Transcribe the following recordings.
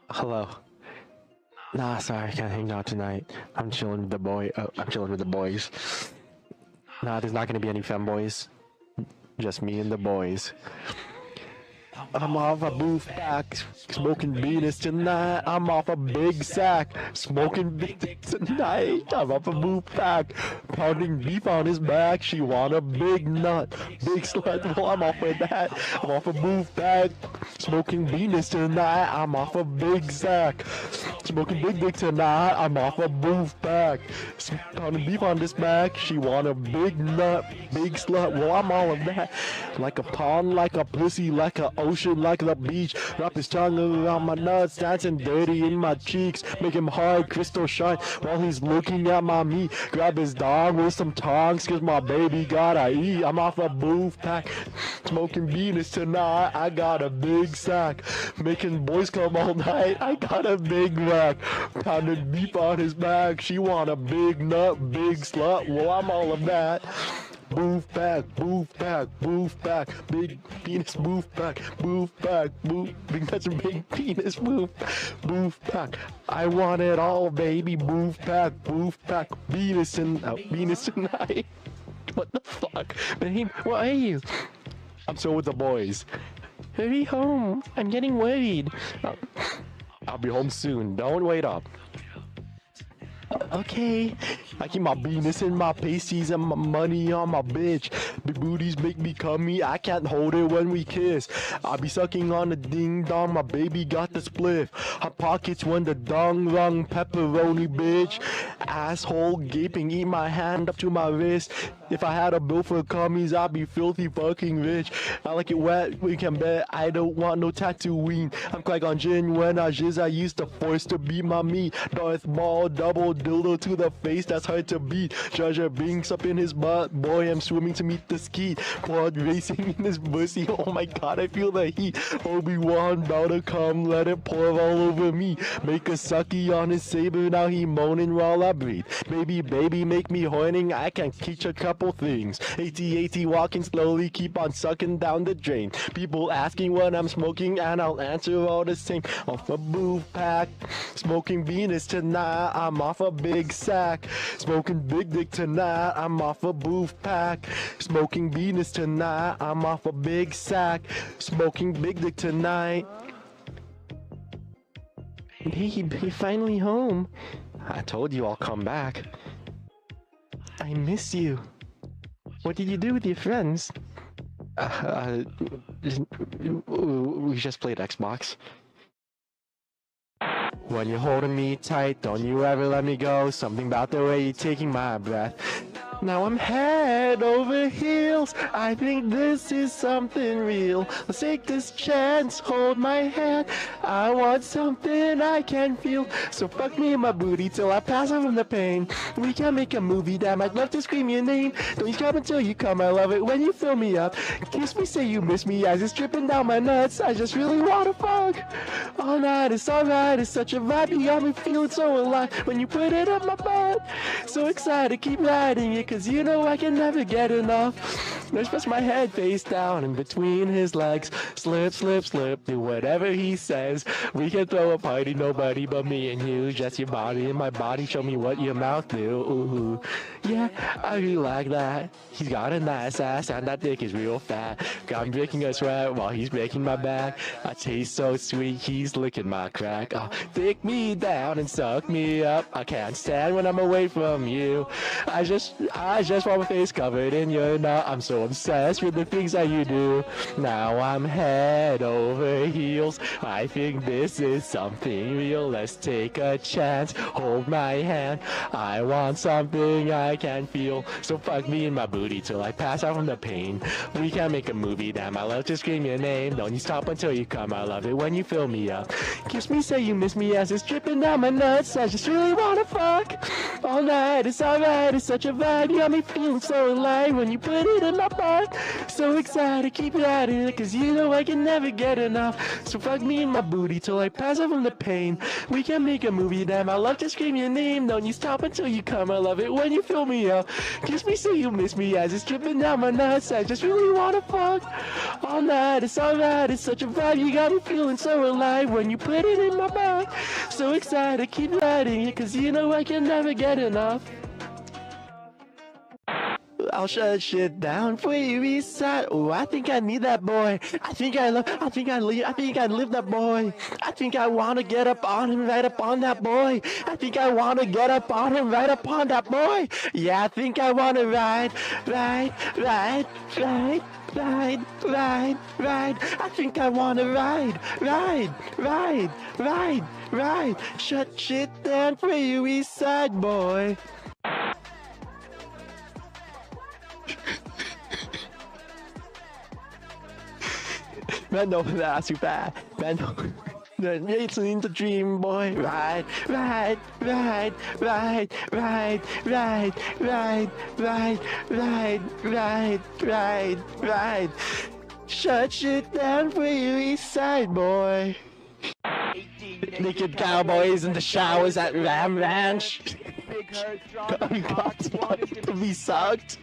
Hello. Nah, sorry, I can't hang out tonight. I'm chilling with the boy. I'm chilling with the boys. Nah, there's not gonna be any femboys. Just me and the boys. I'm off a booth pack, smoking Venus tonight. I'm off a big sack, smoking Venus tonight. I'm off a booth pack, pounding beef on his back. She want a big nut, big slut. Well, I'm off with that. I'm off a booth pack, smoking Venus tonight. I'm off a big sack, smoking big dick tonight. I'm off a booth pack, pounding beef on his back. She want a big nut, big slut. Well, I'm all of that. Like a pond, like a pussy, like a ocean, like the beach. Wrap his tongue around my nuts, dancing dirty in my cheeks. Make him hard, crystal shine while he's looking at my meat. Grab his dog with some tongs, cause my baby gotta eat. I'm off a booth pack, smoking Venus tonight. I got a big sack, making boys come all night. I got a big rack, pounding beef on his back. She want a big nut, big slut. Well, I'm all of that. Booth back, booth back, booth back, big penis, booth back, booth back, booth, big nuts and big penis, booth back. I want it all, baby, booth back, Venus and Venus tonight. What the fuck, babe? Where are you? I'm still with the boys. Hurry home, I'm getting worried. I'll be home soon. Don't wait up. Okay, I keep my Venus in my pasties and my money on my bitch. Big booties make me cummy, I can't hold it when we kiss. I be sucking on the ding dong, my baby got the spliff. Hot pockets when the dong rung, pepperoni bitch. Asshole gaping, eat my hand up to my wrist. If I had a bill for cummies, I'd be filthy fucking rich. I like it wet, we can bet. I don't want no Tatooine. I'm quite on gin when I jizz, I used the force to beat my meat. Darth Maul, double dildo to the face, that's hard to beat. Jar Jar Binks up in his butt, boy, I'm swimming to meet the skeet. Quad racing in his pussy, oh my god, I feel the heat. Obi-Wan bout to come, let it pour all over me. Make a sucky on his saber, now he moaning while I breathe. Baby, make me horning, I can teach a couple things. AT walking slowly, keep on sucking down the drain. People asking what I'm smoking, and I'll answer all the same. Off a booth pack, smoking Venus tonight, I'm off a big sack. Smoking big dick tonight, I'm off a booth pack. Smoking Venus tonight, I'm off a big sack. Smoking big dick tonight. Babe, you're finally home. I told you I'll come back. I miss you. What did you do with your friends? We just played Xbox. When you're holding me tight, don't you ever let me go. Something about the way you're taking my breath. Now I'm head over heels. I think this is something real. Let's take this chance, hold my hand. I want something I can feel. So fuck me in my booty till I pass out from the pain. We can make a movie, damn, I'd love to scream your name. Don't you come until you come, I love it when you fill me up. Kiss me, say you miss me as it's dripping down my nuts. I just really wanna fuck all night, it's alright, it's such a vibe. You got me feeling so alive when you put it up my butt. So excited, keep riding it, cause you know I can never get enough. I press my head face down in between his legs. Slip, do whatever he says. We can throw a party, nobody but me and you. Just your body and my body, show me what your mouth do. Ooh, yeah, I really like that. He's got a nice ass and that dick is real fat. I'm drinking a sweat while he's breaking my back. I taste so sweet, he's licking my crack. Oh, take me down and suck me up. I can't stand when I'm away from you. I just want my face covered in your nut. I'm so obsessed with the things that you do. Now I'm head over heels. I think this is something real. Let's take a chance. Hold my hand. I want something I can feel. So fuck me in my booty till I pass out from the pain. We can make a movie, damn, I love to scream your name. Don't you stop until you come, I love it when you fill me up. Kiss me, say you miss me as it's dripping down my nuts. I just really wanna fuck all night, it's alright, it's such a vibe. You got me feeling so alive when you put it in my my mind. So excited, keep at it, cause you know I can never get enough. So fuck me in my booty till I pass out from the pain. We can make a movie, damn, I love to scream your name. Don't you stop until you come, I love it when you fill me up. Kiss me so you miss me as it's dripping down my nuts. I just really wanna fuck all night, it's alright, it's such a vibe. You got me feeling so alive when you put it in my mouth. So excited, keep riding it, cause you know I can never get enough. I'll shut shit down for you, east side. Oh, I think I need that boy. I think I live that boy. I think I wanna get up on him, right up on that boy. I think I wanna get up on him, right up on that boy. Yeah, I think I wanna ride. I think I wanna ride. Shut shit down for you, east side boy. Man, no, that's too bad. Man, no. It's in the dream, boy. Ride. Shut shit down for you, east side boy. Naked cowboys in the showers at Ram Ranch. God's wanting to be sucked.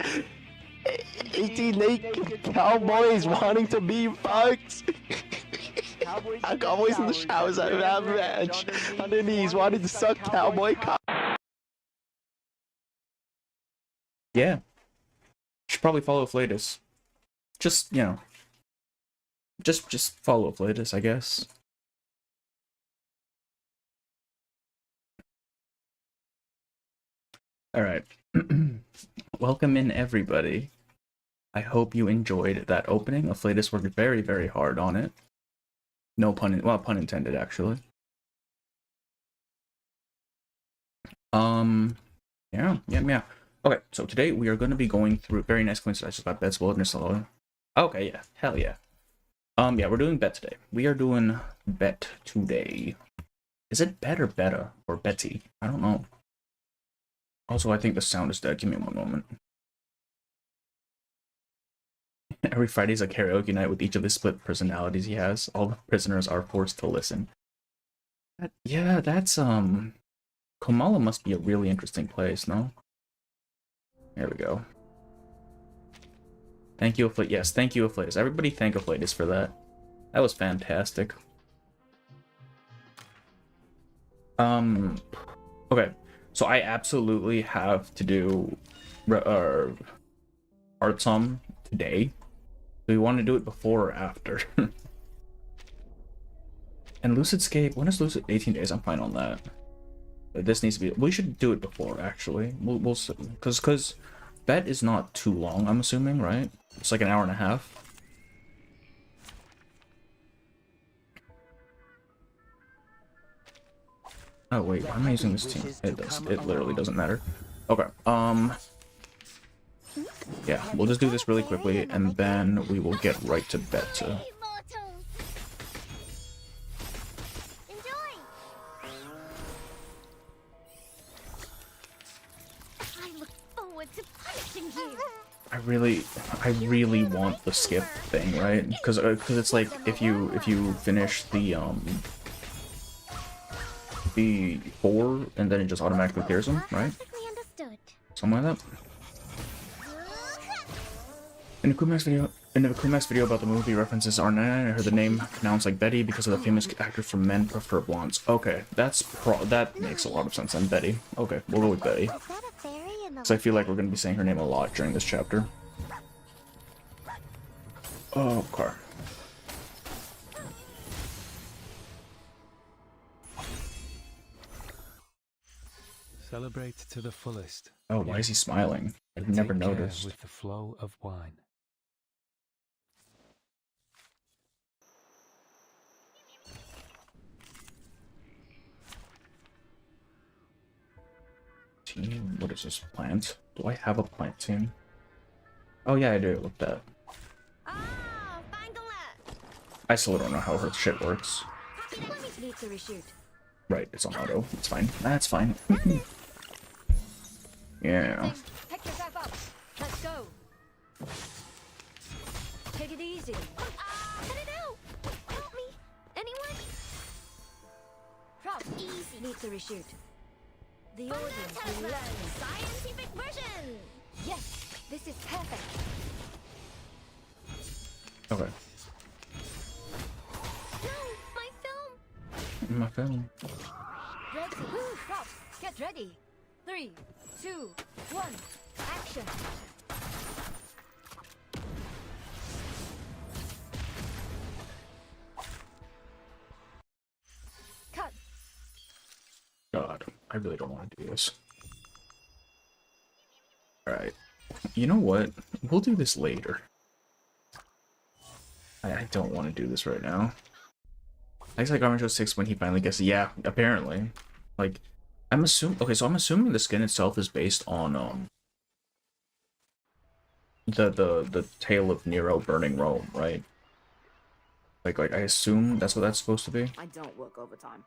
18 naked cowboys wanting to be fucked. Cowboys in the showers at Ram Ranch. On their knees wanting to suck cowboy cock. Yeah. Should probably follow Flatus. Just, you know. Just follow Flatus, I guess. Alright. Welcome in, everybody. I hope you enjoyed that opening. Flatus worked very, very hard on it. No pun, well, pun intended, actually. Yeah. Okay, so today we are going to be going through, very nice coincidence about Bette's Wilderness Alone. Okay, yeah, hell yeah. Yeah, we're doing Bette today. We are doing Bette today. Is it Bette or Bette? Or Betty? I don't know. Also, I think the sound is dead. Give me one moment. Every Friday's a karaoke night with each of the split personalities he has. All the prisoners are forced to listen. Yeah, that's, Komala must be a really interesting place, no? There we go. Thank you, Afflatus. Yes, thank you, Afflatus. Everybody thank Afflatus for that. That was fantastic. Okay. So I absolutely have to do Artsum today. Do we want to do it before or after? And Lucidscape, when is Lucid? 18 days, I'm fine on that. But this needs to be, we should do it before, actually. We'll because Bette is not too long, I'm assuming, right? It's like an hour and a half. Oh wait, why am I using this team? It literally doesn't matter. Okay, yeah, we'll just do this really quickly, and then we will get right to Bette. I really want the skip thing, right? Because it's like if you finish the 4 and then it just automatically clears them, right? Something like that. In the Kumax video about the movie references R9, I heard the name pronounced like Betty because of the famous actor from Men Prefer Blondes. Okay, that makes a lot of sense then, Betty. Okay, we'll go with Betty. Because I feel like we're going to be saying her name a lot during this chapter. Oh, car. Celebrate to the fullest. Oh, why is he smiling? I've never noticed. With the flow of wine. Team? What is this? Plant? Do I have a plant team? Oh yeah, I do. Look at that. I still don't know how her shit works. Right, it's on auto. It's fine. That's fine. Yeah. Take it easy. Cut it out. Help me. Anyone? Prop. Easy. Need to reshoot. The audience will learn. Scientific version. Yes, this is perfect. Okay. No, my film. My film. Ready. Props. Get ready. 3, 2, 1. Action. Cut. God, I really don't want to do this. Alright. You know what? We'll do this later. I don't want to do this right now. I guess like Garmin Show 6 when he finally gets it. Yeah, apparently. Like, I'm assuming... Okay, so I'm assuming the skin itself is based on, the tale of Nero burning Rome, right? Like I assume that's what that's supposed to be. I don't work overtime.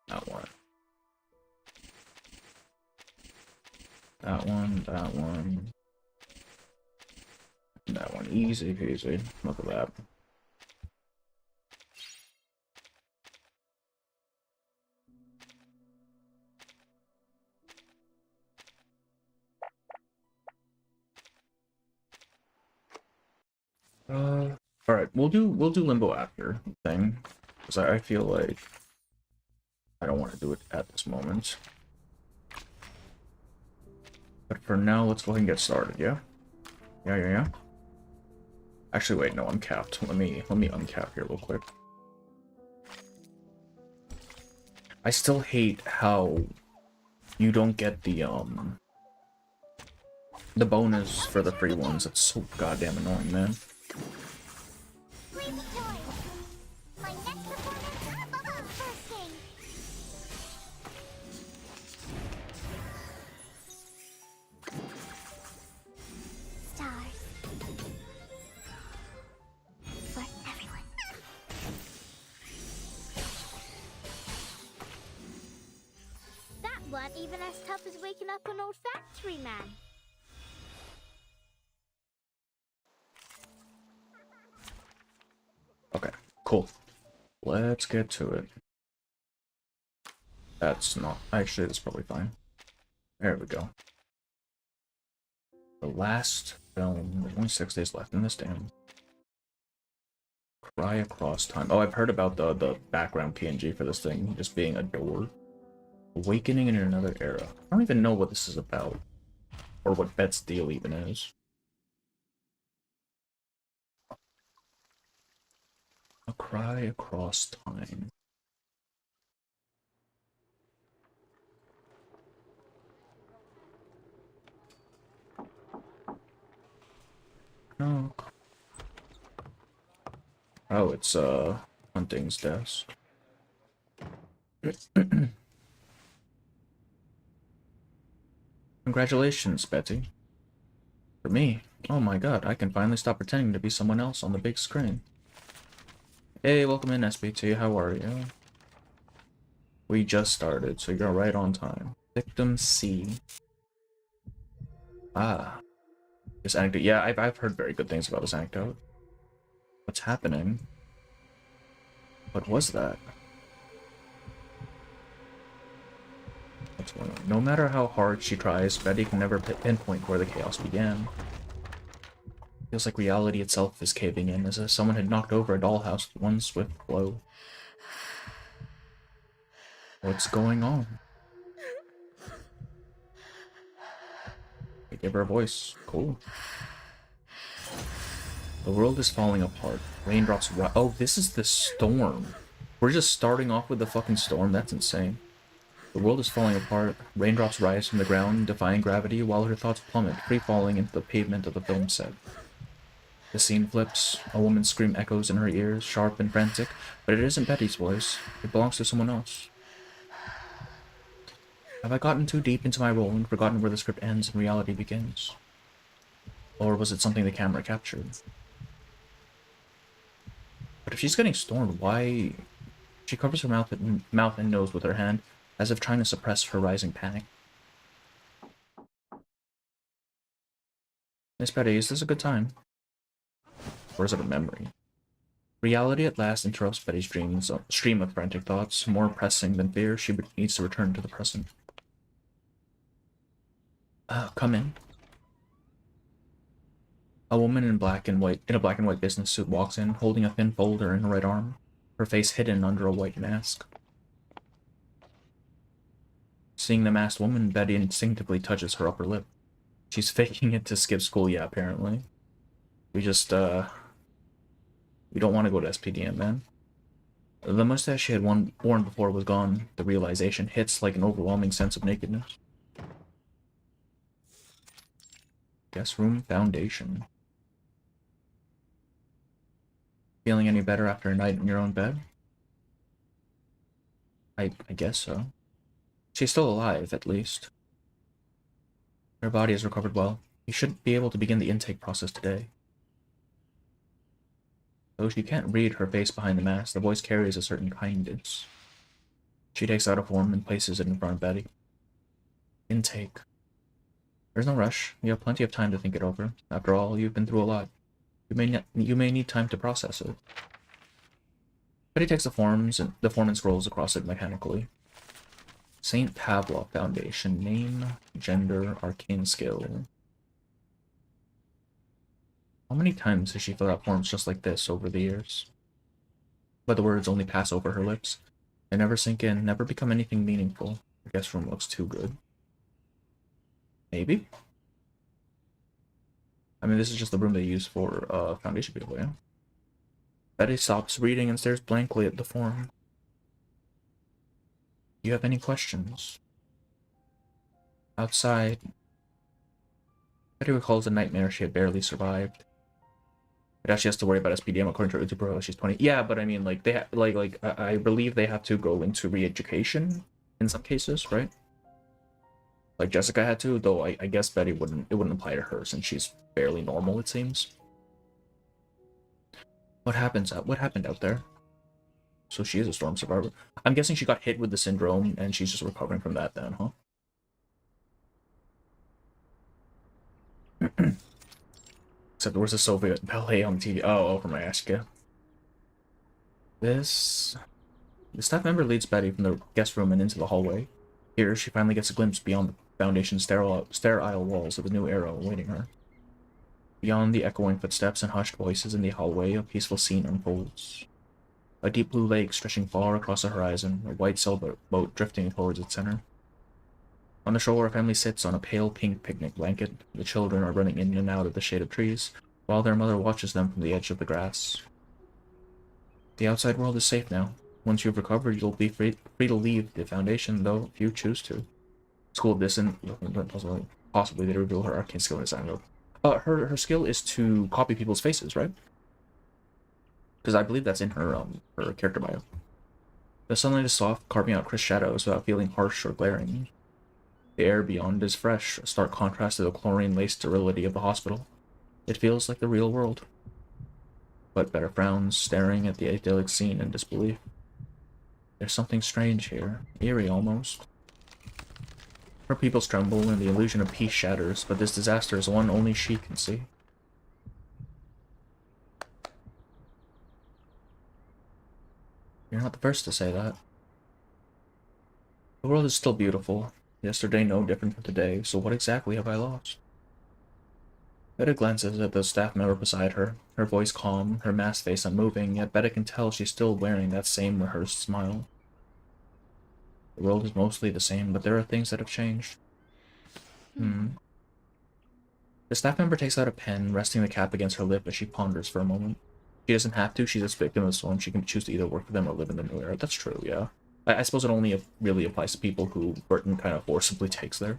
That one. That one, that one. That one, easy peasy. Look at that. All right, we'll do limbo after thing, because I feel like I don't want to do it at this moment. But for now, let's go ahead and get started. Yeah. Yeah. Actually, wait, no, I'm capped. Let me uncap here real quick. I still hate how you don't get the bonus for the free ones. It's so goddamn annoying, man. Please enjoy. My next performance. First game. Stars. For everyone. That weren't even as tough as waking up an old factory man. Okay, cool. Let's get to it. That's not... Actually, that's probably fine. There we go. The last film. There's only 6 days left in this damn. Cry across time. Oh, I've heard about the background PNG for this thing just being a door. Awakening in another era. I don't even know what this is about. Or what Bette's deal even is. A cry across time. No. Oh, it's Hunting's desk. Congratulations, Betty. For me, oh my god, I can finally stop pretending to be someone else on the big screen. Hey, welcome in, SBT. How are you? We just started, so you're right on time. Victim C. Ah. This anecdote. Yeah, I've heard very good things about this anecdote. What's happening? What was that? What's going on? No matter how hard she tries, Betty can never pinpoint where the chaos began. Feels like reality itself is caving in, as if someone had knocked over a dollhouse with one swift blow. What's going on? I give her a voice. Cool. The world is falling apart. Raindrops oh, this is the storm. We're just starting off with the fucking storm? That's insane. The world is falling apart. Raindrops rise from the ground, defying gravity, while her thoughts plummet, free-falling into the pavement of the film set. The scene flips. A woman's scream echoes in her ears, sharp and frantic, but it isn't Betty's voice. It belongs to someone else. Have I gotten too deep into my role and forgotten where the script ends and reality begins? Or was it something the camera captured? But if she's getting stormed, why... She covers her mouth and nose with her hand, as if trying to suppress her rising panic. Miss Betty, is this a good time? Or is it a memory? Reality at last interrupts Betty's dreams, a stream of frantic thoughts. More pressing than fear, she needs to return to the present. Come in. A woman in a black and white business suit walks in, holding a thin folder in her right arm, her face hidden under a white mask. Seeing the masked woman, Betty instinctively touches her upper lip. She's faking it to skip school, yeah, apparently. We just, we don't want to go to SPDM, man. The mustache she had worn before was gone. The realization hits like an overwhelming sense of nakedness. Guest room foundation. Feeling any better after a night in your own bed? I guess so. She's still alive, at least. Her body has recovered well. You should be able to begin the intake process today. Though you can't read her face behind the mask, the voice carries a certain kindness. She takes out a form and places it in front of Betty. Intake. There's no rush. You have plenty of time to think it over. After all, you've been through a lot. You may need time to process it. Betty takes the form and scrolls across it mechanically. St. Pavlov Foundation. Name, gender, arcane skill. How many times has she filled out forms just like this over the years? But the words only pass over her lips. They never sink in, never become anything meaningful. The guest room looks too good. Maybe? I mean, this is just the room they use for foundation people, yeah? Betty stops reading and stares blankly at the form. Do you have any questions? Outside, Betty recalls a nightmare she had barely survived. But now she has to worry about SPDM according to her Uber. She's 20. Yeah, but I mean, like, they I believe they have to go into re-education in some cases, right? Like Jessica had to, though I guess Betty wouldn't. It wouldn't apply to her since she's fairly normal, it seems. What happened out there? So she is a storm survivor. I'm guessing she got hit with the syndrome and she's just recovering from that then, huh? Except there was a Soviet ballet on TV. Oh, from Alaska. The staff member leads Betty from the guest room and into the hallway. Here, she finally gets a glimpse beyond the Foundation's sterile walls of the new era awaiting her. Beyond the echoing footsteps and hushed voices in the hallway, a peaceful scene unfolds. A deep blue lake stretching far across the horizon, a white sailboat drifting towards its center. On the shore, a family sits on a pale pink picnic blanket. The children are running in and out of the shade of trees, while their mother watches them from the edge of the grass. The outside world is safe now. Once you've recovered, you'll be free to leave the Foundation, though if you choose to. School distant, possibly they reveal her arcane skill in design. Her skill is to copy people's faces, right? Because I believe that's in her her character bio. The sunlight is soft, carving out crisp shadows without feeling harsh or glaring. The air beyond is fresh, a stark contrast to the chlorine-laced sterility of the hospital. It feels like the real world. But Bette frowns, staring at the idyllic scene in disbelief. There's something strange here, eerie almost. Her pupils tremble and the illusion of peace shatters, but this disaster is one only she can see. You're not the first to say that. The world is still beautiful. Yesterday no different from today, so what exactly have I lost? Bette glances at the staff member beside her, her voice calm, her masked face unmoving, yet Bette can tell she's still wearing that same rehearsed smile. The world is mostly the same, but there are things that have changed. The staff member takes out a pen, resting the cap against her lip as she ponders for a moment. She doesn't have to, she's a victim of the storm. She can choose to either work for them or live in the new era. That's true, yeah. I suppose it only really applies to people who Burton kind of forcibly takes there.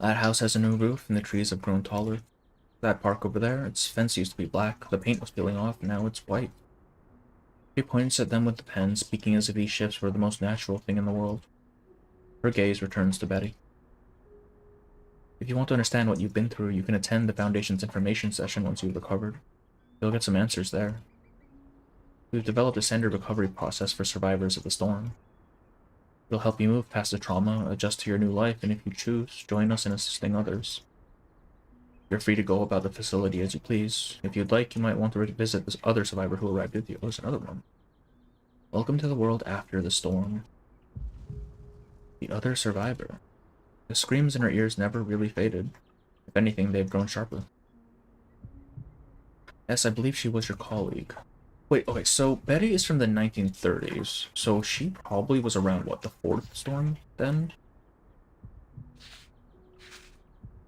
That house has a new roof, and the trees have grown taller. That park over there, its fence used to be black, the paint was peeling off, and now it's white. She points at them with the pen, speaking as if these shifts were the most natural thing in the world. Her gaze returns to Betty. If you want to understand what you've been through, you can attend the Foundation's information session once you've recovered. You'll get some answers there. We've developed a standard recovery process for survivors of the storm. It'll help you move past the trauma, adjust to your new life, and if you choose, join us in assisting others. You're free to go about the facility as you please. If you'd like, you might want to visit this other survivor who arrived with you. Oh, there's another one. Welcome to the world after the storm. The other survivor. The screams in her ears never really faded. If anything, they've grown sharper. Yes, I believe she was your colleague. Wait, okay, so Bette is from the 1930s, so she probably was around, what, the 4th storm then?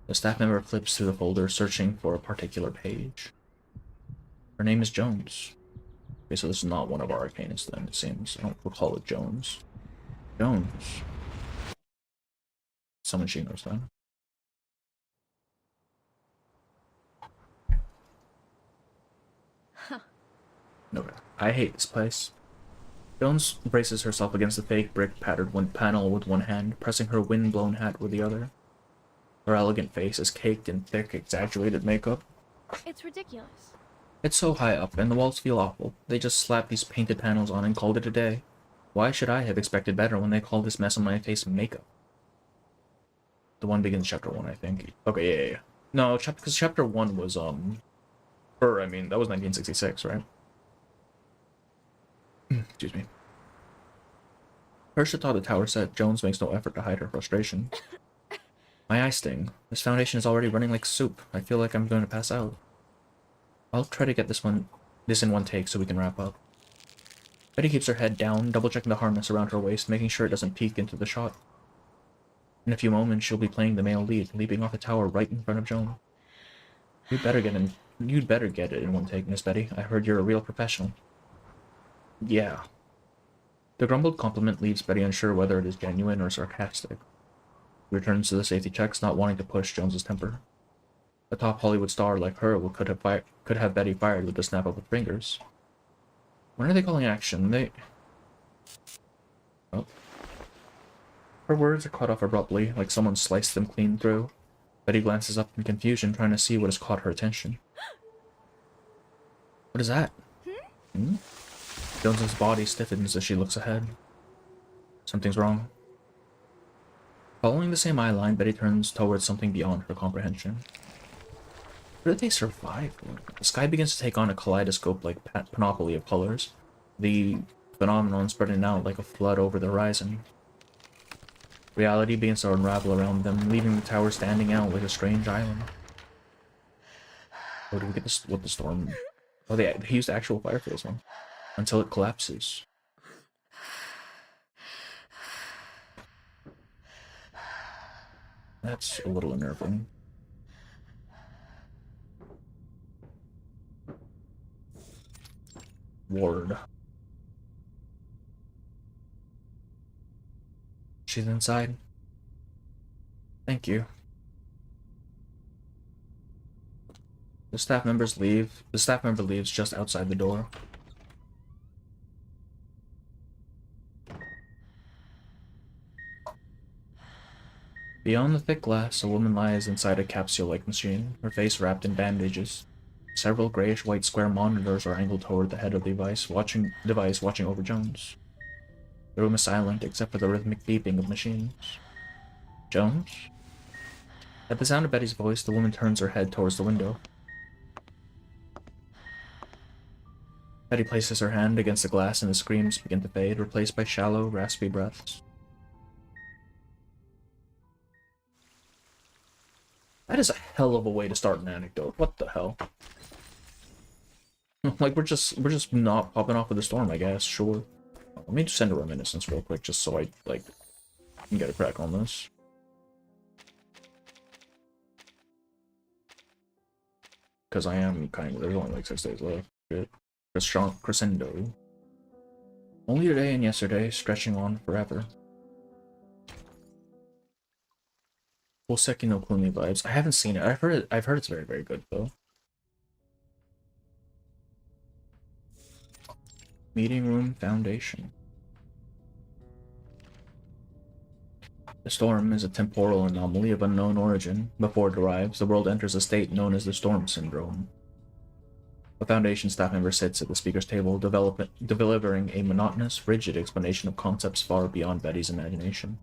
The staff member flips through the folder, searching for a particular page. Her name is Jones. Okay, so this is not one of our arcanists then, it seems. I don't recall it Jones. Jones. Someone she knows then. Okay. I hate this place. Jones braces herself against the fake brick patterned panel with one hand, pressing her wind-blown hat with the other. Her elegant face is caked in thick, exaggerated makeup. It's ridiculous. It's so high up, and the walls feel awful. They just slapped these painted panels on and called it a day. Why should I have expected better when they called this mess on my face makeup? The one begins chapter 1, I think. Okay, yeah. No, because chapter 1 was, that was 1966, right? Excuse me. First atop the tower set, Jones makes no effort to hide her frustration. My eyes sting. This foundation is already running like soup. I feel like I'm going to pass out. I'll try to get this in one take so we can wrap up. Bette keeps her head down, double-checking the harness around her waist, making sure it doesn't peek into the shot. In a few moments, she'll be playing the male lead, leaping off the tower right in front of Joan. You'd better get it in one take, Miss Bette. I heard you're a real professional. Yeah. The grumbled compliment leaves Bette unsure whether it is genuine or sarcastic. She returns to the safety checks, not wanting to push Jones's temper. A top Hollywood star like her could have Bette fired with the snap of her fingers. When are they calling action? Oh. Her words are cut off abruptly, like someone sliced them clean through. Bette glances up in confusion, trying to see what has caught her attention. What is that? Hmm? Jones's body stiffens as she looks ahead. Something's wrong. Following the same eye line, Bette turns towards something beyond her comprehension. Where did they survive? The sky begins to take on a kaleidoscope-like panoply of colors, the phenomenon spreading out like a flood over the horizon. Reality begins to unravel around them, leaving the tower standing out like a strange island. Oh, did we get this? What the storm? Oh, they used actual fire for this one. Until it collapses. That's a little unnerving. Ward. She's inside. Thank you. The staff member leaves just outside the door. Beyond the thick glass, a woman lies inside a capsule-like machine, her face wrapped in bandages. Several grayish-white square monitors are angled toward the head of the device watching over Jones. The room is silent, except for the rhythmic beeping of machines. Jones? At the sound of Bette's voice, the woman turns her head towards the window. Bette places her hand against the glass and the screams begin to fade, replaced by shallow, raspy breaths. That is a hell of a way to start an anecdote. What the hell? Like, we're just not popping off with the storm, I guess. Sure. Let me just send a reminiscence real quick, just so I, like, can get a crack on this. Because I am kind of... There's only, like, 6 days left. Good. Crescendo. Only today and yesterday, stretching on forever. Full Seki no Kuni vibes. I haven't seen it. I've heard it's very, very good though. Meeting room foundation. The storm is a temporal anomaly of unknown origin. Before it arrives, the world enters a state known as the storm syndrome. A Foundation staff member sits at the speaker's table, delivering a monotonous, rigid explanation of concepts far beyond Betty's imagination.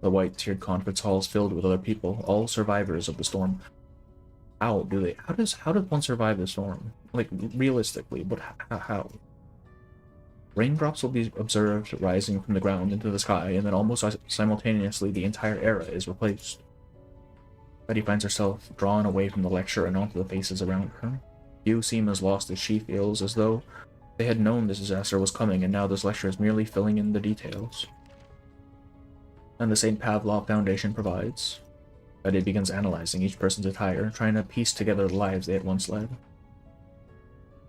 The white-tiered conference hall is filled with other people, all survivors of the storm. How does one survive the storm? Like, realistically, but how? Raindrops will be observed rising from the ground into the sky, and then almost simultaneously the entire era is replaced. Betty finds herself drawn away from the lecture and onto the faces around her. Few seem as lost as she feels, as though they had known this disaster was coming, and now this lecture is merely filling in the details. And the St. Pavlov Foundation provides. Betty begins analyzing each person's attire, trying to piece together the lives they had once led.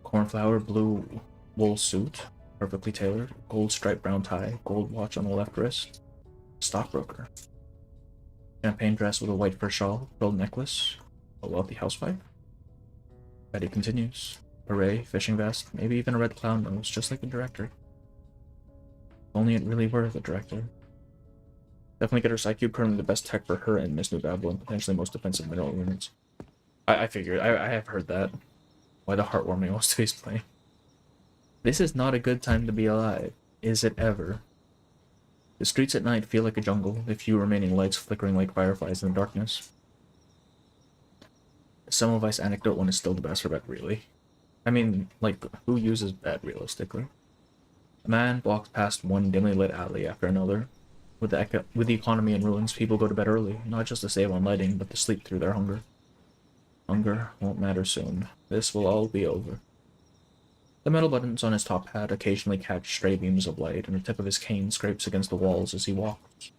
Cornflower blue wool suit, perfectly tailored, gold striped brown tie, gold watch on the left wrist. Stockbroker. Champagne dress with a white fur shawl, pearl necklace, a wealthy housewife. Betty continues. Beret, fishing vest, maybe even a red clown nose, just like the director. If only it really were the director. Definitely get her Psycube, currently the best tech for her and Miss New Babylon, potentially most defensive mineral units. I figured, I have heard that. Why the heartwarming was today's play. This is not a good time to be alive. Is it ever? The streets at night feel like a jungle, the few remaining lights flickering like fireflies in the darkness. Semmelweis Anecdote one is still the best for Bette, really. I mean, like, who uses Bette, realistically? A man walks past one dimly lit alley after another. With the economy in ruins, people go to bed early, not just to save on lighting, but to sleep through their hunger. Hunger won't matter soon. This will all be over. The metal buttons on his top hat occasionally catch stray beams of light, and the tip of his cane scrapes against the walls as he walks.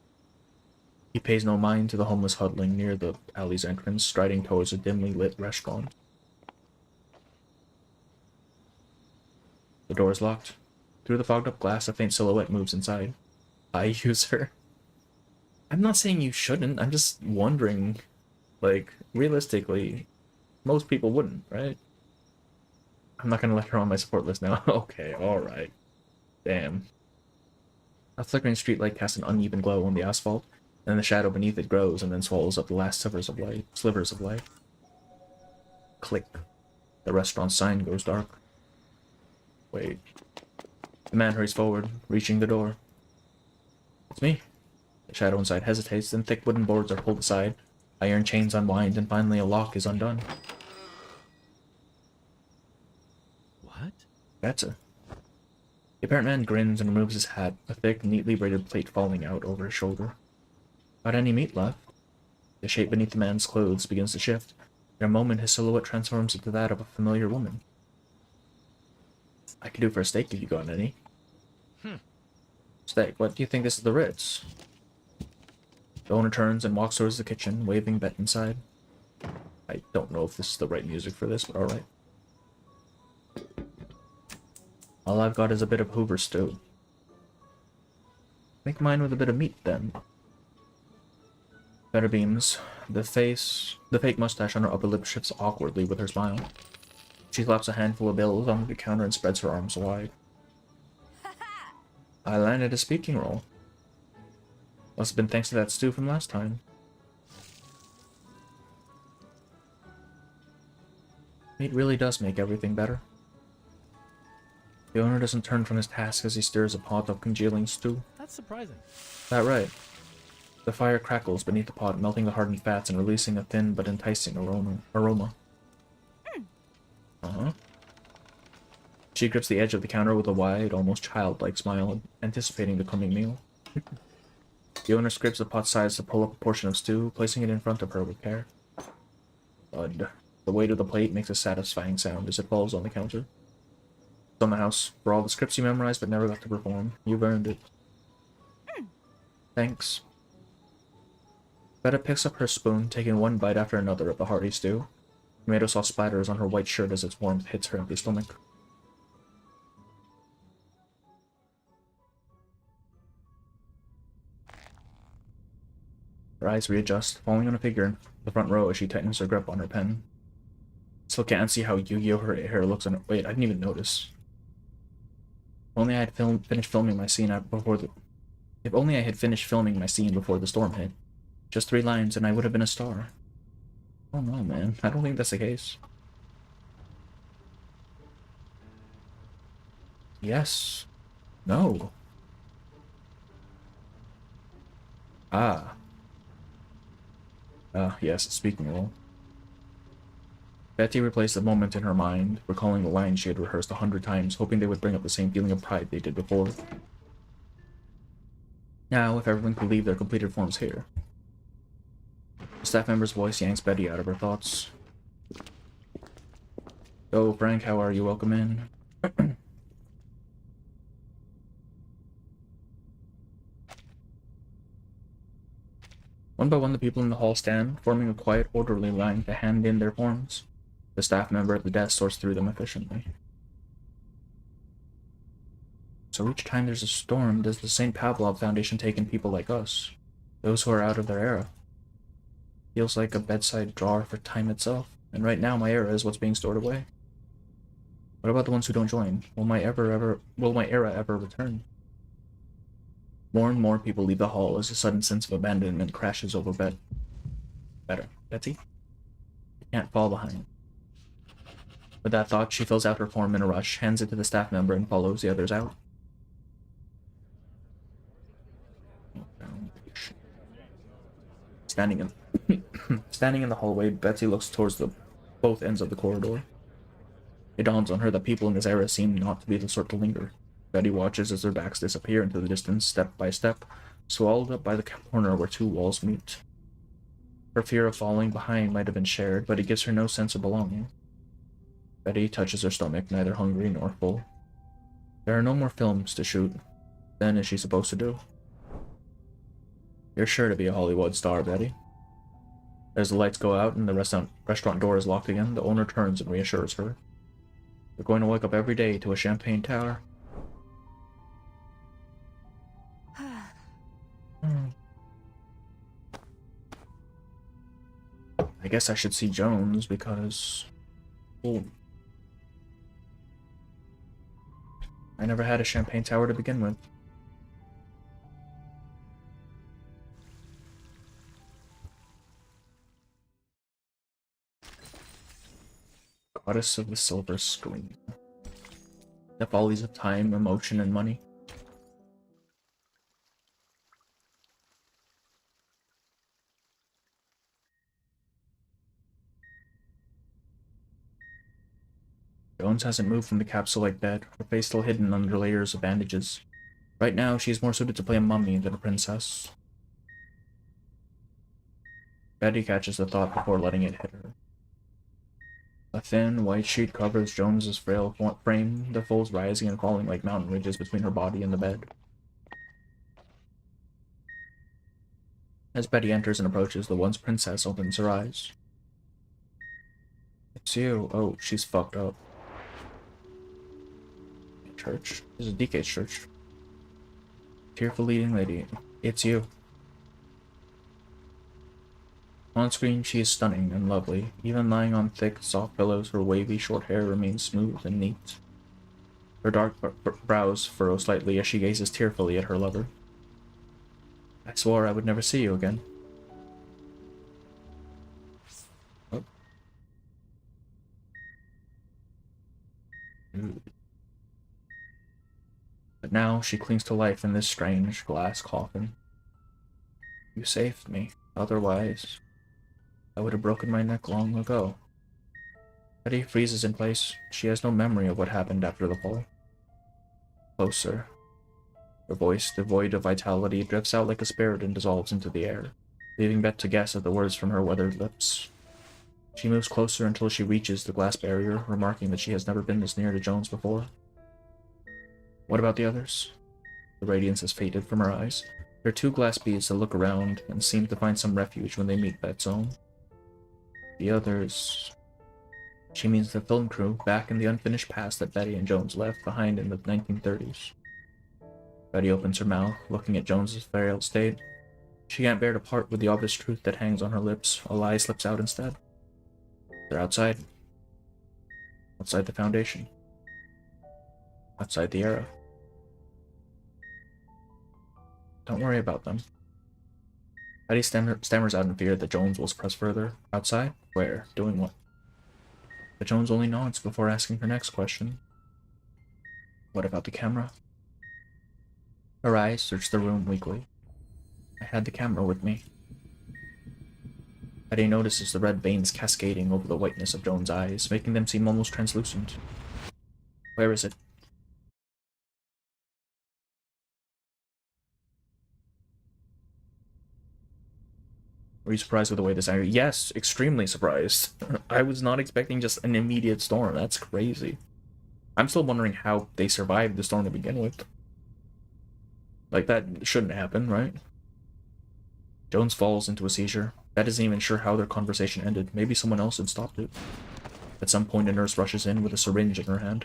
He pays no mind to the homeless huddling near the alley's entrance, striding towards a dimly lit restaurant. The door is locked. Through the fogged-up glass, a faint silhouette moves inside. Eye user. I'm not saying you shouldn't, I'm just wondering, like, realistically, most people wouldn't, right? I'm not gonna let her on my support list now. Okay, alright. Damn. A flickering streetlight casts an uneven glow on the asphalt, and the shadow beneath it grows and then swallows up the last slivers of light. Click. The restaurant sign goes dark. Wait. The man hurries forward, reaching the door. It's me. The shadow inside hesitates, then thick wooden boards are pulled aside, iron chains unwind, and finally a lock is undone. What? Bette. The apparent man grins and removes his hat, a thick, neatly braided plate falling out over his shoulder. Not any meat left. The shape beneath the man's clothes begins to shift. In a moment, his silhouette transforms into that of a familiar woman. I could do for a steak if you got any. Steak, what do you think this is the Ritz? The owner turns and walks towards the kitchen, waving Bette inside. I don't know if this is the right music for this, but alright. All I've got is a bit of Hoover stew. Make mine with a bit of meat, then. Bette beams. The fake mustache on her upper lip shifts awkwardly with her smile. She slaps a handful of bills onto the counter and spreads her arms wide. I landed a speaking role. Must have been thanks to that stew from last time. Meat really does make everything better. The owner doesn't turn from his task as he stirs a pot of congealing stew. That's surprising. That right. The fire crackles beneath the pot, melting the hardened fats and releasing a thin but enticing aroma. She grips the edge of the counter with a wide, almost childlike smile, anticipating the coming meal. The owner scrapes the pot sides to pull up a portion of stew, placing it in front of her with care. Thud. The weight of the plate makes a satisfying sound as it falls on the counter. It's on the house. For all the scripts you memorized but never got to perform, you've earned it. Thanks. Bette picks up her spoon, taking one bite after another of the hearty stew. Tomato sauce splatters on her white shirt as its warmth hits her empty stomach. Her eyes readjust, falling on a figure in the front row as she tightens her grip on her pen. Still can't see how Yu-Gi-Oh! Her hair looks on her— Wait, I didn't even notice. If only I had finished filming my scene before the— If only I had finished filming my scene before the storm hit. Just 3 lines and I would have been a star. Oh no, man. I don't think that's the case. Yes. No. Ah. Yes, speaking role. Betty replaced the moment in her mind, recalling the lines she had rehearsed 100 times, hoping they would bring up the same feeling of pride they did before. Now, if everyone could leave their completed forms here. The staff member's voice yanks Betty out of her thoughts. Oh, Frank, how are you? Welcome in. One by one, the people in the hall stand, forming a quiet, orderly line to hand in their forms. The staff member at the desk sorts through them efficiently. So each time there's a storm, does the St. Pavlov Foundation take in people like us? Those who are out of their era? Feels like a bedside drawer for time itself, and right now my era is what's being stored away. What about the ones who don't join? Will my era ever return? More and more people leave the hall as a sudden sense of abandonment crashes over Betty? You can't fall behind. With that thought, she fills out her form in a rush, hands it to the staff member, and follows the others out. Standing in the hallway, Betsy looks towards both ends of the corridor. It dawns on her that people in this era seem not to be the sort to linger. Betty watches as their backs disappear into the distance, step by step, swallowed up by the corner where two walls meet. Her fear of falling behind might have been shared, but it gives her no sense of belonging. Betty touches her stomach, neither hungry nor full. There are no more films to shoot. Then is she supposed to do? You're sure to be a Hollywood star, Betty. As the lights go out and the restaurant door is locked again, the owner turns and reassures her. You're going to wake up every day to a champagne tower. I guess I should see Jones because... Oh. I never had a champagne tower to begin with. Goddess of the silver screen. The follies of time, emotion, and money. Jones hasn't moved from the capsule-like bed, her face still hidden under layers of bandages. Right now, she's more suited to play a mummy than a princess. Betty catches the thought before letting it hit her. A thin, white sheet covers Jones's frail frame, the folds rising and falling like mountain ridges between her body and the bed. As Betty enters and approaches, the once princess opens her eyes. It's you. Oh, she's fucked up. Church? This is DK's church. Tearful leading lady. It's you. On screen, she is stunning and lovely. Even lying on thick, soft pillows, her wavy, short hair remains smooth and neat. Her dark brows furrow slightly as she gazes tearfully at her lover. I swore I would never see you again. Oh. But now she clings to life in this strange glass coffin. You saved me. Otherwise, I would have broken my neck long ago. Betty freezes in place. She has no memory of what happened after the fall. Closer. Her voice, devoid of vitality, drifts out like a spirit and dissolves into the air, leaving Bette to guess at the words from her weathered lips. She moves closer until she reaches the glass barrier, remarking that she has never been this near to Jones before. What about the others? The radiance has faded from her eyes. There are two glass beads that look around and seem to find some refuge when they meet Bette's own. The others... She means the film crew back in the unfinished past that Betty and Jones left behind in the 1930s. Betty opens her mouth, looking at Jones's frail state. She can't bear to part with the obvious truth that hangs on her lips. A lie slips out instead. They're outside. Outside the Foundation. Outside the era. Don't worry about them. Betty stammers out in fear that Jones will press further. Outside? Where? Doing what? But Jones only nods before asking her next question. What about the camera? Her eyes searched the room weakly. I had the camera with me. Betty notices the red veins cascading over the whiteness of Joan's eyes, making them seem almost translucent. Where is it? Were you surprised with the way this angry? Yes, extremely surprised. I was not expecting just an immediate storm. That's crazy. I'm still wondering how they survived the storm to begin with. Like, that shouldn't happen, right? Jones falls into a seizure. Bette isn't even sure how their conversation ended. Maybe someone else had stopped it. At some point, a nurse rushes in with a syringe in her hand.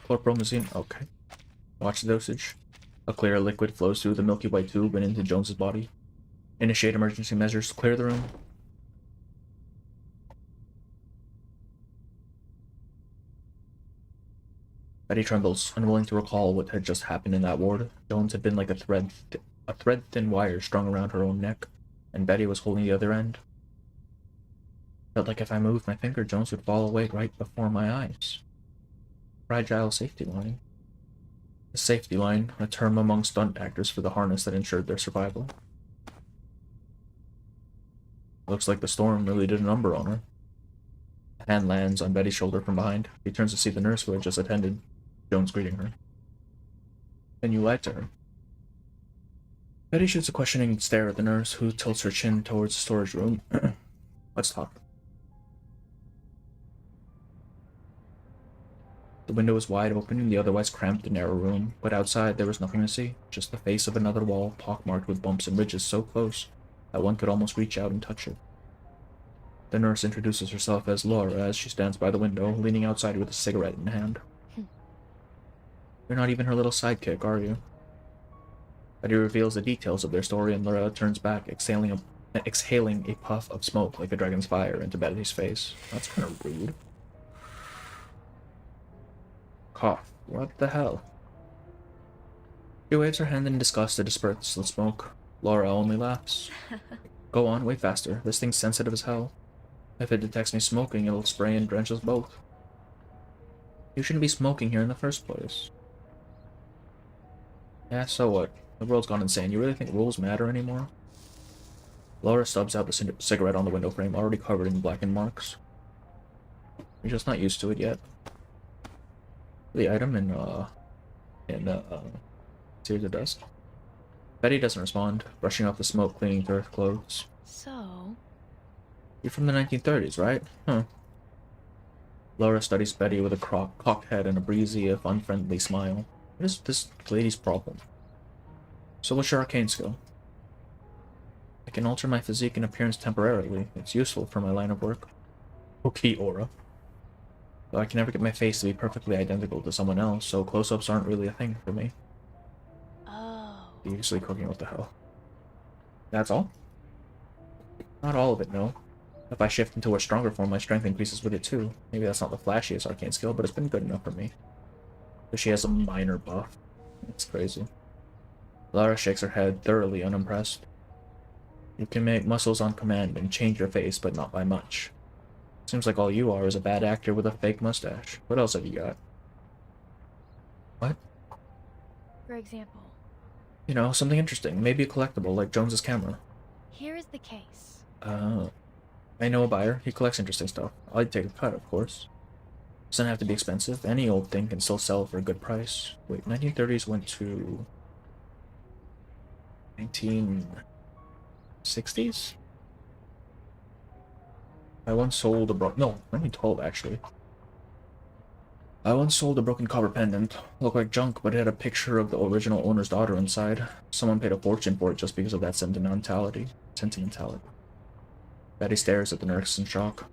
Chlorpromazine? Okay. Watch the dosage. A clear liquid flows through the milky white tube and into Jones's body. Initiate emergency measures. Clear the room. Bette trembles, unwilling to recall what had just happened in that ward. Jones had been like a thread-thin wire strung around her own neck, and Bette was holding the other end. Felt like if I moved my finger, Jones would fall away right before my eyes. Fragile safety line. The safety line, a term among stunt actors for the harness that ensured their survival. Looks like the storm really did a number on her. A hand lands on Betty's shoulder from behind. She turns to see the nurse who had just attended. Jones greeting her. Then you lied to her. Bette shoots a questioning stare at the nurse, who tilts her chin towards the storage room. Let's talk. The window was wide open in the otherwise cramped and narrow room, but outside there was nothing to see, just the face of another wall, pockmarked with bumps and ridges so close that one could almost reach out and touch it. The nurse introduces herself as Laura as she stands by the window, leaning outside with a cigarette in hand. You're not even her little sidekick, are you? Betty reveals the details of their story, and Laura turns back, exhaling a puff of smoke like a dragon's fire into Betty's face. That's kind of rude. Cough. What the hell? She waves her hand in disgust to disperse the smoke. Laura only laughs. Go on, way faster. This thing's sensitive as hell. If it detects me smoking, it'll spray and drench us both. You shouldn't be smoking here in the first place. Yeah, so what? The world's gone insane. You really think rules matter anymore? Laura stubs out the cigarette on the window frame, already covered in blackened marks. You're just not used to it yet. The item in Series of Dust. Bette doesn't respond, brushing off the smoke, cleaning through her clothes. So? You're from the 1930s, right? Huh. Laura studies Bette with a cocked head and a breezy, if unfriendly smile. What is this lady's problem? So what's your arcane skill? I can alter my physique and appearance temporarily. It's useful for my line of work. Okay, Aura. Though I can never get my face to be perfectly identical to someone else, so close-ups aren't really a thing for me. Oh. Usually cooking, what the hell? That's all? Not all of it, no. If I shift into a stronger form, my strength increases with it too. Maybe that's not the flashiest arcane skill, but it's been good enough for me. But she has a minor buff. It's crazy. Lara shakes her head, thoroughly unimpressed. You can make muscles on command and change your face, but not by much. Seems like all you are is a bad actor with a fake mustache. What else have you got? What? For example, You know, something interesting. Maybe a collectible, like Jones's camera. here is the case. I know a buyer. He collects interesting stuff. I'd take a cut, of course. Doesn't have to be expensive. Any old thing can still sell for a good price. Wait, 1930s went to 1960s? I once sold a no, 1912 actually. I once sold a broken copper pendant. Looked like junk, but it had a picture of the original owner's daughter inside. Someone paid a fortune for it just because of that sentimentality. Betty stares at the nurse in shock.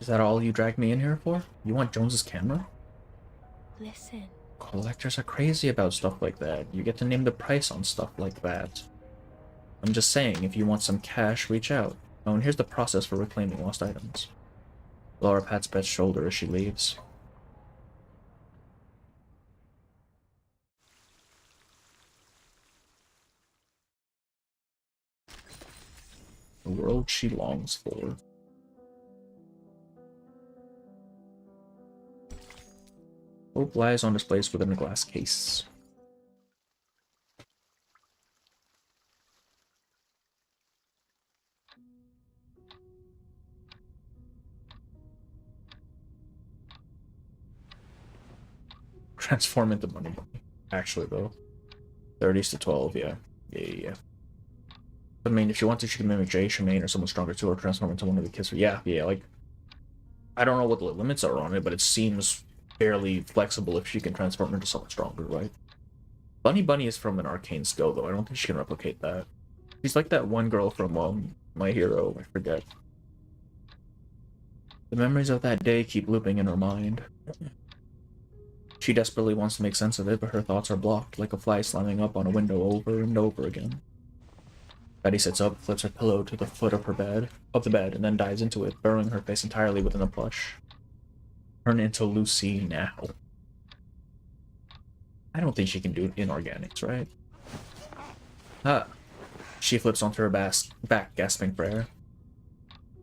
Is that all you dragged me in here for? You want Jones's camera? Listen. Collectors are crazy about stuff like that. You get to name the price on stuff like that. I'm just saying, if you want some cash, reach out. Oh, and here's the process for reclaiming lost items. Laura pats Bette's shoulder as she leaves. The world she longs for. Hope lies on display within a glass case. Transform into money. Actually, though. 30s to 12, yeah. Yeah. I mean, if she wants to, she can mimic Jay, Shemaine, or someone stronger too, or transform into one of the kids. Yeah, like... I don't know what the limits are on it, but it seems fairly flexible if she can transform into someone stronger, right? Bunny is from an arcane skill, though. I don't think she can replicate that. She's like that one girl from, My Hero, I forget. The memories of that day keep looping in her mind. She desperately wants to make sense of it, but her thoughts are blocked, like a fly slamming up on a window over and over again. Betty sits up, flips her pillow to the foot of the bed, and then dives into it, burrowing her face entirely within the plush. Turn into Lucy now. I don't think she can do inorganics, right? Ah. She flips onto her back, gasping for air.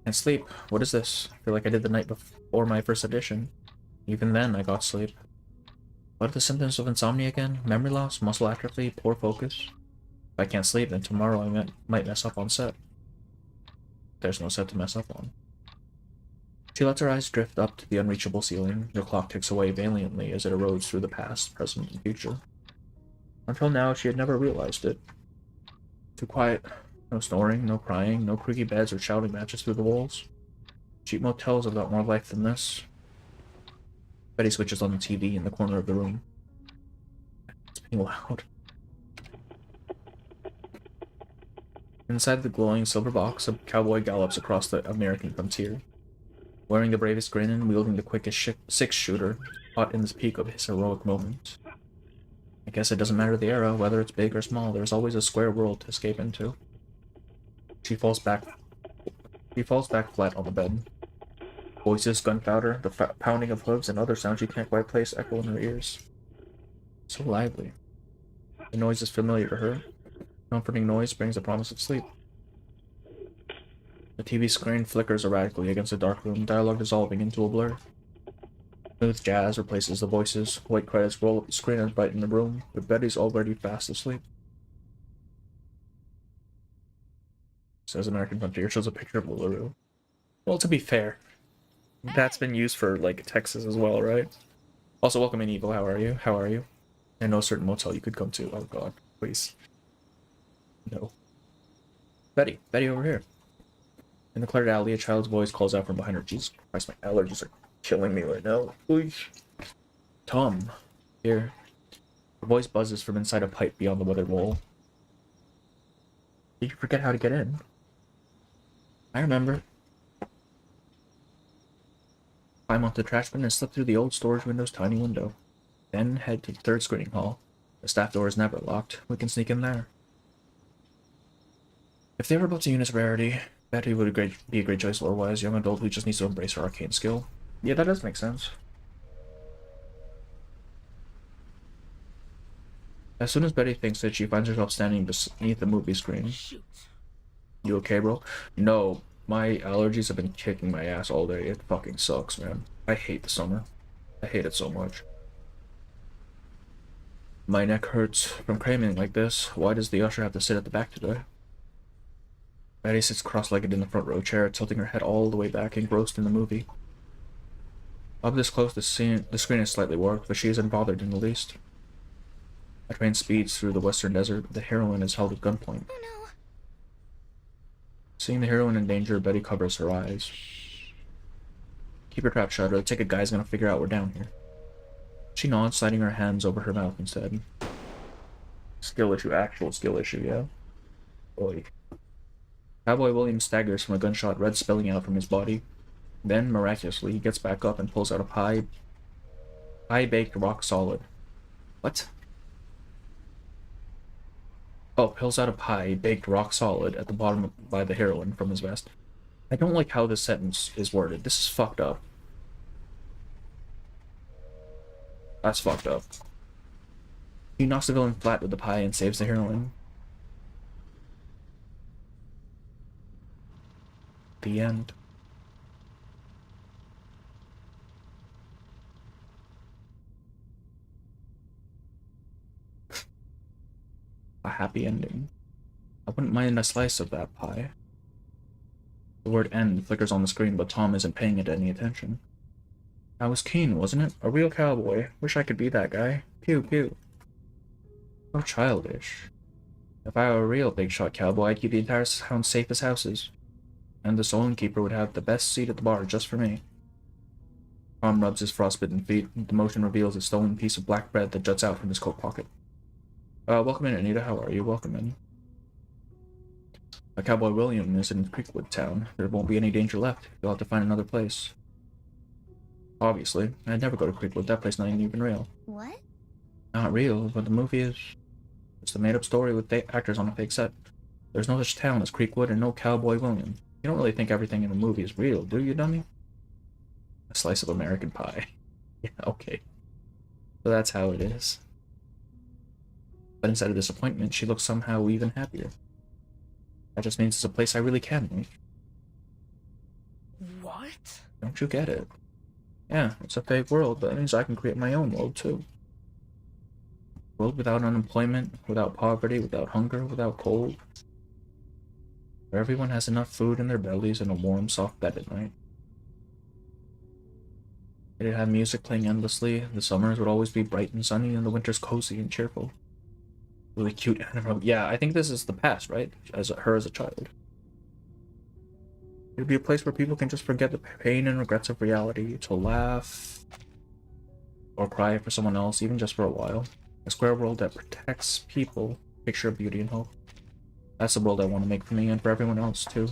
Can't sleep. What is this? I feel like I did the night before my first edition. Even then, I got sleep. What are the symptoms of insomnia again? Memory loss, muscle atrophy, poor focus? If I can't sleep, then tomorrow I might mess up on set. There's no set to mess up on. She lets her eyes drift up to the unreachable ceiling. The clock ticks away valiantly as it erodes through the past, present, and future. Until now, she had never realized it. Too quiet. No snoring, no crying, no creaky beds or shouting matches through the walls. Cheap motels have got more life than this. Betty switches on the TV in the corner of the room. It's being loud. Inside the glowing silver box, a cowboy gallops across the American frontier. Wearing the bravest grin and wielding the quickest six-shooter, caught in the peak of his heroic moment. I guess it doesn't matter the era, whether it's big or small, there's always a square world to escape into. She falls back flat on the bed. Voices, gunpowder, the pounding of hooves, and other sounds she can't quite place echo in her ears. So lively. The noise is familiar to her. Comforting noise brings a promise of sleep. The TV screen flickers erratically against the dark room, dialogue dissolving into a blur. Smooth jazz replaces the voices. White credits roll up the screen and brighten the room, but Betty's already fast asleep. Says American Frontier shows a picture of Uluru. Well, to be fair, that's been used for, like, Texas as well, right? Also, welcome in, Evil. How are you? How are you? I know a certain motel you could come to. Oh, God. Please. No. Betty. Betty over here. In the cluttered alley, a child's voice calls out from behind her. Jesus Christ, my allergies are killing me right now. Please. Tom. Here. The voice buzzes from inside a pipe beyond the weathered wall. Did you forget how to get in? I remember. Climb onto the trash bin and slip through the old storage window's tiny window. Then head to the third screening hall. The staff door is never locked. We can sneak in there. If they were about to use rarity, Betty would be a great choice lore-wise. Young adult who just needs to embrace her arcane skill. Yeah, that does make sense. As soon as Betty thinks it, she finds herself standing beneath the movie screen. You okay, bro? No, my allergies have been kicking my ass all day. It fucking sucks, man. I hate the summer. I hate it so much. My neck hurts from cramming like this. Why does the usher have to sit at the back today? Betty sits cross-legged in the front row chair, tilting her head all the way back, engrossed in the movie. Up this close, the screen is slightly warped, but she isn't bothered in the least. A train speeds through the western desert. The heroine is held at gunpoint. Oh no. Seeing the heroine in danger, Betty covers her eyes. Keep your trap shut, or the ticket guy's gonna figure out we're down here. She nods, sliding her hands over her mouth instead. Skill issue, actual skill issue, yeah? Boy. Cowboy William staggers from a gunshot, red spilling out from his body. Then, miraculously, he gets back up and pulls out a pie-baked rock solid. What? Oh, pulls out a pie baked rock solid at the bottom by the heroine from his vest. I don't like how this sentence is worded. This is fucked up. That's fucked up. He knocks the villain flat with the pie and saves the heroine. The end. happy ending. I wouldn't mind a slice of that pie. The word end flickers on the screen, but Tom isn't paying it any attention. That was keen, wasn't it? A real cowboy. Wish I could be that guy. Pew pew. So childish. If I were a real big shot cowboy, I'd keep the entire town safe as houses. And the saloon keeper would have the best seat at the bar just for me. Tom rubs his frostbitten feet, and the motion reveals a stolen piece of black bread that juts out from his coat pocket. Welcome in, Anita. How are you? Welcome in. Cowboy William is in Creekwood town. There won't be any danger left. You'll have to find another place. Obviously, I'd never go to Creekwood. That place not even real. What? Not real, but the movie is. It's a made-up story with actors on a fake set. There's no such town as Creekwood and no Cowboy William. You don't really think everything in the movie is real, do you, dummy? A slice of American pie. Yeah, okay. So that's how it is. But instead of disappointment, she looks somehow even happier. That just means it's a place I really can reach. What? Don't you get it? Yeah, it's a fake world, but that means I can create my own world, too. A world without unemployment, without poverty, without hunger, without cold. Where everyone has enough food in their bellies and a warm, soft bed at night. It'd have music playing endlessly, the summers would always be bright and sunny, and the winters cozy and cheerful. Really cute animal. Yeah, I think this is the past, right? Her as a child. It'd be a place where people can just forget the pain and regrets of reality, to laugh or cry for someone else, even just for a while. A square world that protects people, picture of beauty and hope. That's the world I want to make for me and for everyone else, too.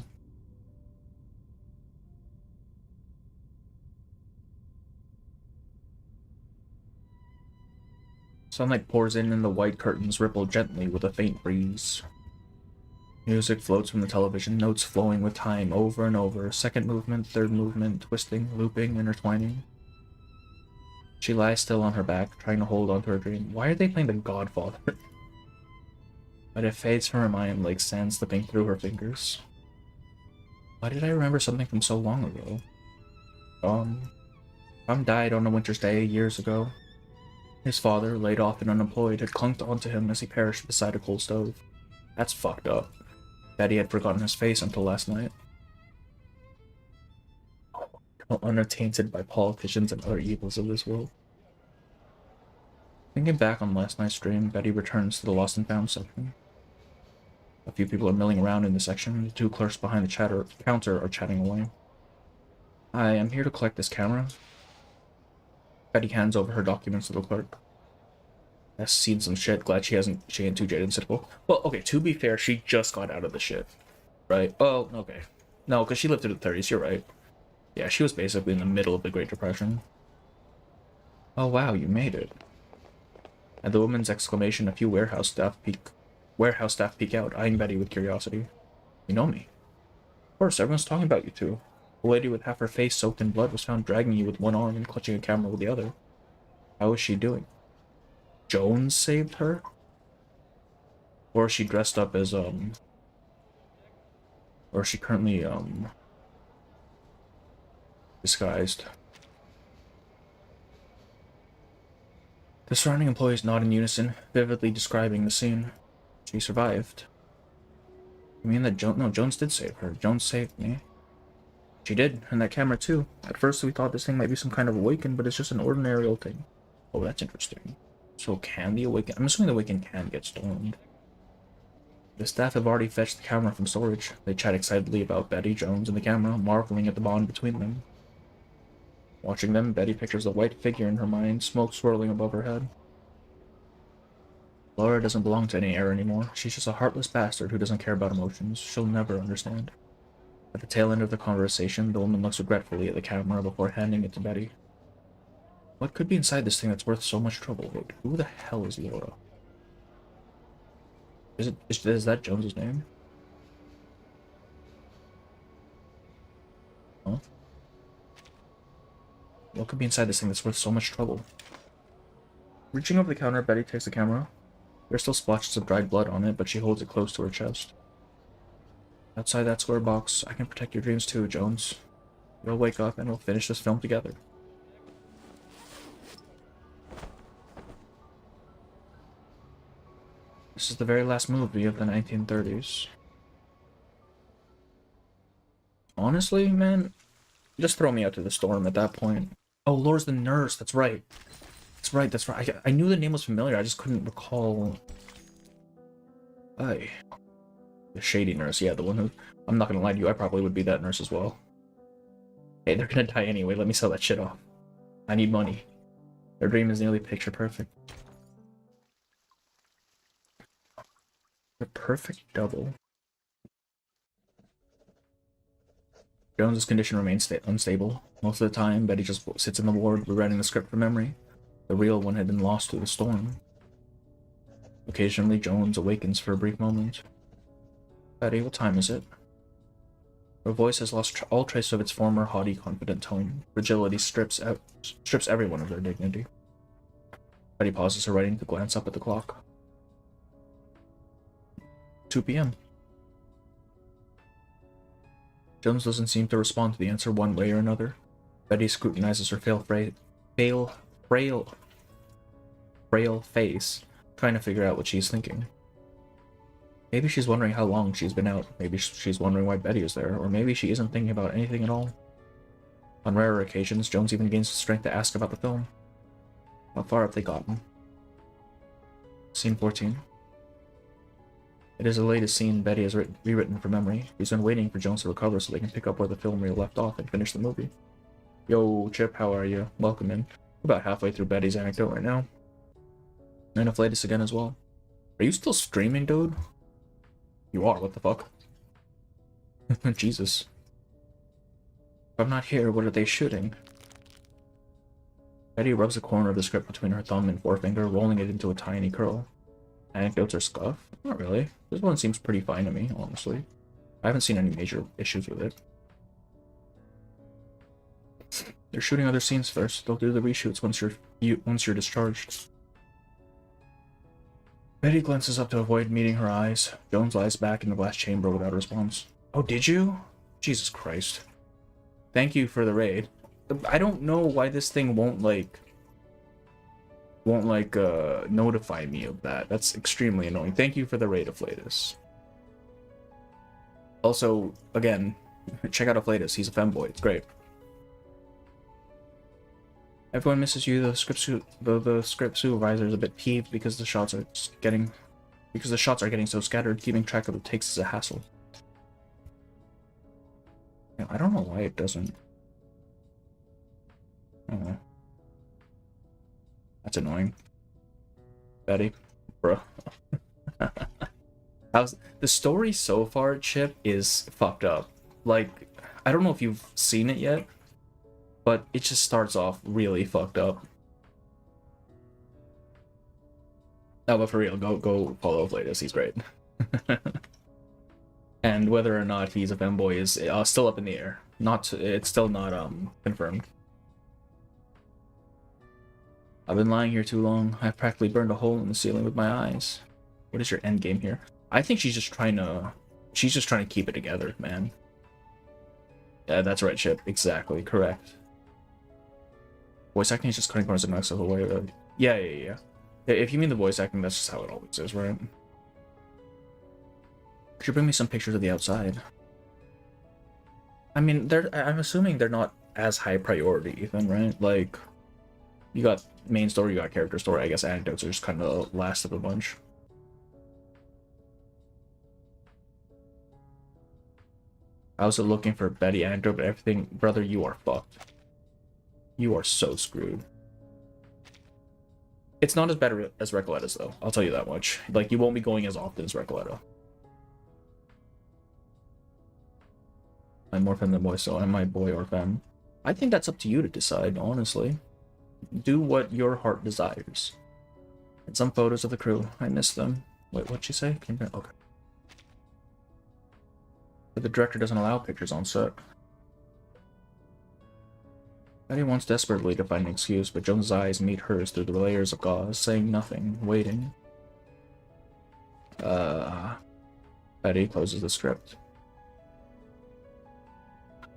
Sunlight pours in and the white curtains ripple gently with a faint breeze. Music floats from the television, notes flowing with time over and over, second movement, third movement, twisting, looping, intertwining. She lies still on her back, trying to hold on to her dream. Why are they playing The Godfather? But it fades from her mind like sand slipping through her fingers. Why did I remember something from so long ago? Tom died on a winter's day years ago. His father, laid off and unemployed, had clung onto him as he perished beside a coal stove. That's fucked up. Betty had forgotten his face until last night. Unattainted by politicians and other evils of this world. Thinking back on last night's stream, Betty returns to the Lost and Found section. A few people are milling around in the section. The two clerks behind the counter are chatting away. Hi, I'm here to collect this camera. Betty hands over her documents to the clerk. Has seen some shit. Glad she ain't too jaded and cynical. Well, okay, to be fair, she just got out of the shit. Right? Oh, okay. No, because she lived through the 30s, you're right. Yeah, she was basically in the middle of the Great Depression. Oh wow, you made it. At the woman's exclamation, a few warehouse staff peek out, eyeing Betty with curiosity. You know me. Of course, everyone's talking about you two. The lady with half her face soaked in blood was found dragging you with one arm and clutching a camera with the other. How is she doing? Jones saved her? Or is she dressed up as, or is she currently, disguised? The surrounding employees nod in unison, vividly describing the scene. She survived. You mean that Jones did save her. Jones saved me. She did, and that camera too. At first we thought this thing might be some kind of awaken, but it's just an ordinary old thing. Oh, that's interesting. So can the awaken... I'm assuming the awaken can get stolen. The staff have already fetched the camera from storage. They chat excitedly about Betty, Jones, and the camera, marveling at the bond between them. Watching them, Betty pictures a white figure in her mind, smoke swirling above her head. Laura doesn't belong to any era anymore. She's just a heartless bastard who doesn't care about emotions. She'll never understand. At the tail end of the conversation, the woman looks regretfully at the camera before handing it to Betty. What could be inside this thing that's worth so much trouble? Wait, who the hell is Laura? Is that Jones's name? Huh? What could be inside this thing that's worth so much trouble? Reaching over the counter, Betty takes the camera. There are still splotches of dried blood on it, but she holds it close to her chest. Outside that square box, I can protect your dreams too, Jones. We'll wake up and we'll finish this film together. This is the very last movie of the 1930s. Honestly, man, just throw me out to the storm at that point. Oh, Laura's the nurse. That's right. That's right. That's right. I knew the name was familiar. I just couldn't recall. The shady nurse. Yeah, the one who... I'm not gonna lie to you. I probably would be that nurse as well. Hey, they're gonna die anyway. Let me sell that shit off. I need money. Their dream is nearly picture perfect. The perfect double. Jones's condition remains unstable. Most of the time, Betty just sits in the ward rewriting the script from memory. The real one had been lost to the storm. Occasionally, Jones awakens for a brief moment. Betty, what time is it? Her voice has lost all trace of its former haughty, confident tone. Fragility strips everyone of their dignity. Betty pauses her writing to glance up at the clock. 2 p.m. Jones doesn't seem to respond to the answer one way or another. Betty scrutinizes her frail face, trying to figure out what she's thinking. Maybe she's wondering how long she's been out. Maybe she's wondering why Betty is there, or maybe she isn't thinking about anything at all. On rarer occasions, Jones even gains the strength to ask about the film. How far have they gotten? Scene 14. It is the latest scene Betty has rewritten from memory. She's been waiting for Jones to recover so they can pick up where the film reel left off and finish the movie. Yo, Chip, how are you? Welcome in. We're about halfway through Betty's anecdote right now. And Afflatus again as well. Are you still streaming, dude? You are, what the fuck? Jesus. If I'm not here, what are they shooting? Betty rubs a corner of the script between her thumb and forefinger, rolling it into a tiny curl. Anecdotes or scuff? Not really. This one seems pretty fine to me, honestly. I haven't seen any major issues with it. They're shooting other scenes first. They'll do the reshoots once you're discharged. Betty glances up to avoid meeting her eyes. Jones lies back in the glass chamber without a response. Oh, did you? Jesus Christ. Thank you for the raid. I don't know why this thing won't notify me of that. That's extremely annoying. Thank you for the raid, Afflatus. Also, again, check out Afflatus. He's a femboy. It's great. Everyone misses you. The script supervisor is a bit peeved because the shots are getting so scattered. Keeping track of the takes is a hassle. Yeah, I don't know why it doesn't. I don't know. That's annoying. Betty, bro. The story so far, Chip, is fucked up. Like, I don't know if you've seen it yet, but it just starts off really fucked up. No, but for real, go follow Afflatus. He's great. And whether or not he's a femboy is still up in the air. It's still not confirmed. I've been lying here too long. I've practically burned a hole in the ceiling with my eyes. What is your end game here? I think she's just trying to keep it together, man. Yeah, that's right, Chip. Exactly, correct. Voice acting is just cutting corners and knocks the whole way. Yeah. If you mean the voice acting, that's just how it always is, right? Could you bring me some pictures of the outside? I mean, I'm assuming they're not as high priority, Ethan, right? Like, you got main story, you got character story. I guess anecdotes are just kind of the last of the bunch. I was looking for Betty anecdote, but everything, brother, you are fucked. You are so screwed. It's not as bad as Recoletta's, though. I'll tell you that much. Like, you won't be going as often as Recoletta. I'm more femme than boy, so am I boy or femme? I think that's up to you to decide, honestly. Do what your heart desires. And some photos of the crew. I miss them. Wait, what'd she say? Okay. But the director doesn't allow pictures on set. Betty wants desperately to find an excuse, but Jones's eyes meet hers through the layers of gauze, saying nothing, waiting. Betty closes the script.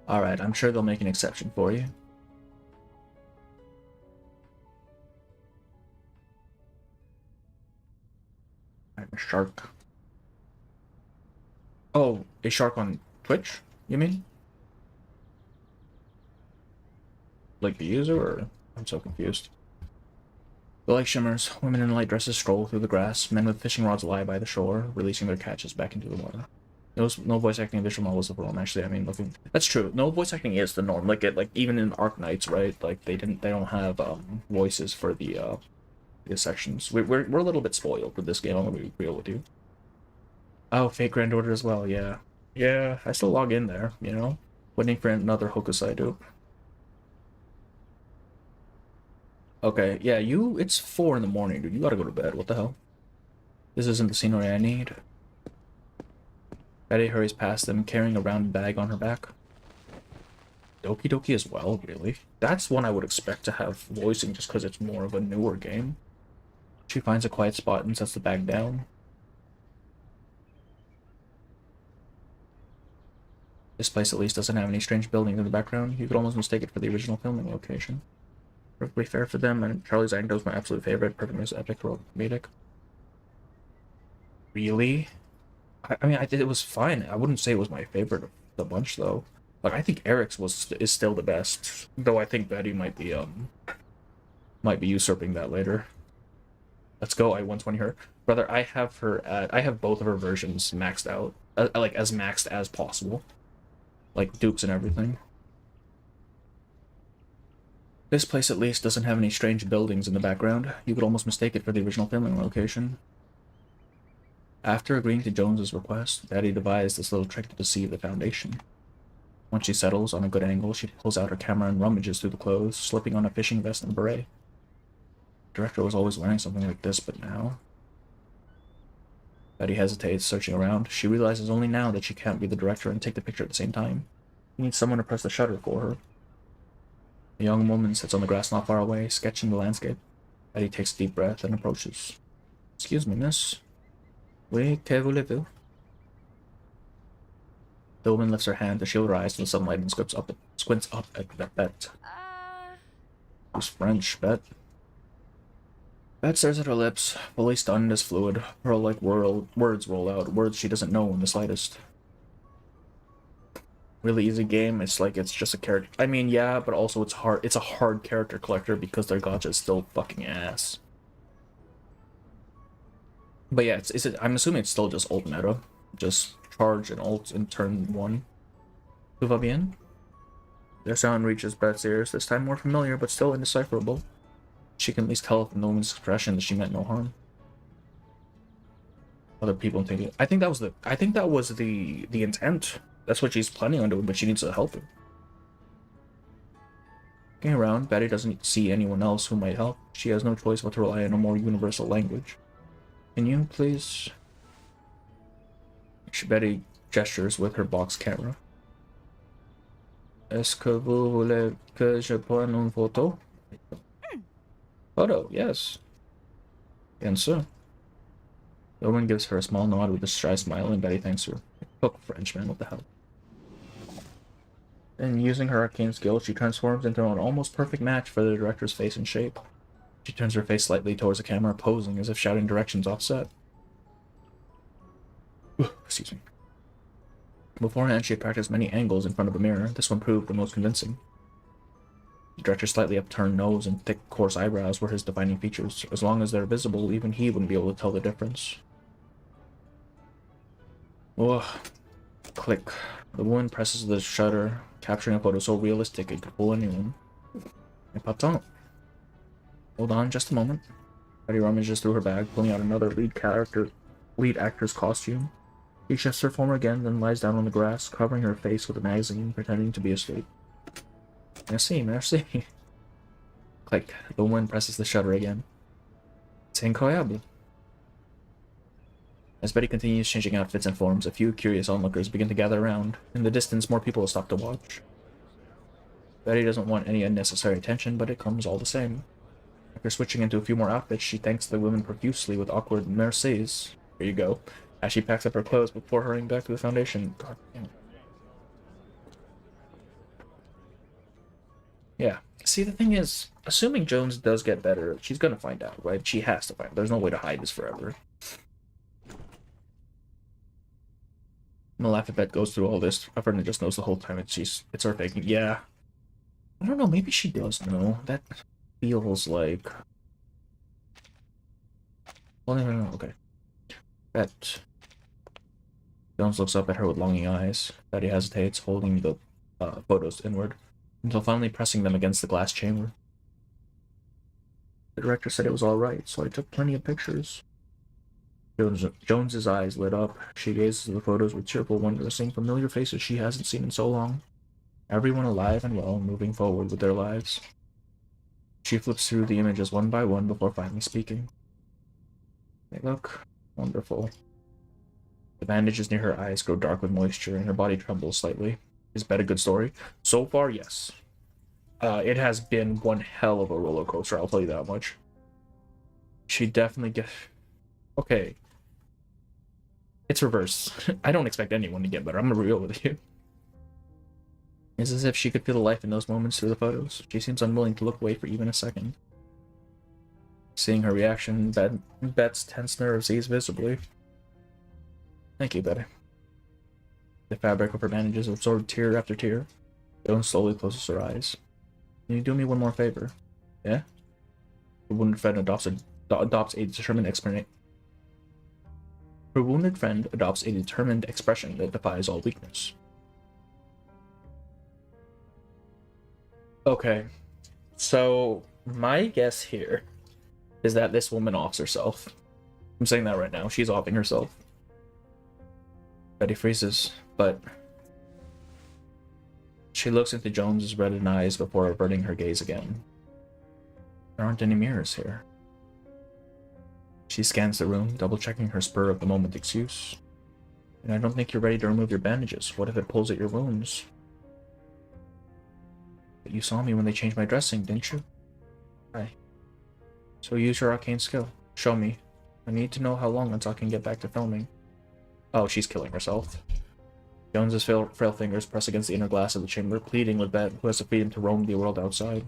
Alright, I'm sure they'll make an exception for you. I'm Shark. Oh, a shark on Twitch, you mean? Like the user, or? I'm so confused. The light shimmers. Women in light dresses stroll through the grass. Men with fishing rods lie by the shore, releasing their catches back into the water. No voice acting in visual novels of the norm. Actually, I mean, looking. That's true. No voice acting is the norm. Like even in Arknights, right? Like they don't have voices for the sections. We're a little bit spoiled with this game. I'm gonna be real with you. Oh, fake granddaughter as well. Yeah, yeah. I still log in there. You know, waiting for another Hokusai dupe. Okay, yeah, it's 4 in the morning, dude. You gotta go to bed. What the hell? This isn't the scenery I need. Betty hurries past them, carrying a round bag on her back. Doki Doki as well, really? That's one I would expect to have voicing just because it's more of a newer game. She finds a quiet spot and sets the bag down. This place at least doesn't have any strange buildings in the background. You could almost mistake it for the original filming location. Perfectly fair for them, and Charlie's Anecdote is my absolute favorite. Perfect mix of epic, comedic. Really? I mean, it was fine. I wouldn't say it was my favorite of the bunch, though. Like, I think Eric's is still the best, though I think Betty might be usurping that later. Let's go, I 120 her. Brother, I have both of her versions maxed out. Like, as maxed as possible. Like, dupes and everything. This place, at least, doesn't have any strange buildings in the background. You could almost mistake it for the original filming location. After agreeing to Jones's request, Betty devised this little trick to deceive the Foundation. Once she settles on a good angle, she pulls out her camera and rummages through the clothes, slipping on a fishing vest and beret. The director was always wearing something like this, but now... Betty hesitates, searching around. She realizes only now that she can't be the director and take the picture at the same time. She needs someone to press the shutter for her. A young woman sits on the grass not far away, sketching the landscape. Betty takes a deep breath and approaches. Excuse me, miss. Oui, que voulez-vous? The woman lifts her hand to shield her eyes from the sunlight and squints up at Bette. Who's French, Bette? Bette stares at her lips, fully stunned as fluid. Pearl-like words roll out, words she doesn't know in the slightest. Really easy game. It's like it's just a character. I mean, yeah, but also it's hard. It's a hard character collector because their gacha is still fucking ass. But yeah, I'm assuming it's still just ult meta. Just charge and ult in turn 1. Tout va bien? Their sound reaches Bette's ears, this time more familiar, but still indecipherable. She can at least tell from the woman's expression that she meant no harm. Other people think it. I think that was the intent. That's what she's planning on doing, but she needs to help him. Looking around, Betty doesn't see anyone else who might help. She has no choice but to rely on a more universal language. Can you, please? Betty gestures with her box camera. Est-ce que vous voulez que je prenne une photo? Photo, yes. Bien sûr. The woman gives her a small nod with a shy smile, and Betty thanks her. Hook Frenchman, what the hell? Then, using her arcane skill, she transforms into an almost perfect match for the director's face and shape. She turns her face slightly towards the camera, posing as if shouting directions offset. Excuse me. Beforehand, she had practiced many angles in front of a mirror. This one proved the most convincing. The director's slightly upturned nose and thick, coarse eyebrows were his defining features. As long as they're visible, even he wouldn't be able to tell the difference. Ugh. Click. The woman presses the shutter, capturing a photo so realistic it could fool anyone. Et pas. Hold on just a moment. Betty rummages through her bag, pulling out another lead actor's costume. She shifts her form again, then lies down on the grass, covering her face with a magazine, pretending to be asleep. Merci, merci. Click. The woman presses the shutter again. C'est incroyable. As Betty continues changing outfits and forms, a few curious onlookers begin to gather around. In the distance, more people stop to watch. Betty doesn't want any unnecessary attention, but it comes all the same. After switching into a few more outfits, she thanks the women profusely with awkward mercies. Here you go. As she packs up her clothes before hurrying back to the Foundation. God damn. Yeah. See, the thing is, assuming Jones does get better, she's gonna find out, right? She has to find out. There's no way to hide this forever. I'm gonna laugh if Bette goes through all this. Everyone just knows the whole time it's her faking. Yeah. I don't know, maybe she does know. That feels like... Well, no, okay. Bette. Jones looks up at her with longing eyes. Betty hesitates, holding the photos inward, until finally pressing them against the glass chamber. The director said it was alright, so I took plenty of pictures. Jones's eyes lit up. She gazes at the photos with cheerful wonder, seeing familiar faces she hasn't seen in so long. Everyone alive and well, moving forward with their lives. She flips through the images one by one before finally speaking. They look wonderful. The bandages near her eyes grow dark with moisture, and her body trembles slightly. Is Bette a good story? So far, yes. It has been one hell of a roller coaster, I'll tell you that much. She definitely gets... Okay. It's reverse. I don't expect anyone to get better. I'm gonna be real with you. It's as if she could feel the life in those moments through the photos. She seems unwilling to look away for even a second. Seeing her reaction, Bette's tense nerves ease visibly. Thank you, Bette. The fabric of her bandages absorbed tear after tear. Joan slowly closes her eyes. Can you do me one more favor? Yeah? Her wounded friend adopts a determined expression. Her wounded friend adopts a determined expression that defies all weakness. Okay, so my guess here is that this woman offs herself. I'm saying that right now. She's offing herself. Bette freezes, but she looks into Jones's reddened eyes before averting her gaze again. There aren't any mirrors here. She scans the room, double-checking her spur-of-the-moment excuse. And I don't think you're ready to remove your bandages. What if it pulls at your wounds? But you saw me when they changed my dressing, didn't you? Right. So use your arcane skill. Show me. I need to know how long until I can get back to filming. Oh, she's killing herself. Jones's frail fingers press against the inner glass of the chamber, pleading with Bette, who has the freedom to roam the world outside.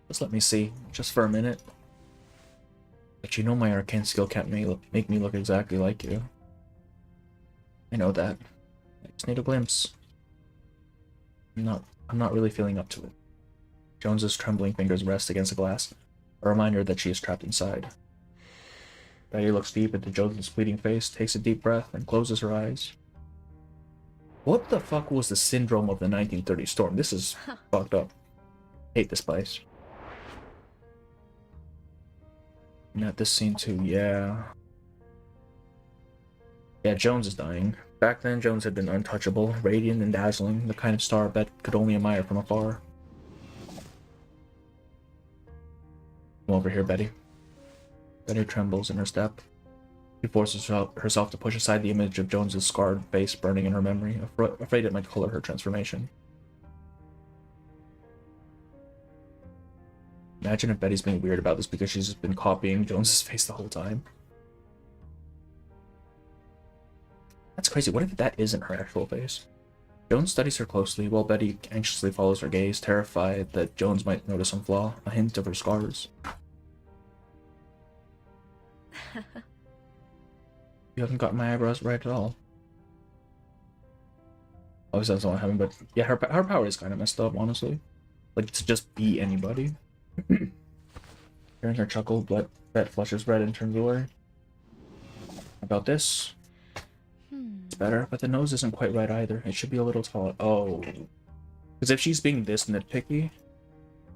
Just let me see, just for a minute. But you know my arcane skill can't make me look exactly like you. I know that. I just need a glimpse. I'm not really feeling up to it. Jones's trembling fingers rest against the glass, a reminder that she is trapped inside. Bette looks deep into Jones's pleading face, takes a deep breath, and closes her eyes. What the fuck was the syndrome of the 1930 storm? This is fucked up. Hate this place. And at this scene too, yeah. Yeah, Jones is dying. Back then, Jones had been untouchable, radiant and dazzling, the kind of star Bette could only admire from afar. Come over here, Bette. Bette trembles in her step. She forces herself to push aside the image of Jones's scarred face burning in her memory, afraid it might color her transformation. Imagine if Betty's being weird about this because she's just been copying Jones's face the whole time. That's crazy. What if that isn't her actual face? Jones studies her closely, while Bette anxiously follows her gaze, terrified that Jones might notice some flaw, a hint of her scars. You haven't got my eyebrows right at all. Obviously that's not what happened, but yeah, her power is kind of messed up, honestly. Like, to just be anybody. Hearing her chuckle, Bette flushes red and turns away. About this? It's better, but the nose isn't quite right either. It should be a little taller. Oh. Because if she's being this nitpicky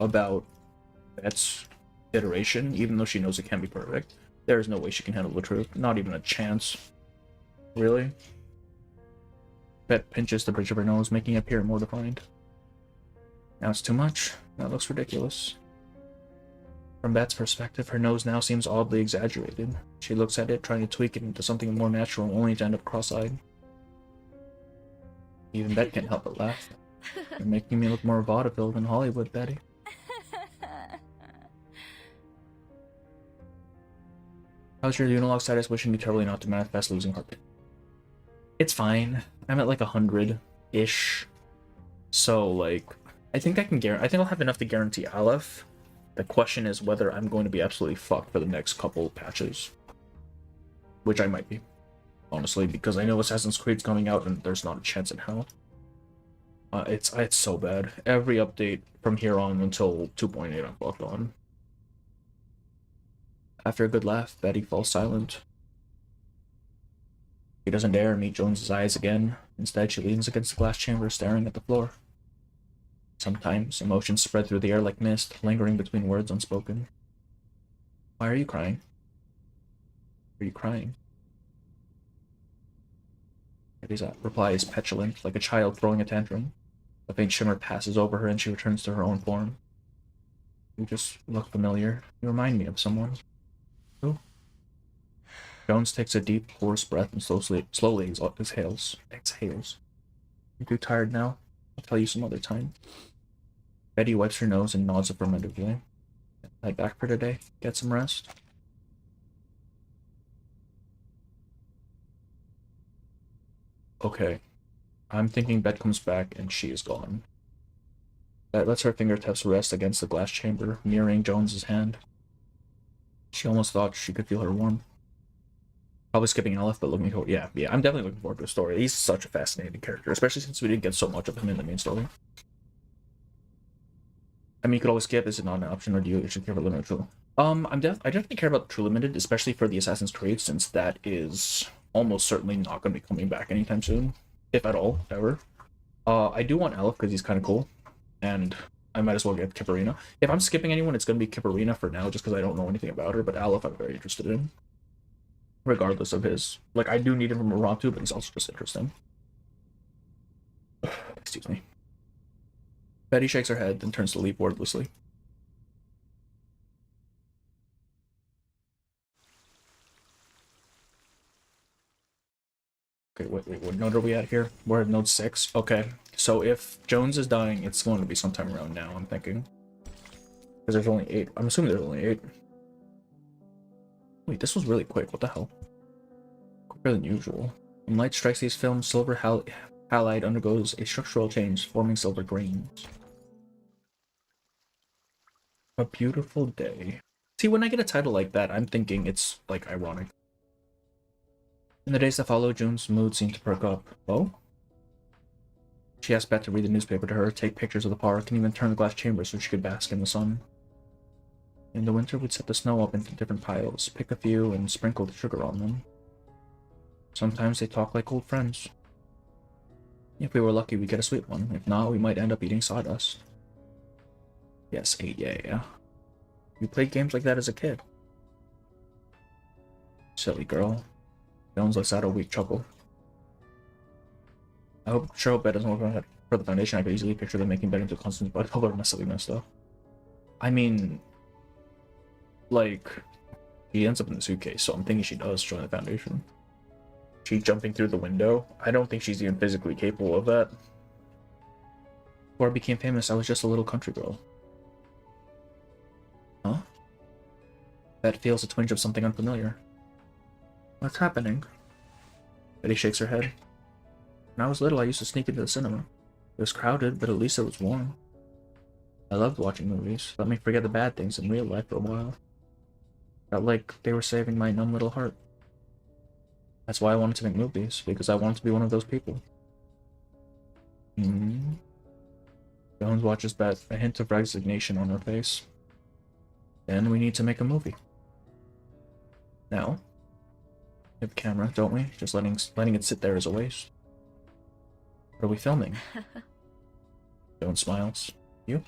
about Bette's iteration, even though she knows it can't be perfect, there is no way she can handle the truth. Not even a chance. Really? Bette pinches the bridge of her nose, making it appear more defined. Now it's too much. That looks ridiculous. From Bette's perspective, her nose now seems oddly exaggerated. She looks at it, trying to tweak it into something more natural, only to end up cross-eyed. Even Bette can't help but laugh. You're making me look more vaudeville than Hollywood, Bette. How's your unilogue status? Wishing me terribly not to manifest losing heart. It's fine. I'm at like 100-ish. So, like, I think I think I'll have enough to guarantee Aleph. The question is whether I'm going to be absolutely fucked for the next couple patches. Which I might be. honestly, because I know Assassin's Creed's coming out and there's not a chance in hell. It's so bad. Every update from here on until 2.8 I'm fucked on. After a good laugh, Betty falls silent. She doesn't dare meet Jones's eyes again. Instead, she leans against the glass chamber, staring at the floor. Sometimes, emotions spread through the air like mist, lingering between words unspoken. Why are you crying? Are you crying? Betty's reply is petulant, like a child throwing a tantrum. A faint shimmer passes over her and she returns to her own form. You just look familiar. You remind me of someone. Who? Jones takes a deep, hoarse breath and slowly exhales. You too tired now? I'll tell you some other time. Betty wipes her nose and nods affirmatively. Head back for today. Get some rest. Okay. I'm thinking Bette comes back and she is gone. Bette lets her fingertips rest against the glass chamber, mirroring Jones's hand. She almost thought she could feel her warmth. Probably skipping Aleph, but looking forward. Yeah, I'm definitely looking forward to the story. He's such a fascinating character, especially since we didn't get so much of him in the main story. I mean, you could always skip. Is it not an option, or do you actually care about limited true? I definitely care about True Limited, especially for the Assassin's Creed, since that is almost certainly not going to be coming back anytime soon, if at all, ever. I do want Aleph because he's kind of cool, and I might as well get Kipperina. If I'm skipping anyone, it's going to be Kipperina for now, just because I don't know anything about her, but Aleph I'm very interested in. Regardless of his... Like, I do need him from Moratu, but he's also just interesting. Excuse me. Betty shakes her head, then turns to leave wordlessly. Okay, wait, what note are we at here? We're at note 6. Okay, so if Jones is dying, it's going to be sometime around now, I'm thinking. Because there's only 8. I'm assuming there's only 8. Wait, this was really quick. What the hell? Quicker than usual. When light strikes these films, silver halide undergoes a structural change, forming silver grains. A beautiful day. See, when I get a title like that, I'm thinking it's, like, ironic. In the days that follow, June's mood seemed to perk up. Oh? She asked Bette to read the newspaper to her, take pictures of the park, and even turn the glass chamber so she could bask in the sun. In the winter, we'd set the snow up into different piles, pick a few, and sprinkle the sugar on them. Sometimes they talk like old friends. If we were lucky, we'd get a sweet one. If not, we might end up eating sawdust. Yes, Aight, yeah. You played games like that as a kid. Silly girl. Jones lets out a weak chuckle. I sure hope Bette doesn't work for the Foundation. I could easily picture them making Bette into a constant but over my silliness stuff. I mean... Like, she ends up in the suitcase, so I'm thinking she does join the Foundation. She jumping through the window? I don't think she's even physically capable of that. Before I became famous, I was just a little country girl. Huh? Bette feels a twinge of something unfamiliar. What's happening? Betty shakes her head. When I was little, I used to sneak into the cinema. It was crowded, but at least it was warm. I loved watching movies. Let me forget the bad things in real life for a while. Felt like they were saving my numb little heart. That's why I wanted to make movies, because I wanted to be one of those people. Jones watches Bette, a hint of resignation on her face. Then we need to make a movie. Now, we have a camera, don't we? Just letting it sit there is a waste. What are we filming? Jones smiles. You?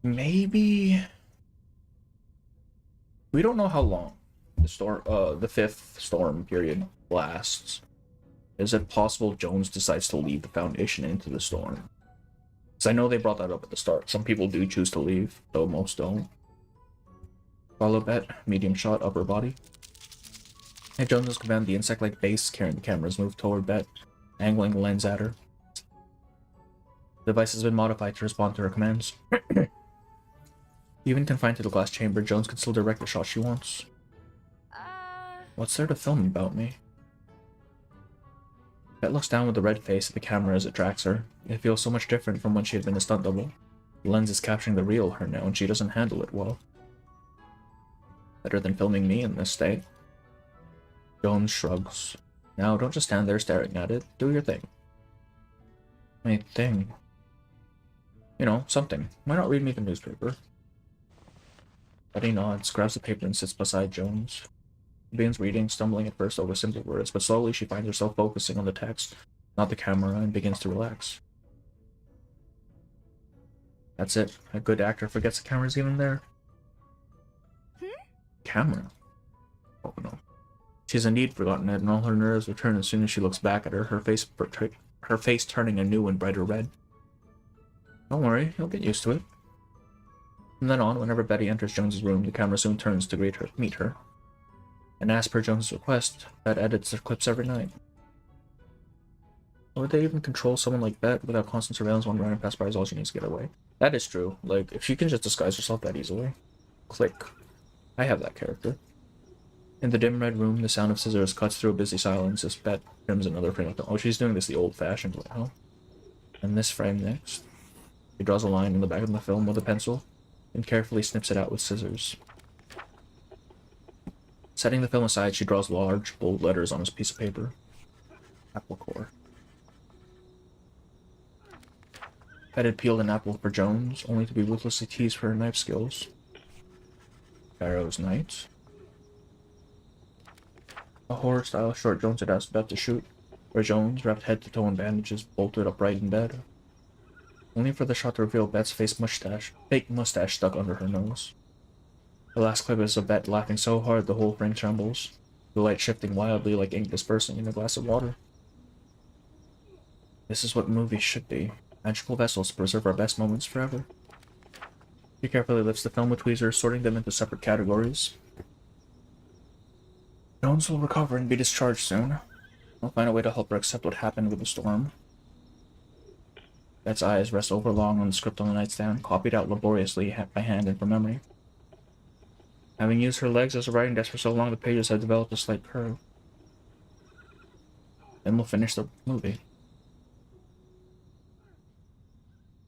Maybe... We don't know how long the fifth storm period lasts. Is it possible Jones decides to leave the Foundation into the storm? Because I know they brought that up at the start. Some people do choose to leave, though most don't. Follow Bette, medium shot, upper body. At Jones' command, the insect-like base carrying the cameras moved toward Bette, angling the lens at her. The device has been modified to respond to her commands. Even confined to the glass chamber, Jones can still direct the shot she wants. What's there to film about me? Bette looks down with a red face at the camera as it tracks her. It feels so much different from when she had been a stunt double. The lens is capturing the real her now, and she doesn't handle it well. Better than filming me in this state. Jones shrugs. Now, don't just stand there staring at it. Do your thing. My thing. You know, something. Why not read me the newspaper? Betty nods, grabs the paper, and sits beside Jones. She begins reading, stumbling at first over simple words, but slowly she finds herself focusing on the text, not the camera, and begins to relax. That's it. A good actor forgets the camera's even there. Camera? Oh no. She's indeed forgotten it, and all her nerves return as soon as she looks back at her face turning a new and brighter red. Don't worry, you'll get used to it. From then on, whenever Betty enters Jones's room, the camera soon turns to meet her. And as per Jones's request, Bette edits their clips every night. Would they even control someone like Bette without constant surveillance? One random passerby is all she needs to get away. That is true. Like, if she can just disguise herself that easily. Click. I have that character. In the dim red room, the sound of scissors cuts through a busy silence as Bette trims another frame of film. Oh, she's doing this the old-fashioned way, huh? And this frame next. She draws a line in the back of the film with a pencil, and carefully snips it out with scissors. Setting the film aside, she draws large, bold letters on a piece of paper. Apple core. Bette had peeled an apple for Jones, only to be ruthlessly teased for her knife skills. Pharaoh's Knight. A horror-style short Jones had asked Bette to shoot, where Jones, wrapped head to toe in bandages, bolted upright in bed. Only for the shot to reveal Bette's fake mustache stuck under her nose. The last clip is of Bette laughing so hard the whole frame trembles, the light shifting wildly like ink dispersing in a glass of water. This is what movies should be. Magical vessels to preserve our best moments forever. She carefully lifts the film with tweezers, sorting them into separate categories. Jones will recover and be discharged soon. I'll find a way to help her accept what happened with the storm. Bette's eyes rest overlong on the script on the nightstand, copied out laboriously by hand and from memory. Having used her legs as a writing desk for so long, the pages have developed a slight curve. Then we'll finish the movie.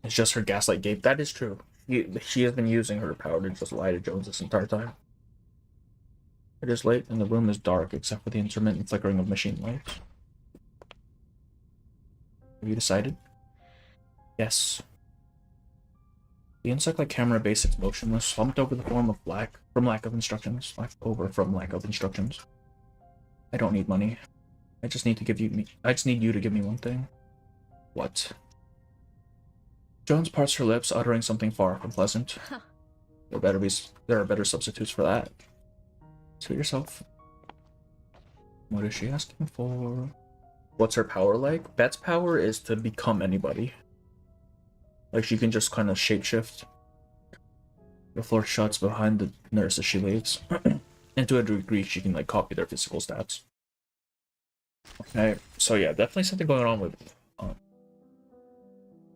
It's just her gaslight gape. That is true. She has been using her power to just lie to Jones this entire time. It is late, and the room is dark, except for the intermittent flickering of machine lights. Have you decided? Yes. The insect-like camera base sits motionless, slumped over the form of from lack of instructions. I don't need money. I just need you to give me one thing. What? Jones parts her lips, uttering something far from pleasant. There are better substitutes for that. Suit yourself. What is she asking for? What's her power like? Bette's power is to become anybody. Like, she can just kind of shapeshift. The floor shuts behind the nurse as she leaves. And to a degree, she can, like, copy their physical stats. Okay, so yeah, definitely something going on with...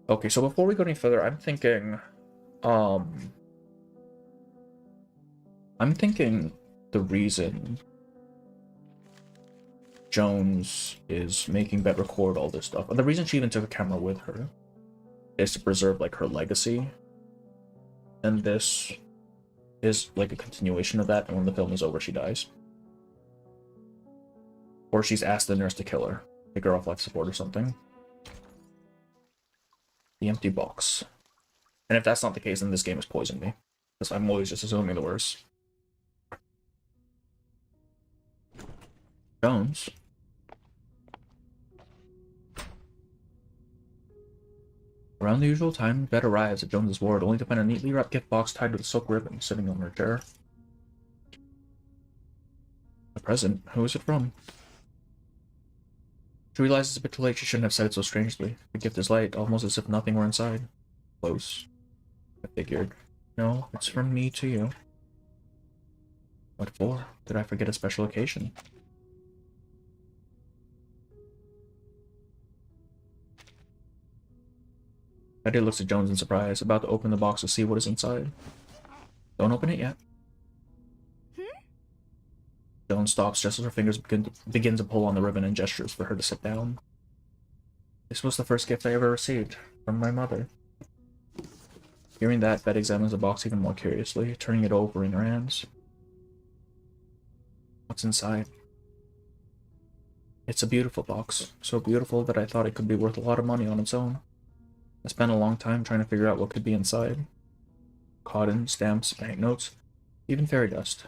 Okay, so before we go any further, I'm thinking the reason Jones is making Bette record all this stuff, and the reason she even took a camera with her, is to preserve, like, her legacy. And this is, like, a continuation of that, and when the film is over, she dies. Or she's asked the nurse to kill her, take her off life support or something. The empty box. And if that's not the case, then this game has poisoned me. Because I'm always just assuming the worst. Jones. Around the usual time, Bette arrives at Jones's ward, only to find a neatly wrapped gift box tied with a silk ribbon sitting on her chair. A present? Who is it from? She realizes a bit too late she shouldn't have said it so strangely. The gift is light, almost as if nothing were inside. Close. I figured. No, it's from me to you. What for? Did I forget a special occasion? Bette looks at Jones in surprise, about to open the box to see what is inside. Don't open it yet. Jones stops just as her fingers begin to pull on the ribbon and gestures for her to sit down. This was the first gift I ever received, from my mother. Hearing that, Bette examines the box even more curiously, turning it over in her hands. What's inside? It's a beautiful box. So beautiful that I thought it could be worth a lot of money on its own. I spent a long time trying to figure out what could be inside. Cotton, stamps, banknotes, even fairy dust.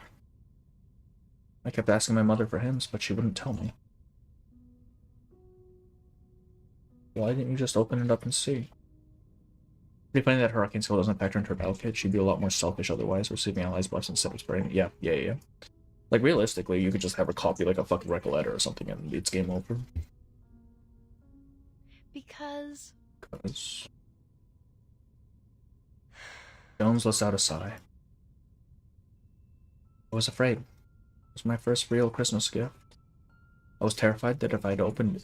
I kept asking my mother for hints, but she wouldn't tell me. Why didn't you just open it up and see? Pretty funny that Hurricane Skill doesn't factor into her battle kit. She'd be a lot more selfish otherwise, receiving allies' buffs instead of spraying. Yeah. Like, realistically, you could just have her copy, like, a fucking Recolletter or something, and it's game over. Because... Jones lets out a sigh. I was afraid. It was my first real Christmas gift. I was terrified that if I opened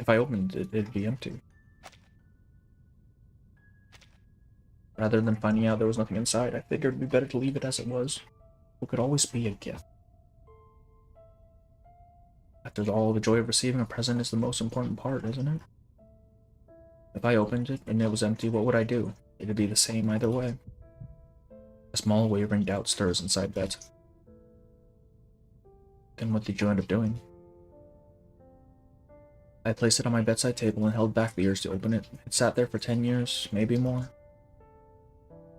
it, it'd be empty. Rather than finding out there was nothing inside, I figured it'd be better to leave it as it was. It could always be a gift. After all, the joy of receiving a present is the most important part, isn't it? If I opened it and it was empty, what would I do? It'd be the same either way. A small wavering doubt stirs inside Bette. Then what did you end up doing? I placed it on my bedside table and held back the urge to open it. It sat there for 10 years, maybe more.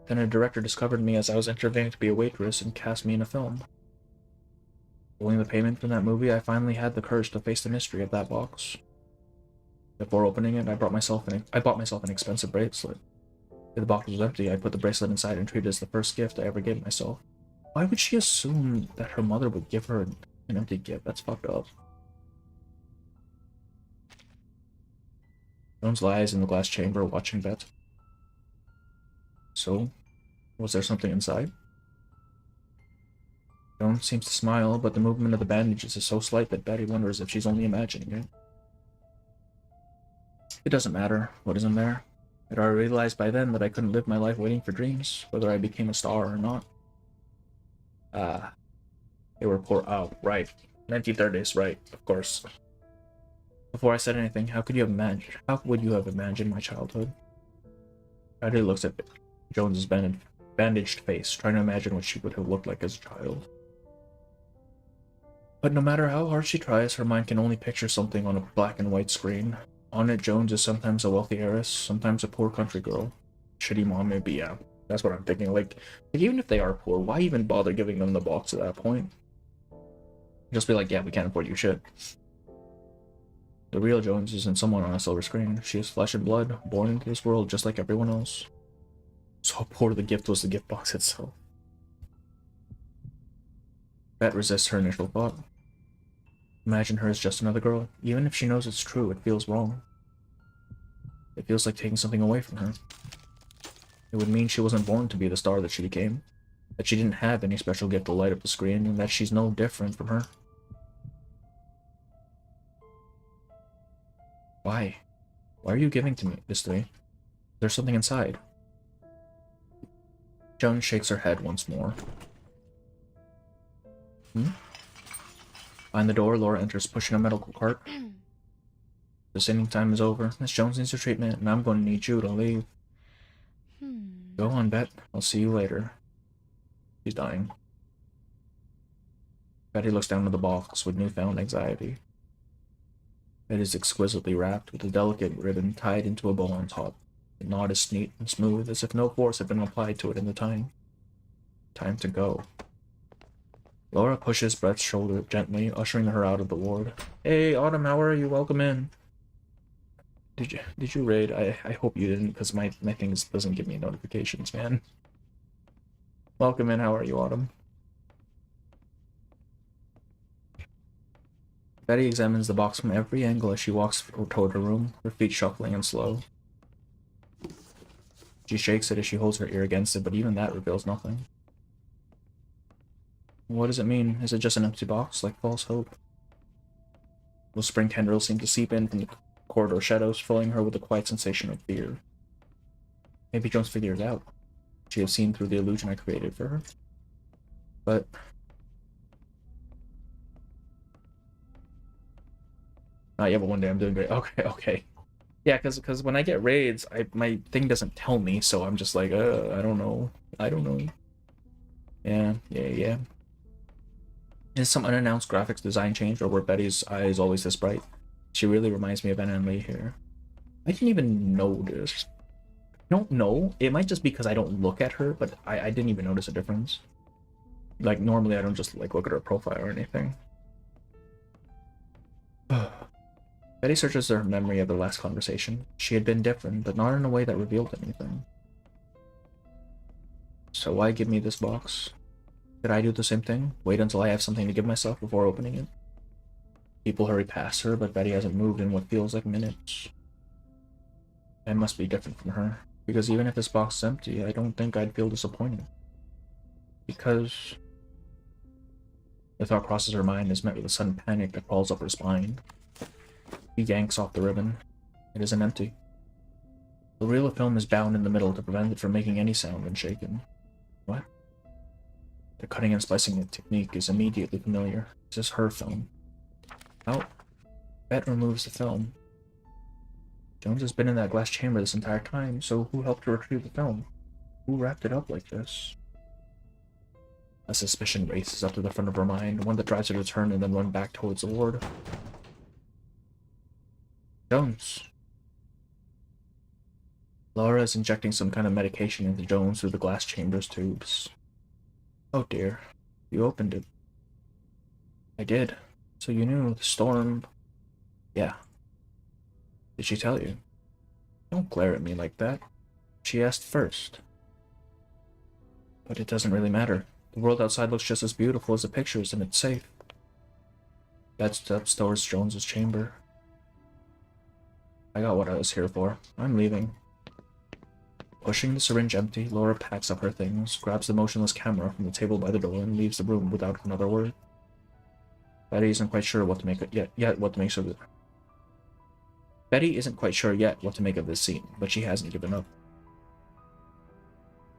Then a director discovered me as I was interviewing to be a waitress and cast me in a film. Following the payment from that movie, I finally had the courage to face the mystery of that box. Before opening it, I bought myself an expensive bracelet. If the box was empty, I put the bracelet inside and treated it as the first gift I ever gave myself. Why would she assume that her mother would give her an empty gift? That's fucked up. Jones lies in the glass chamber watching Bette. So, was there something inside? Jones seems to smile, but the movement of the bandages is so slight that Bette wonders if she's only imagining it. It doesn't matter what is in there. I'd already realized by then that I couldn't live my life waiting for dreams, whether I became a star or not. They were poor. Oh, right. 1930s, right, of course. Before I said anything, how would you have imagined my childhood? Bette looks at Jones's bandaged face, trying to imagine what she would have looked like as a child. But no matter how hard she tries, her mind can only picture something on a black and white screen. On it, Jones is sometimes a wealthy heiress, sometimes a poor country girl. Shitty mom, maybe, yeah. That's what I'm thinking. Like, even if they are poor, why even bother giving them the box at that point? Just be like, yeah, we can't afford you shit. The real Jones isn't someone on a silver screen. She is flesh and blood, born into this world just like everyone else. So poor the gift was the gift box itself. Bette resists her initial thought. Imagine her as just another girl. Even if she knows it's true, it feels wrong. It feels like taking something away from her. It would mean she wasn't born to be the star that she became, that she didn't have any special gift to light up the screen, and that she's no different from her. Why? Why are you giving this to me? There's something inside. Joan shakes her head once more. Behind the door, Laura enters, pushing a medical cart. The sitting time is over. Miss Jones needs her treatment, and I'm going to need you to leave. Go on, Bette. I'll see you later. She's dying. Bette looks down at the box with newfound anxiety. It is exquisitely wrapped, with a delicate ribbon tied into a bow on top. The knot is neat and smooth, as if no force had been applied to it in the time. Time to go. Laura pushes Bette's shoulder gently, ushering her out of the ward. Hey, Autumn, how are you? Welcome in. Did you raid? I hope you didn't, because my thing doesn't give me notifications, man. Welcome in, how are you, Autumn? Bette examines the box from every angle as she walks toward her room, her feet shuffling and slow. She shakes it as she holds her ear against it, but even that reveals nothing. What does it mean? Is it just an empty box, like false hope? Those spring tendrils seem to seep in from the corridor shadows, filling her with a quiet sensation of fear. Maybe Jones figured it out. She has seen through the illusion I created for her. But... yeah, but one day I'm doing great. Okay. Yeah, because when I get raids, my thing doesn't tell me, so I'm just like, I don't know. Yeah. Is some unannounced graphics design change, or were Betty's eyes always this bright? She really reminds me of Anna and Lee here. I didn't even notice. I don't know. It might just be because I don't look at her, but I didn't even notice a difference. Like, normally I don't just, like, look at her profile or anything. Betty searches her memory of their last conversation. She had been different, but not in a way that revealed anything. So why give me this box? Did I do the same thing? Wait until I have something to give myself before opening it? People hurry past her, but Betty hasn't moved in what feels like minutes. I must be different from her, because even if this box is empty, I don't think I'd feel disappointed. Because... The thought crosses her mind is met with a sudden panic that crawls up her spine. He yanks off the ribbon. It isn't empty. The reel of film is bound in the middle to prevent it from making any sound when shaken. What? The cutting and splicing technique is immediately familiar. This is her film. How? Bette removes the film. Jones has been in that glass chamber this entire time, so who helped her retrieve the film? Who wrapped it up like this? A suspicion races up to the front of her mind, one that drives her to turn and then run back towards the ward. Jones. Laura is injecting some kind of medication into Jones through the glass chamber's tubes. Oh dear. You opened it. I did. So you knew the storm... Yeah. Did she tell you? Don't glare at me like that. She asked first. But it doesn't really matter. The world outside looks just as beautiful as the pictures, and it's safe. Bette steps towards Jones's chamber. I got what I was here for. I'm leaving. Pushing the syringe empty, Laura packs up her things, grabs the motionless camera from the table by the door, and leaves the room without another word. Betty isn't quite sure what to make of it. Betty isn't quite sure yet what to make of this scene, but she hasn't given up.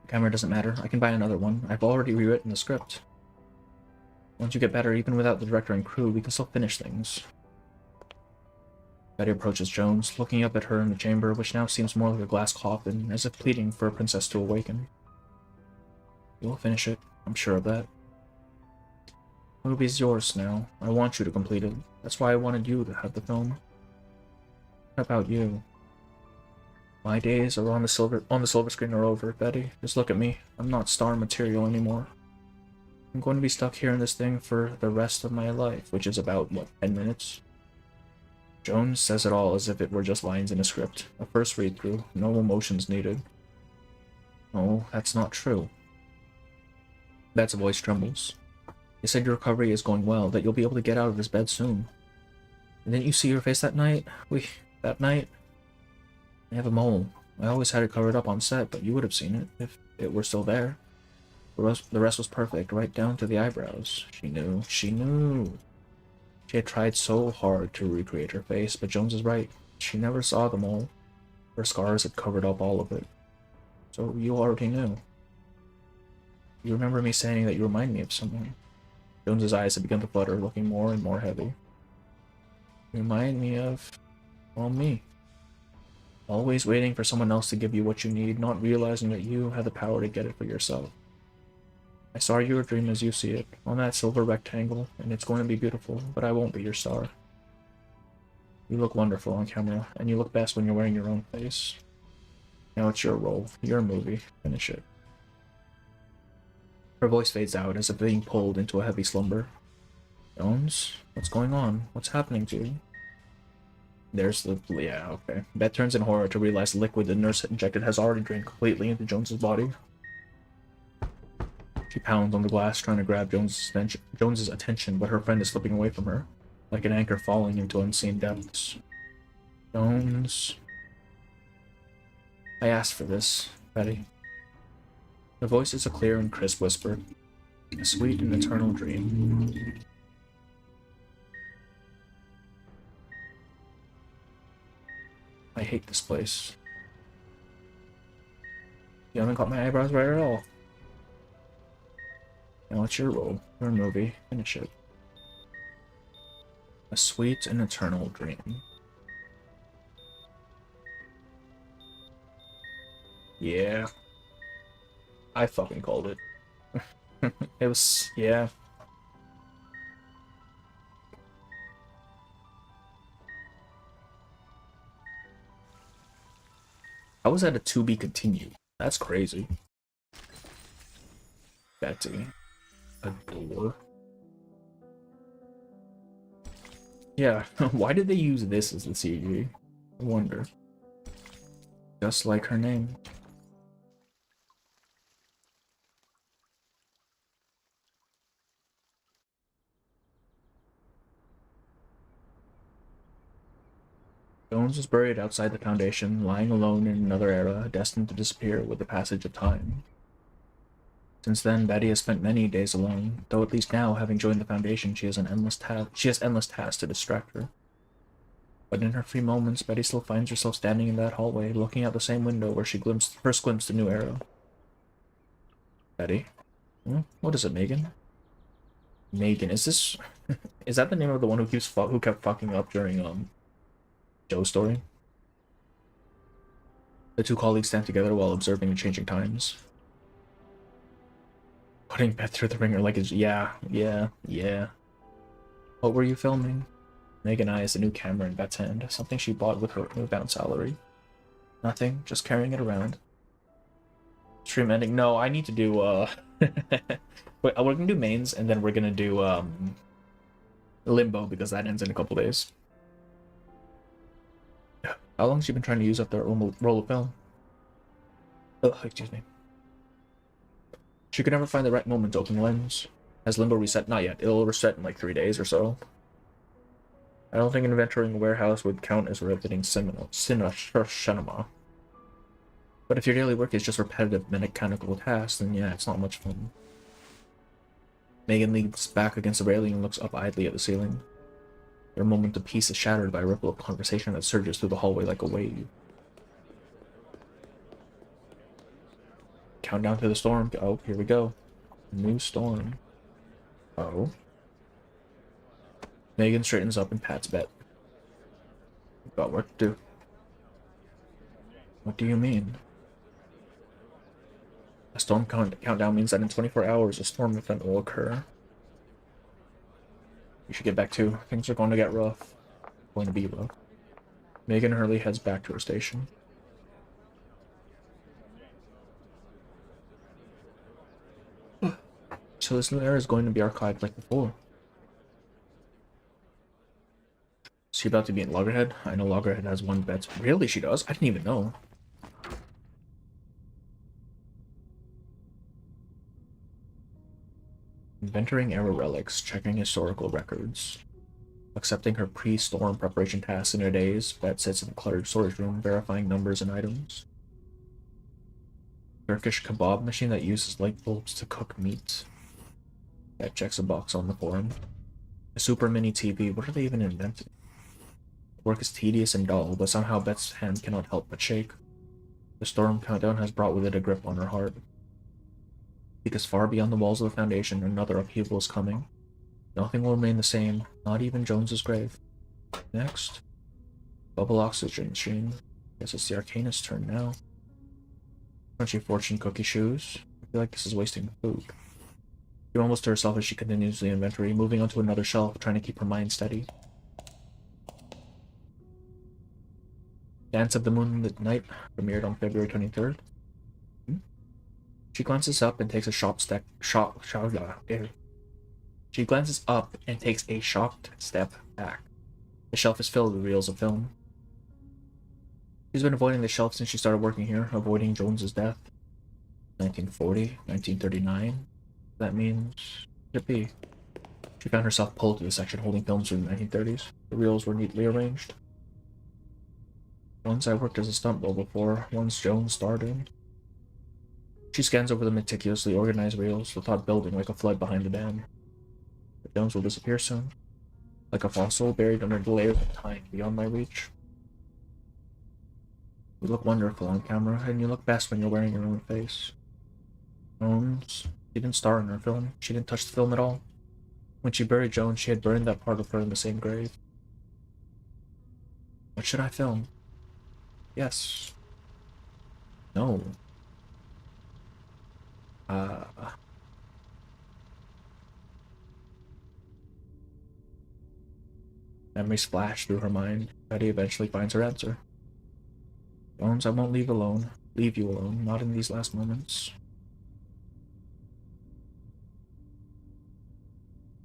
The camera doesn't matter. I can buy another one. I've already rewritten the script. Once you get better, even without the director and crew, we can still finish things. Betty approaches Jones, looking up at her in the chamber, which now seems more like a glass coffin, as if pleading for a princess to awaken. You'll finish it. I'm sure of that. The movie's yours now. I want you to complete it. That's why I wanted you to have the film. What about you? My days are on the silver screen are over, Betty. Just look at me. I'm not star material anymore. I'm going to be stuck here in this thing for the rest of my life, which is about, what, 10 minutes? Jones says it all as if it were just lines in a script. A first read-through, no emotions needed. No, that's not true. Bette's voice trembles. They said your recovery is going well, that you'll be able to get out of this bed soon. And didn't you see your face that night? That night? I have a mole. I always had it covered up on set, but you would have seen it, if it were still there. The rest was perfect, right down to the eyebrows. She knew. She knew. She had tried so hard to recreate her face, but Jones is right. She never saw the mole. Her scars had covered up all of it. So you already knew. You remember me saying that you remind me of someone. Jones's eyes had begun to flutter, looking more and more heavy. You remind me of... well, me. Always waiting for someone else to give you what you need, not realizing that you had the power to get it for yourself. I saw your dream as you see it, on that silver rectangle, and it's going to be beautiful, but I won't be your star. You look wonderful on camera, and you look best when you're wearing your own face. Now it's your role, your movie. Finish it. Her voice fades out as if being pulled into a heavy slumber. Jones? What's going on? What's happening to you? There's the... yeah, okay. Bette turns in horror to realize the liquid the nurse injected has already drained completely into Jones's body. She pounds on the glass, trying to grab Jones's attention, but her friend is slipping away from her, like an anchor falling into unseen depths. Jones... I asked for this, Betty. The voice is a clear and crisp whisper. A sweet and eternal dream. I hate this place. You haven't got my eyebrows right at all. Now it's your role, your movie. Finish it. A sweet and eternal dream. Yeah. I fucking called it. It was... yeah. How was that a to be continued? That's crazy. Betty. A door. Yeah, why did they use this as the CG? I wonder. Just like her name. Jones was buried outside the Foundation, lying alone in another era, destined to disappear with the passage of time. Since then, Betty has spent many days alone, though at least now, having joined the Foundation, she has endless tasks to distract her. But in her free moments, Betty still finds herself standing in that hallway, looking out the same window where she first glimpsed the new era. Betty? What is it, Megan? Megan, is this... is that the name of the one who kept fucking up during, Joe's story? The two colleagues stand together while observing the changing times. Putting Bette through the ringer like it's... Yeah. What were you filming? Megan eyes the new camera in Bette's hand, something she bought with her newfound salary. Nothing, just carrying it around. Stream ending. No, I need to do, Wait, we're gonna do mains, and then we're gonna do, Limbo, because that ends in a couple days. How long has she been trying to use up their roll of film? Oh, excuse me. She could never find the right moment to open the lens. Has Limbo reset? Not yet. It'll reset in like 3 days or so. I don't think inventorying a warehouse would count as riveting cinema. But if your daily work is just repetitive mechanical tasks, then yeah, it's not much fun. Megan leans back against the railing and looks up idly at the ceiling. Their moment of peace is shattered by a ripple of conversation that surges through the hallway like a wave. Countdown to the storm. Oh, here we go. New storm. Oh. Megan straightens up and pats Bette. We've got work to do. What do you mean? A storm countdown means that in 24 hours a storm event will occur. We should get back to. Things are going to get rough. Going to be rough. Megan Hurley heads back to her station. So this new era is going to be archived like before. Is she about to be in Loggerhead? I know Loggerhead has one bet. Really, she does? I didn't even know. Inventorying era relics, checking historical records. Accepting her pre-storm preparation tasks in her days, Bette sits in the cluttered storage room, verifying numbers and items. Turkish kebab machine that uses light bulbs to cook meat. Bette checks a box on the forum. A super mini TV, what are they even inventing? Work is tedious and dull, but somehow Bette's hand cannot help but shake. The storm countdown has brought with it a grip on her heart. Because far beyond the walls of the Foundation, another upheaval is coming. Nothing will remain the same, not even Jones's grave. Next. Bubble oxygen machine. Guess it's the Arcanist's turn now. Crunchy fortune cookie shoes. I feel like this is wasting food. She mumbles to herself as she continues the inventory, moving onto another shelf, trying to keep her mind steady. Dance of the Moonlit Night premiered on February 23rd. She glances up and takes a She glances up and takes a shocked step back. The shelf is filled with reels of film. She's been avoiding the shelf since she started working here, avoiding Jones's death. 1940, 1939. That means could it be? She found herself pulled to the section holding films from the 1930s. The reels were neatly arranged. Once I worked as a stunt double before, once Jones starred in. She scans over the meticulously organized reels, the thought building like a flood behind the dam. But Jones will disappear soon, like a fossil buried under the layers of time beyond my reach. You look wonderful on camera, and you look best when you're wearing your own face. Jones, she didn't star in her film. She didn't touch the film at all. When she buried Jones, she had burned that part of her in the same grave. What should I film? Yes. No. Memories flash through her mind. Betty eventually finds her answer. Bones, I won't leave you alone, not in these last moments.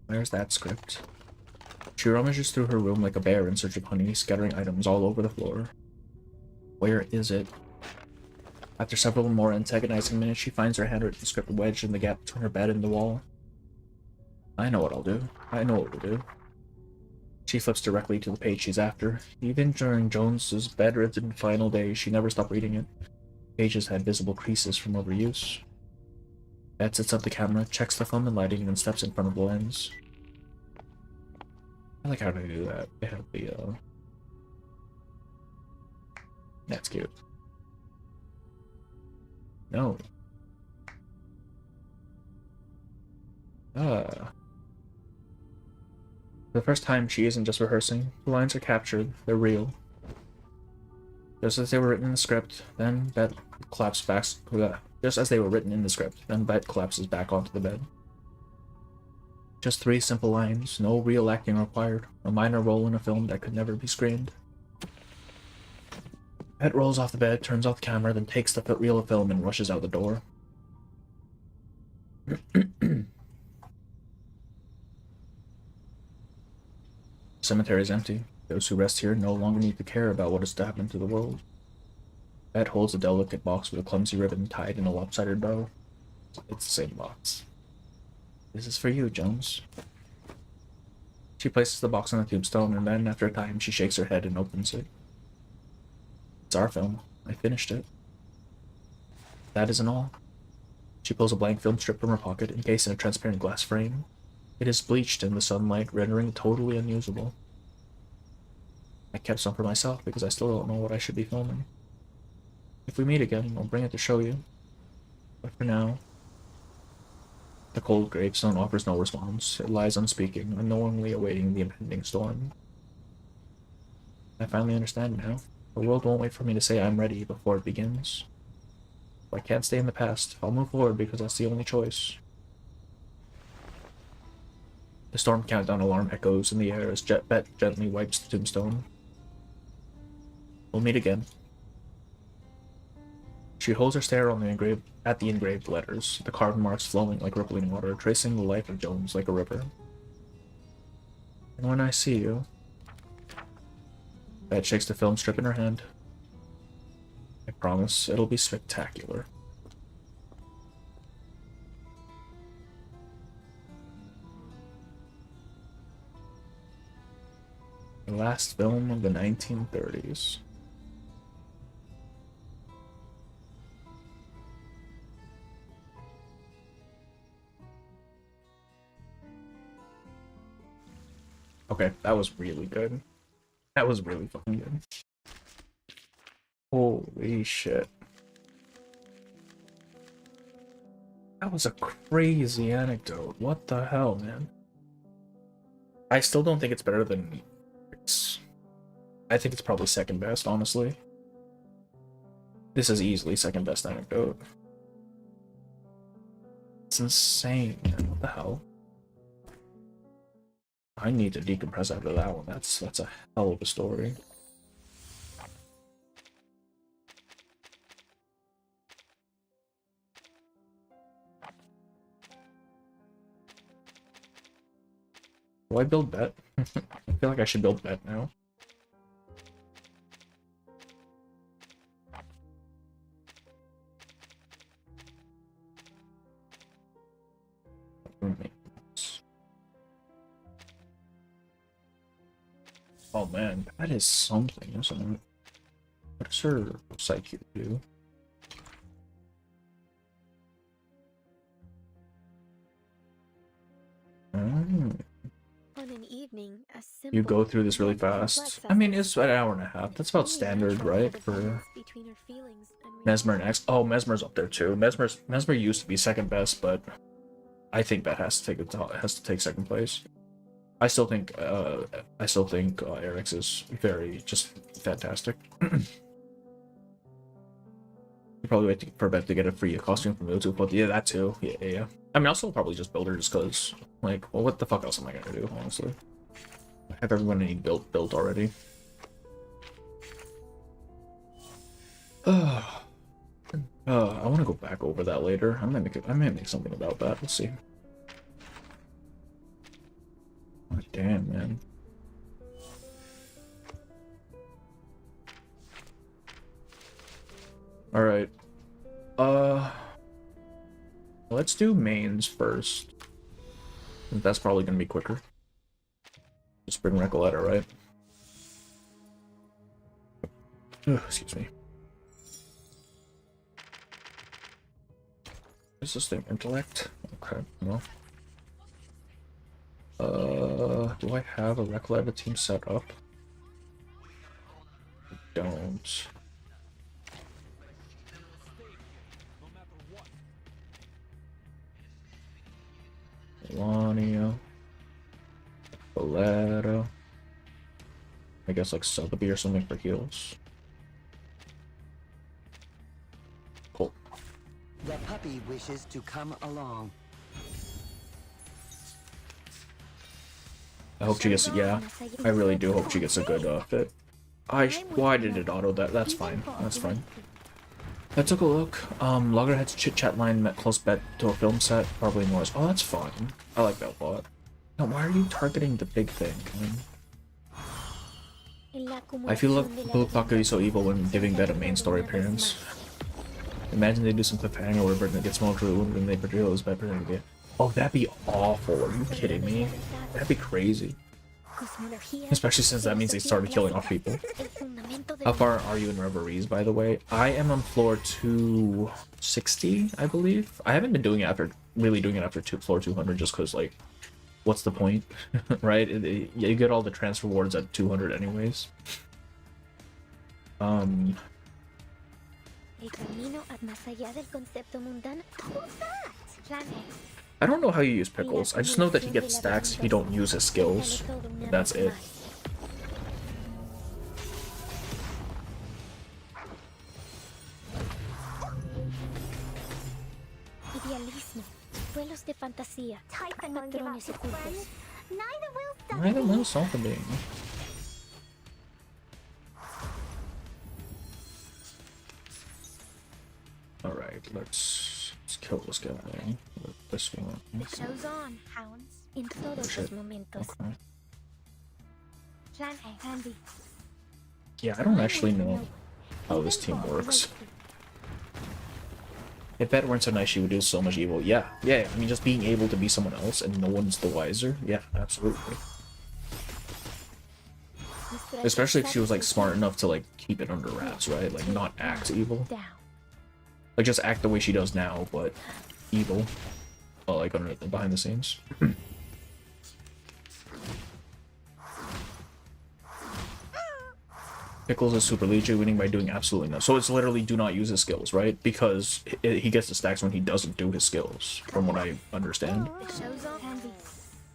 Where's that script? She rummages through her room like a bear in search of honey, scattering items all over the floor. Where is it? After several more antagonizing minutes, she finds her handwritten script wedged in the gap between her bed and the wall. I know what I'll do. I know what we'll do. She flips directly to the page she's after. Even during Jones's bedridden final days, she never stopped reading it. Pages had visible creases from overuse. Bette sets up the camera, checks the film and lighting, and steps in front of the lens. I like how they do that. They have the, That's cute. No. For the first time, she isn't just rehearsing. The lines are captured. They're real. Just as they were written in the script, then Bette collapses back. Just as they were written in the script, then Bette collapses back onto the bed. Just 3 simple lines, no real acting required. A minor role in a film that could never be screened. Bette rolls off the bed, turns off the camera, then takes the reel of film and rushes out the door. The cemetery is empty. Those who rest here no longer need to care about what is to happen to the world. Bette holds a delicate box with a clumsy ribbon tied in a lopsided bow. It's the same box. This is for you, Jones. She places the box on the tombstone, and then, after a time, she shakes her head and opens it. It's our film. I finished it. That isn't all. She pulls a blank film strip from her pocket, encased in a transparent glass frame. It is bleached in the sunlight, rendering it totally unusable. I kept some for myself because I still don't know what I should be filming. If we meet again, I'll bring it to show you. But for now... The cold gravestone offers no response. It lies unspeaking, unknowingly awaiting the impending storm. I finally understand now. The world won't wait for me to say I'm ready before it begins. If I can't stay in the past, I'll move forward because that's the only choice. The storm countdown alarm echoes in the air as Bette gently wipes the tombstone. We'll meet again. She holds her stare on at the engraved letters, the carved marks flowing like rippling water, tracing the life of Jones like a river. And when I see you... Bette shakes the film strip in her hand. I promise it'll be spectacular. The last film of the 1930s. Okay, that was really good. That was really fucking good. Holy shit. That was a crazy anecdote. What the hell, man? I still don't think it's better than... I think it's probably second best, honestly. This is easily second best anecdote. It's insane, man. What the hell? I need to decompress after that one. That's a hell of a story. Do I build Bette? I feel like I should build Bette now. Oh man, that is something, isn't it? What does her psyche do? On an evening, a simple You go through this really fast. I mean, it's an hour and a half. That's about standard, right? For Mesmer and X. Oh, Mesmer's up there too. Mesmer used to be second best, but I think that has to take second place. I still think Eric's is very just fantastic. You probably wait for Bette to get a free costume from YouTube, but yeah, that too. Yeah. I mean, I'll still probably just build her just cause, like, well, what the fuck else am I gonna do, honestly? I have everyone I need built already. I want to go back over that later. I might make something about that. Let's see. Oh, damn, man. All right. Let's do mains first. That's probably gonna be quicker. Just bring Recoletta, right? Ugh, excuse me. Is this thing intellect? Okay, well. Do I have a Recoletta team set up? I don't. Melania. Recoletta. I guess like Sotheby or something for heals. Cool. The puppy wishes to come along. I hope she gets, yeah, I really do hope she gets a good fit. Why did it auto that? That's fine, that's fine. I took a look, Loggerhead's chit-chat line met close bet to a film set, probably Morris. Oh, that's fun. I like that a lot. Now, why are you targeting the big thing? I feel like Bulupaka is so evil when giving Bette a main story appearance. Imagine they do some cliffhanger where Brittany gets more to the wound and they portray those by Brittany again. Oh, that'd be awful. Are you kidding me? That'd be crazy. Especially since that means they started killing off people. How far are you in Reveries, by the way? I am on floor 260, I believe. I haven't been doing it after, really doing it after floor 200 just because, like, what's the point? Right? You get all the transfer rewards at 200 anyways. I don't know how you use Pickles. I just know that he gets stacks if you don't use his skills. That's it. Neither will something. Alright, let's kill this guy. This one. The show's on, hounds. In todos los momentos. Okay. Yeah, I don't actually know how this team works. If Bette weren't so nice, she would do so much evil. Yeah, I mean, just being able to be someone else and no one's the wiser. Yeah, absolutely. Especially if she was, like, smart enough to, like, keep it under wraps, right? Like, not act evil. Like, just act the way she does now, but evil. Well, like, behind the scenes. Pickles is super legion, winning by doing absolutely nothing. So it's literally do not use his skills, right? Because he gets the stacks when he doesn't do his skills, from what I understand.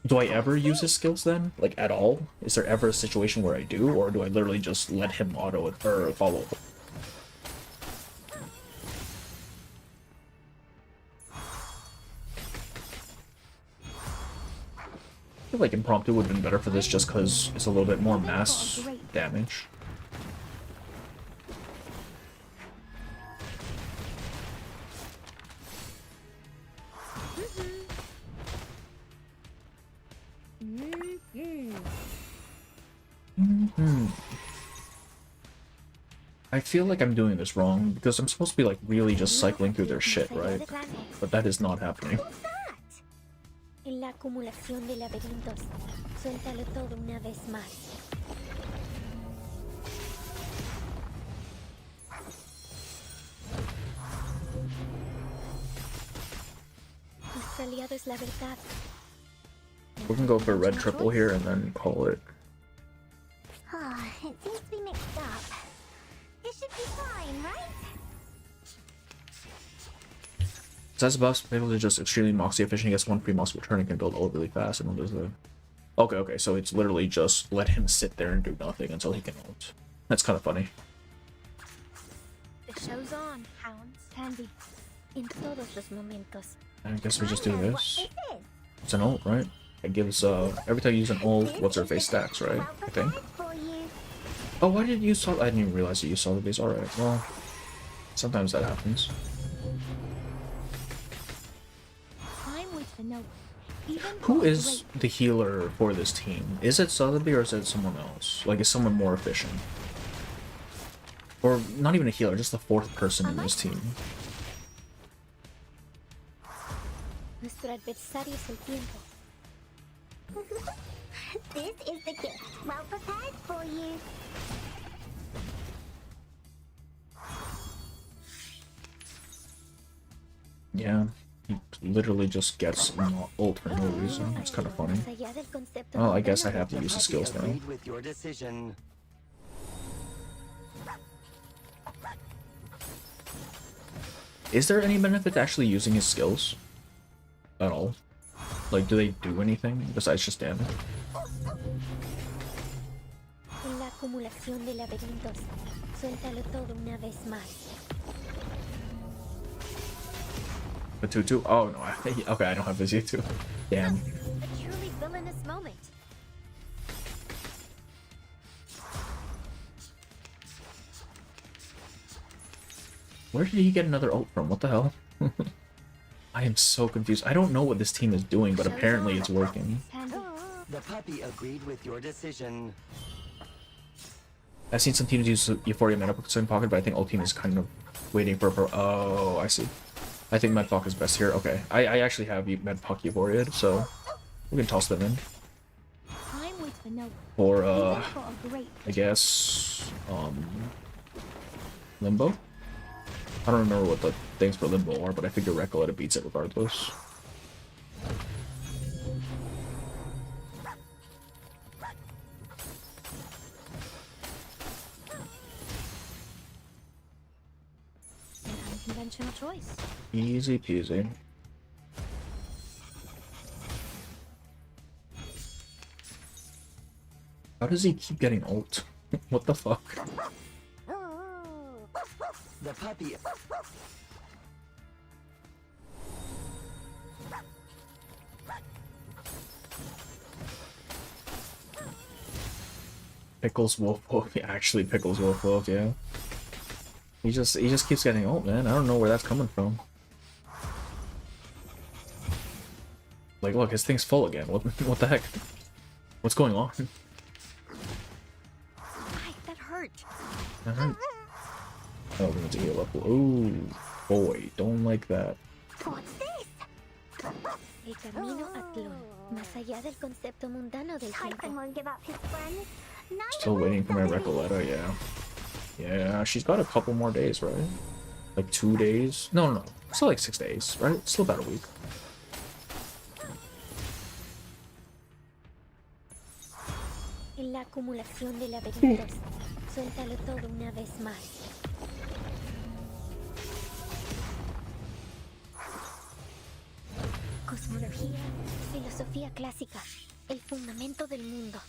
Do I ever use his skills then? Like, at all? Is there ever a situation where I do? Or do I literally just let him auto it, or follow? I feel like impromptu would have been better for this just because it's a little bit more mass damage. I feel like I'm doing this wrong because I'm supposed to be like really just cycling through their shit, right? But that is not happening. En la acumulación de laberintos, suéltalo todo una vez más. Nuestro aliado es la verdad. We can go for a red triple here and then call it. It seems to be mixed up. It should be fine, right? Besides the buffs, Pickles is just extremely moxie efficient. He gets one free moxie return and can build ult really fast and does the. Okay, so it's literally just let him sit there and do nothing until he can ult. That's kind of funny. The show's on, hounds. Handy. In todos los momentos. I guess we just do this. It's an ult, right? It gives every time you use an ult, what's her face stacks, right? I think. Oh, why did you saw? I didn't even realize that you saw the base. All right, well, Sometimes that happens. Climb with the note. Even Who for a is the healer for this team? Is it Sotheby or is it someone else? Like, is someone more efficient? Or not even a healer, just the fourth person in this team. Nuestro adversario es el tiempo. This is the gift, well prepared for you. Yeah, he literally just gets ult for no reason. It's kind of funny. Oh, I guess I have to use the skills now. Agreed with your decision. Is there any benefit to actually using his skills? At all? Like, do they do anything besides just damage? En la acumulación de laberintos, suéltalo todo una vez más. The 2-2? Oh, no. Okay, I don't have this too. Damn. A truly villainous moment. Where did he get another ult from? What the hell? I am so confused. I don't know what this team is doing, but apparently it's working. The puppy agreed with your decision. I've seen some teams use Euphoria Medpuck in pocket, but I think all team is kind of waiting for oh, I see. I think Medpuck is best here. Okay, I actually have Medpuck Euphoria, so we can toss them in. Climb with the note. Or Even for a great I guess Limbo. I don't remember what the things for Limbo are, but I figure Recoletta beats it regardless. an unconventional choice. Easy peasy. How does he keep getting ult? What the fuck? The puppy. Pickles Wolf Wolf. Yeah, actually Pickles Wolf Wolf, yeah. He just keeps getting ult, man. I don't know where that's coming from. Like, look, his thing's full again. What the heck? What's going on? Ay, that hurt. Oh, we need to heal up. Ooh, boy, don't like that. What's this? El camino a Tlon, más allá del concepto mundano del tiempo. Won't give up his friends. Still waiting for my Recoletta, yeah. Yeah, she's got a couple more days, right? Like 2 days? No. Still like 6 days, right? Still about a week. En la acumulación de laberintos, suéltalo todo una vez más. Cosmología, filosofía clásica, el fundamento del mundo.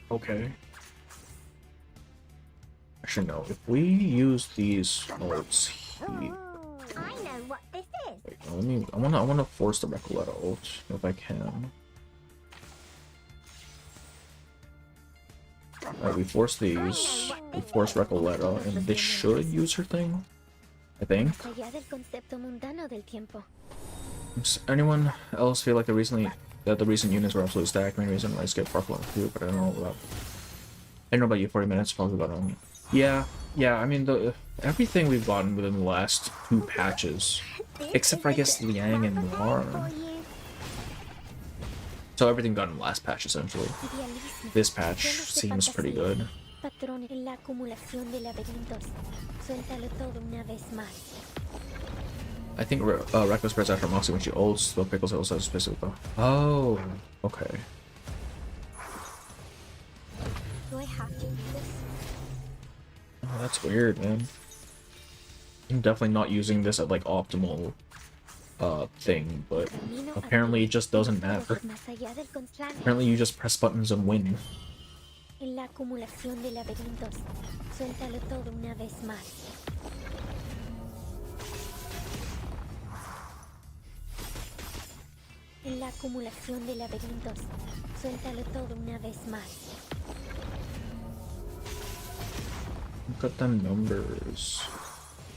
Okay. Actually, no. If we use these ults here... I know what this is. Wait, no, I wanna force the Recoletta ult, if I can. Alright, we force these. We force Recoletta, and this should use her thing. I think. Más allá del concepto mundano del tiempo. Does anyone else feel like the recent units were absolutely stacked? Main reason I skipped Buffalo too, but I don't know about. I don't know about you. 40 minutes, probably about Yeah. I mean, everything we've gotten within the last 2 patches, except for I guess Liang and Noir. So everything got in the last patch essentially. This patch seems pretty good. Patrón en la acumulación de laberintos. Suéltalo todo una vez más. I think Reckless spreads after Moxie when she ults, though Pickles also has specific though. Oh, okay. Do I have to do this? Oh, that's weird, man. I'm definitely not using this at like optimal thing, but apparently it just doesn't matter. Más allá del constante. Apparently you just press buttons and win. En la acumulación de laberintos. Suéltalo todo una vez más. En la acumulación de laberintos. Suéltalo todo una vez más. Look at them numbers.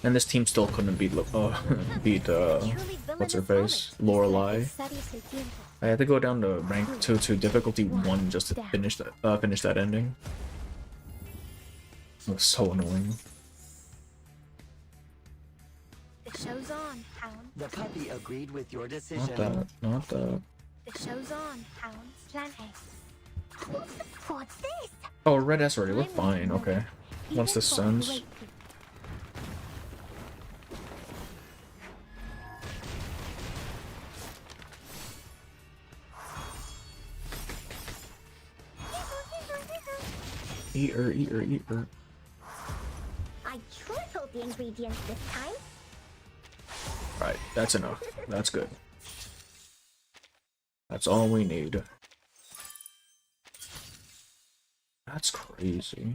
And this team still couldn't beat what's her face? Lorelei. I had to go down to rank 2 to difficulty 1 just to finish that ending. It was so annoying. The show's on, hounds. The puppy agreed with your Not decision. that, not that. The show's on, hounds. Plan A. What's this? Oh, red S already. We're fine. Okay. Once this sends. Eat her, eat her, eat her. I tripled the ingredients this time. Right, that's enough. That's good. That's all we need. That's crazy.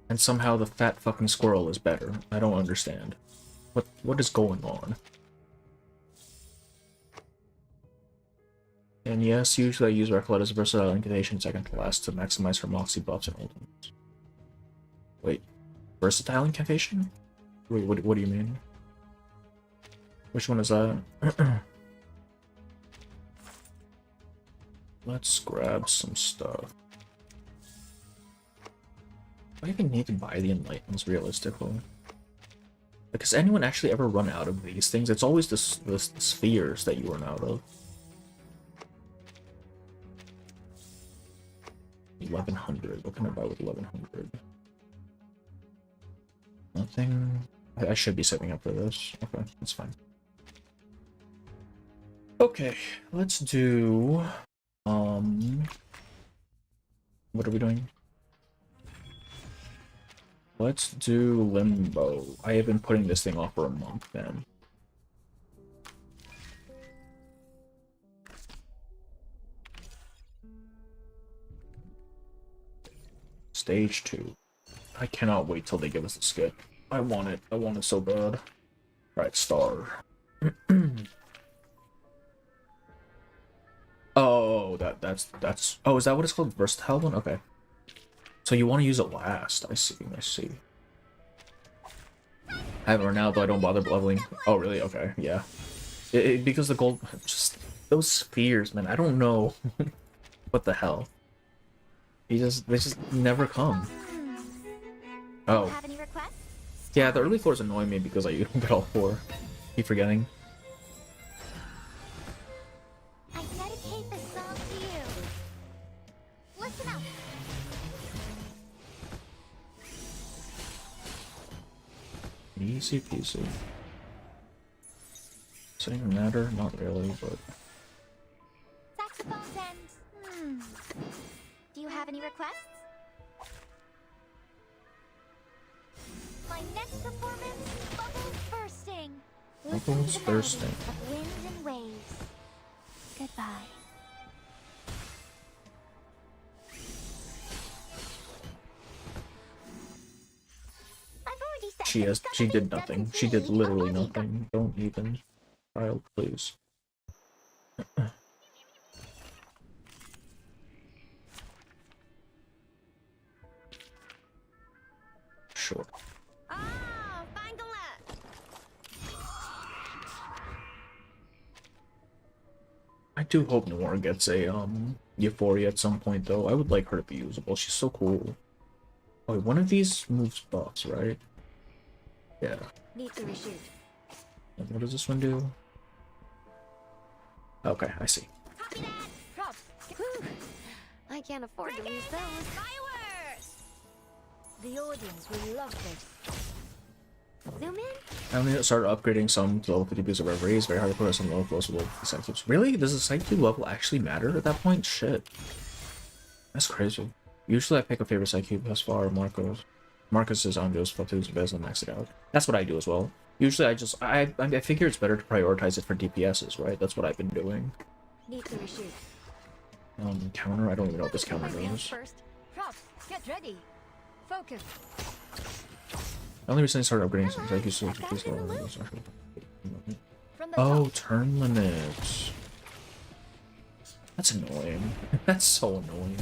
And somehow the fat fucking squirrel is better. I don't understand. What is going on? And yes, usually I use Recoletta's versatile incantation second to last to maximize her moxie buffs and ultimates. Wait, versatile incantation? Wait, what do you mean? Which one is that? Let's grab some stuff. Do I even need to buy the enlightments realistically? Like, has anyone actually ever run out of these things? It's always the spheres that you run out of. 1100. What can I buy with 1100? Nothing. I should be saving up for this. Okay, that's fine. Okay, let's do. What are we doing? Let's do Limbo. I have been putting this thing off for a month, man. Stage 2. I cannot wait till they give us the skip. I want it. I want it so bad. Alright, star. Oh, that's. Oh, is that what it's called? Versatile one? Okay. So you want to use it last. I see, I see. I have it right now, but I don't bother leveling. Oh, really? Okay, yeah. Because the gold... Just... Those spheres, man. I don't know. What the hell? They just never come. Oh. Have any requests? Yeah, the early floors annoy me because I don't get all 4. Keep forgetting. I dedicate this song to you. Listen up. Easy peasy. Does it even matter? Not really, but... Saxophones and... Do you have any requests? My next performance, bubbles bursting. Bubbles bursting. Of wind and waves. Goodbye. I've already said She did nothing. She did literally nothing. Don't even. Child, please. Sure. Ah, Bangalore. I do hope Noir gets a Euphoria at some point though. I would like her to be usable. She's so cool. Oh, wait, one of these moves buffs, right? Yeah. Need to reshoot. And what does this one do? Okay, I see. Copy that. Props. Whew. I can't afford to lose those. Fireworks. The audience will love this. Zoom in. I only started upgrading some to level 50 because of Reverie. It's very hard to put some low flows with the side cubes. Really? Does the side cube level actually matter at that point? Shit. That's crazy. Usually I pick a favorite side cube thus far, Marcos. Marcus is on those Flatu's best and max it out. That's what I do as well. Usually I figure it's better to prioritize it for DPSs, right? That's what I've been doing. Need to reshoot. Counter? I don't even know what this counter does. First. Props. Get ready. Focus. I only recently started upgrading some side cubes to increase the level of social. From the Oh, top. turn limits. That's annoying. That's so annoying.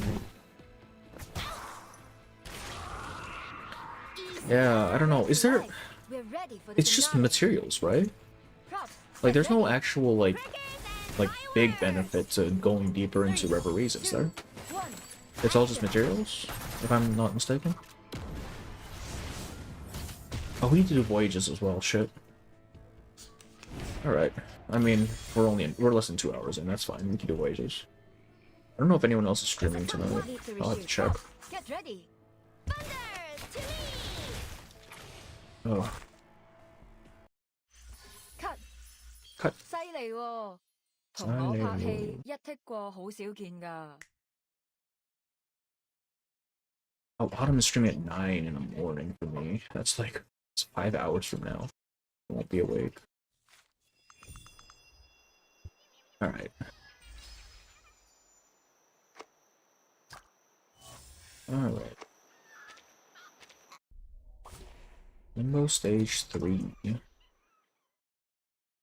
Yeah, I don't know. Is there... We're ready for the It's just finale. materials, right? Props, Like, there's get no ready. actual, like big benefit to going deeper into reveries, is there? One. It's all just materials, if I'm not mistaken. Oh, we need to do voyages as well, shit. Alright. I mean, we're less than 2 hours in, that's fine, we can do voyages. I don't know if anyone else is streaming tonight. Need to I'll have to reshoot. check. Props, get ready. Thunders to me. Oh, Cut. cut. 犀利喎，同我拍戲一剔過好少見㗎。Oh, Autumn is streaming at 9 in the morning for me. That's like, it's 5 hours from now. I won't be awake. Alright. Alright. Limbo stage 3.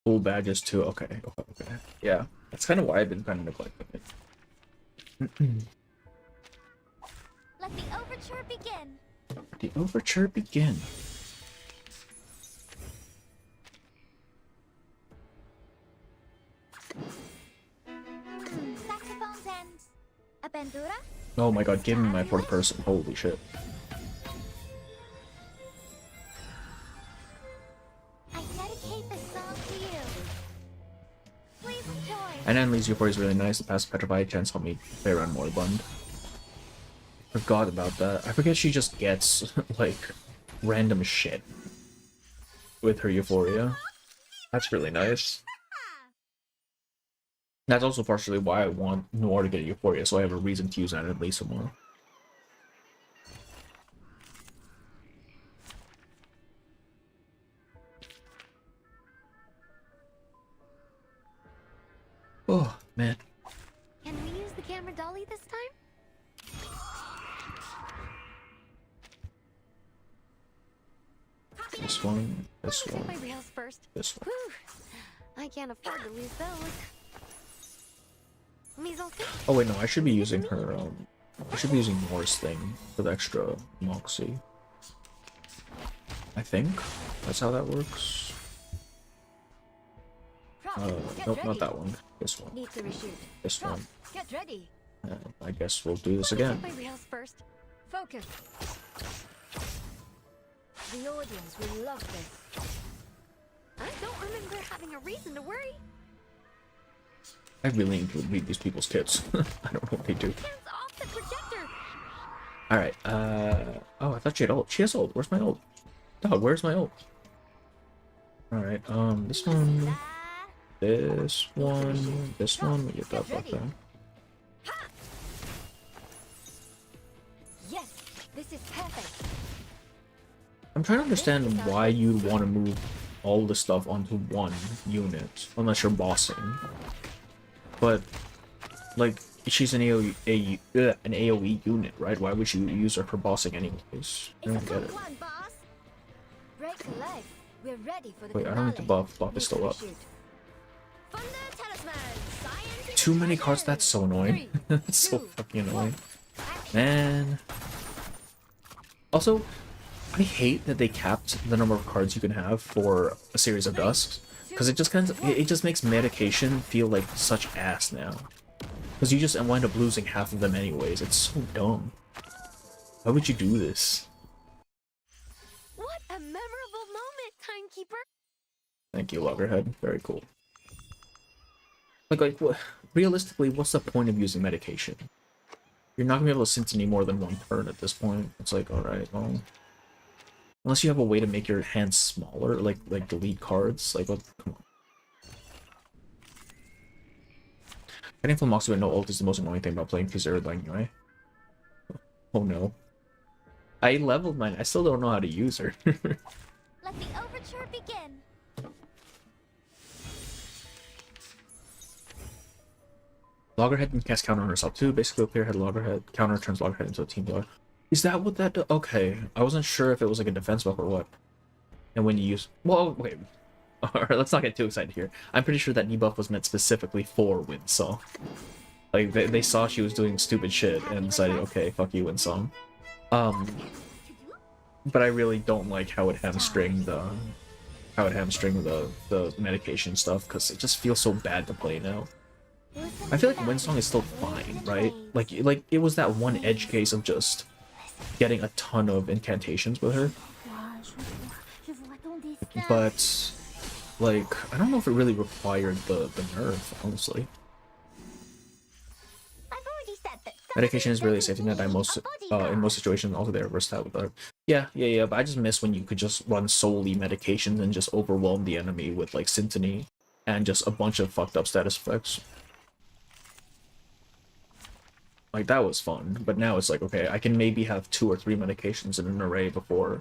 Full badges too. Okay, okay. Yeah, that's kind of why I've been kind of neglecting it. Let the overture begin. The overture begin. Saxophones and a bandura. Oh my god, give me my fourth person. Holy shit. I dedicate this song to you. Please enjoy. And Annalise Euphoria is really nice. The past Petrified chance helped me play around Moribund. Forgot about that. I forget she just gets, like, random shit with her Euphoria. That's really nice. That's also partially why I want Noir to get a Euphoria, so I have a reason to use Annalise some more. Oh, man. Can we use the camera dolly this time? This one, this I'll take my one, reels first. this one. Whew. I can't afford to lose those. Mise en scène. Oh wait, no, I should be using her, I should be using Noir's thing for the extra Moxie. I think that's how that works. Props, get Nope, ready. not that one. This one. Need to reshoot. This Props, one. get ready. I guess we'll do this I'll again. take my reels first. Focus. The audience will love this. I don't remember having a reason to worry. I really need to read these people's kits. I don't know what they do. Hands off the projector. Alright, oh, I thought she had ult. She has ult. Where's my ult? Dog, where's my ult? Alright, this one, this one, we get that back there. Yes, this is perfect. I'm trying to understand why you want to move all the stuff onto one unit, unless you're bossing. But, like, she's an AoE unit, right? Why would you use her for bossing anyways? I don't get it. One, boss. Break a leg. We're ready for the Wait, I don't need to finale. buff. Buff is Need still to up. reshoot. Thunder Talisman, Science Too many cards, that's so annoying. Three, That's so two, fucking annoying. action. Man. Also, I hate that they capped the number of cards you can have for a series of dusks, because it just it just makes medication feel like such ass now. Because you just wind up losing half of them anyways. It's so dumb. Why would you do this? What a memorable moment, Timekeeper. Thank you, Loggerhead. Very cool. Like what, realistically, what's the point of using medication? You're not gonna be able to synth any more than one turn at this point. It's like, alright, well... Unless you have a way to make your hands smaller, like delete cards, like, what? Come on. Getting full Moxie with no ult is the most annoying thing about playing Preserved anyway. Oh no. I leveled mine, I still don't know how to use her. Let the overture begin. Loggerhead can cast counter on herself too. Basically, a player had Loggerhead, counter turns Loggerhead into a team dog. Is that what that does? Okay, I wasn't sure if it was like a defense buff or what. And when you use... Well, wait. Alright, let's not get too excited here. I'm pretty sure that knee buff was meant specifically for Windsong. Like, they saw she was doing stupid shit and decided, okay, fuck you, Windsong. but I really don't like how it hamstringed the medication stuff, because it just feels so bad to play now. I feel like Windsong is still fine, right? Like it was that one edge case of just getting a ton of incantations with her. But like, I don't know if it really required the nerf, honestly. Medication is really a safety net in most situations. Also, they're versatile with other. Yeah. But I just miss when you could just run solely medications and just overwhelm the enemy with like Syntony and just a bunch of fucked up status effects. Like, that was fun, but now it's like, okay, I can maybe have 2 or 3 medications in an array before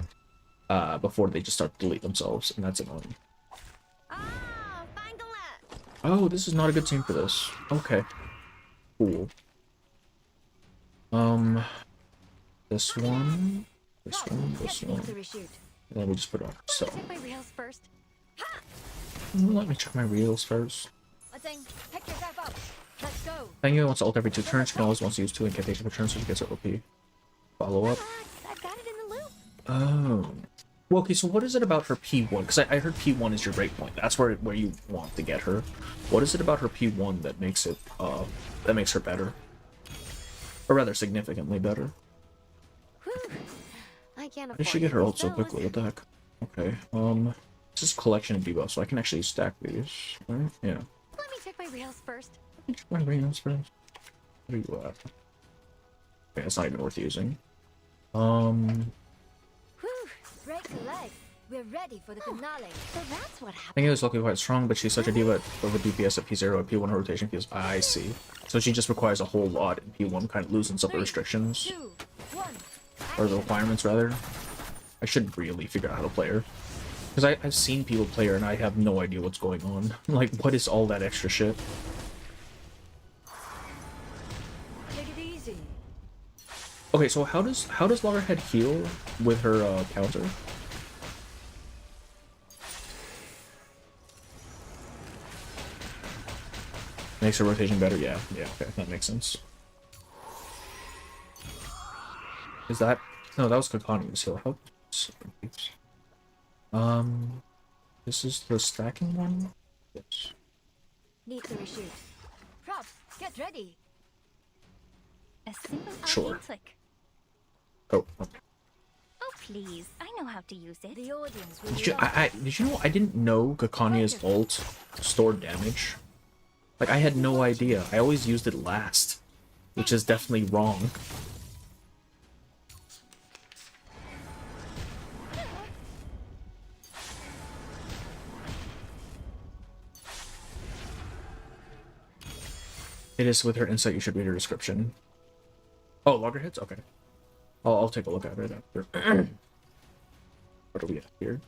they just start to delete themselves, and that's annoying. Oh, this is not a good team for this. Okay. Cool. This one. And then we just put it on. So. Let me check my reels first. Penguin wants to ult every 2 turns. She can always wants to use 2 incantation per turn, so she gets her OP. Follow up. Oh. Well, okay, so what is it about her P1? Because I heard P1 is your breakpoint. That's where you want to get her. What is it about her P1 that makes it that makes her better? Or rather, significantly better. I can't How did she get her ult so quickly? What the heck? Okay, this is collection of debuffs, so I can actually stack these, right? Yeah. Let me check my reels first. My reels first. What are you at? Okay, it's not even worth using. Break the leg. We're ready for the finale. So that's what happened. I think it was lucky quite strong, but she's such a diva of a DPS at P0 at P1 rotation feels. I see. So she just requires a whole lot, and P1 kind of loosens up the restrictions. 2, 1. Or the requirements, rather. I should really figure out how to play her. Because I've seen people play her, and I have no idea what's going on. Like, what is all that extra shit? Take it easy. Okay, so how does Loggerhead heal with her counter? Makes her rotation better? Yeah, okay, that makes sense. Is that... No, that was Kakani's heal. How... This is the stacking one? Yes. Need to reshoot. Props, get ready. A simple Sure. arcane click. Oh, okay. Oh please, I know how to use it. The audience will Did you, love did you know I didn't know Kakania's ult stored damage? Like, I had no idea. I always used it last, which is definitely wrong. It is with her insight. You should read her description. Oh, loggerheads? Okay. I'll take a look at it after. What do we have here?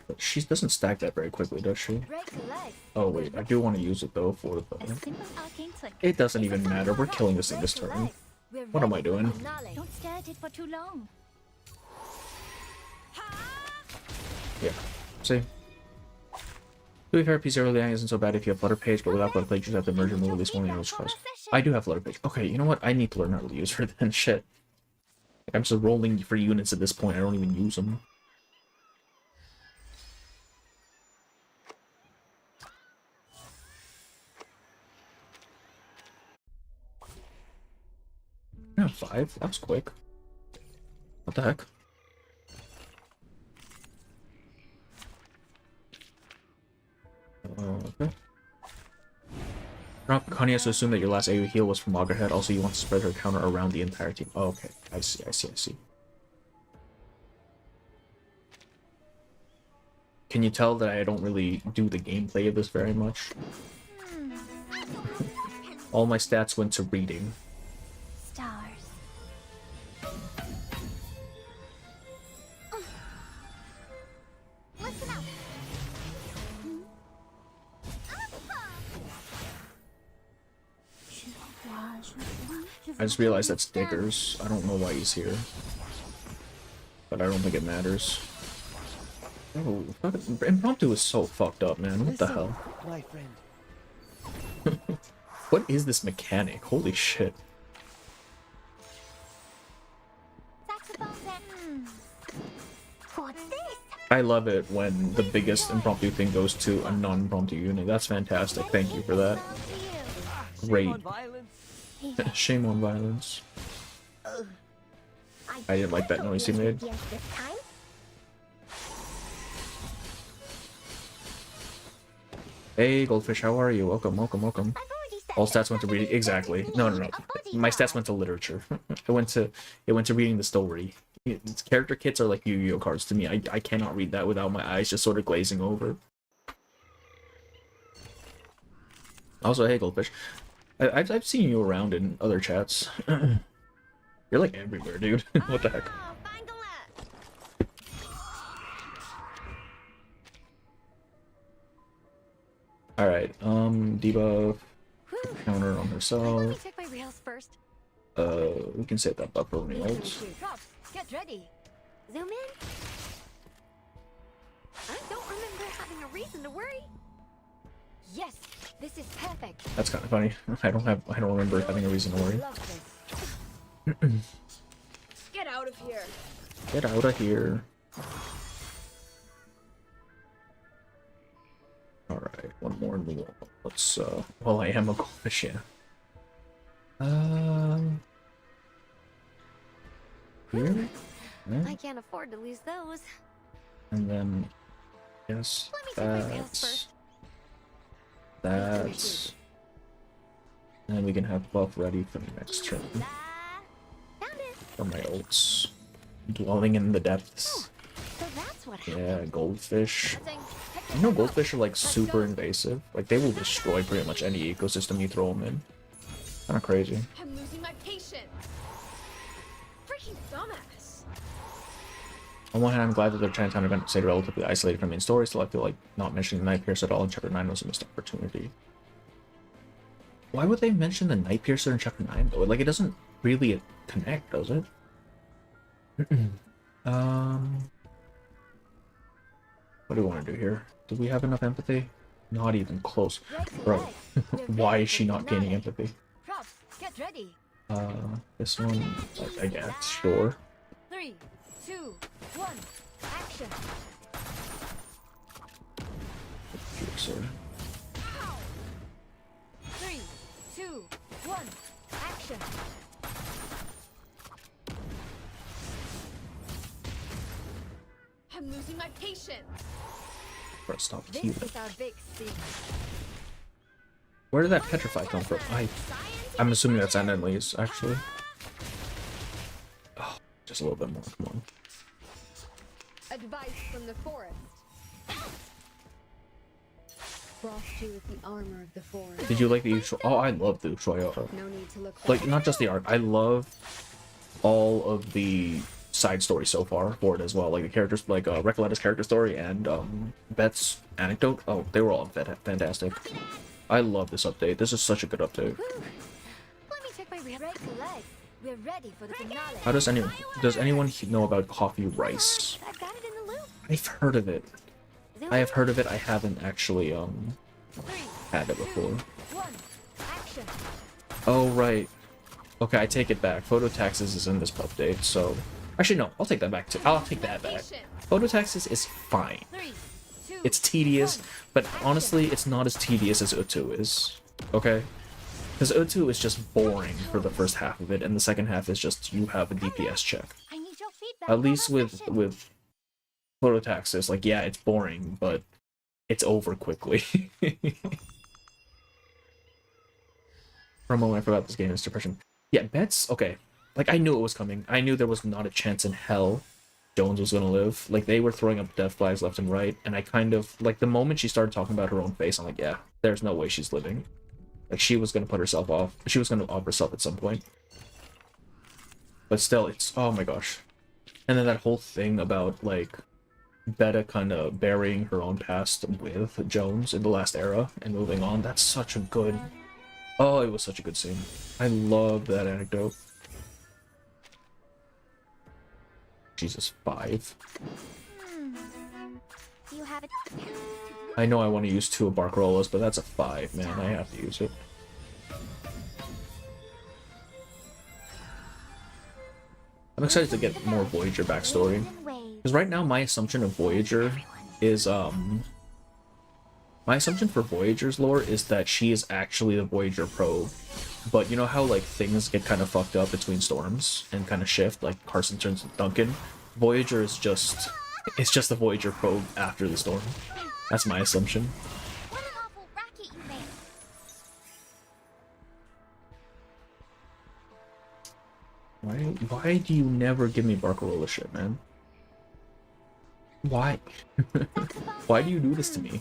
But she doesn't stack that very quickly, does she? break the leg. Oh wait, I do want to use it though for A the... simple arcane click. It doesn't even matter. We're killing this thing this Break the turn. leg. We're What am I ready for doing? the finale. Don't stare at it for too long. Yeah. See? To be fair, P0 Liang isn't so bad if you have Flutter Page, but without Flutter Page, you just have to merge and move at least one of your class. I do have Flutter Page. Okay, you know what? I need to learn how to use her then. Shit. Like, I'm just rolling for units at this point. I don't even use them. Yeah, 5. That was quick. What the heck? Okay. Connie has to assume that your last AoE heal was from Loggerhead. Also, you want to spread her counter around the entire team. Oh, okay. I see. Can you tell that I don't really do the gameplay of this very much? All my stats went to reading. Stars. Listen up. I just realized that's Diggers. I don't know why he's here. But I don't think it matters. Oh, fucking Impromptu is so fucked up, man. What the hell? My friend. What is this mechanic? Holy shit. Saxophone. What's this? I love it when the biggest impromptu thing goes to a non-impromptu unit. That's fantastic. Thank you for that. Great. Shame on violence. I didn't like that noise he made. Yes, this time. Hey, Goldfish, how are you? Welcome, welcome, welcome. I've already said All that stats went to reading. Exactly. No, no, no. My stats went to literature. It went to reading the story. Character kits are like Yu-Gi-Oh cards to me. I cannot read that without my eyes just sort of glazing over. Also, hey, Goldfish. I've seen you around in other chats. You're like everywhere, dude. What the heck? Oh, find the left. Alright, debuff. Counter on Let me herself. check my rails first. We can save that buff for results. Props, get ready. Zoom in. I don't remember having a reason to worry. Yes, this is perfect. That's kind of funny. I don't remember having a reason to worry. Love this. Get out of here. Get out of here. Alright, one more in the wall. Let's, well, I am a goldfish, yeah. Here? Yeah. I can't afford to lose those. And then, yes, Let me check my rails first. that's, and then we can have buff ready for the next turn. Found it. For my ults. Dwelling in the depths. So that's what happened. Yeah, goldfish. Zing. You know goldfish are like super invasive. Like they will destroy pretty much any ecosystem you throw them in. Kind of crazy. I'm losing my patience. Freaking dumbass. On one hand, I'm glad that they're trying to stay relatively isolated from main story, still I feel like not mentioning the Night Piercer at all in Chapter 9 was a missed opportunity. Why would they mention the Night Piercer in Chapter 9 though? Like it doesn't really connect, does it? What do we want to do here? Do we have enough empathy? Not even close. Bro, why is she not gaining empathy? Props, get ready. This one, I guess, sure. 3, 2, 1, action. Piercer. 3, 2, 1, action. I'm losing my patience. Let's stop This healing. is our big scene. Where did that petrify come from? I'm assuming that's Annalise, actually. Oh, just a little bit more. Come on. Advice from the forest. Frost you with the armor of the forest. Did you like the Ushuaia? Oh, I love the Ushuaia art. No need to look Like, not just the art. I love all of the side stories so far for it as well. Like the characters, like Recoletta's character story and Bette's Anecdote. Oh, they were all fantastic. I love this update. This is such a good update. Let me check my break leg. We're ready for the finale. How does anyone know about coffee rice? I've got it in the loop. I've heard of it. I have heard of it. I haven't actually 3, had it before. 1, action. Oh right. Okay, I take it back. Phototaxis is in this update, so actually no, I'll take that back too. I'll take that back. Phototaxis is fine. 3, 2, It's tedious, but honestly, it's not as tedious as Utu is. Okay? Because Utu is just boring for the first half of it, and the second half is just you have a DPS check. I need your feedback. At on least that section. with Phototaxis, like yeah, it's boring, but it's over quickly. For a moment, I forgot this game is depression. Yeah, Bette's okay. Like I knew it was coming. I knew there was not a chance in hell Jones was gonna live. Like they were throwing up death flags left and right, and I kind of like the moment she started talking about her own face, I'm like, yeah, there's no way she's living. Like she was gonna put herself off. She was gonna off herself at some point. But still, it's oh my gosh. And then that whole thing about like Bette kind of burying her own past with Jones in the last era and moving on. That's such a good. Oh, it was such a good scene. I love that anecdote. Jesus, 5. Do you have it? I know I want to use 2 of Barcarollas, but that's a 5, man. I have to use it. I'm excited to get more Voyager backstory. Waves and waves. Because right now my assumption of Voyager is my assumption for Voyager's lore is that she is actually the Voyager probe. But you know how like things get kind of fucked up between storms and kind of shift, like Carson turns to Duncan? Voyager is just the Voyager probe after the storm. That's my assumption. What an awful racket you made. Why do you never give me Barcarola shit, man? Why? Why do you do this to me?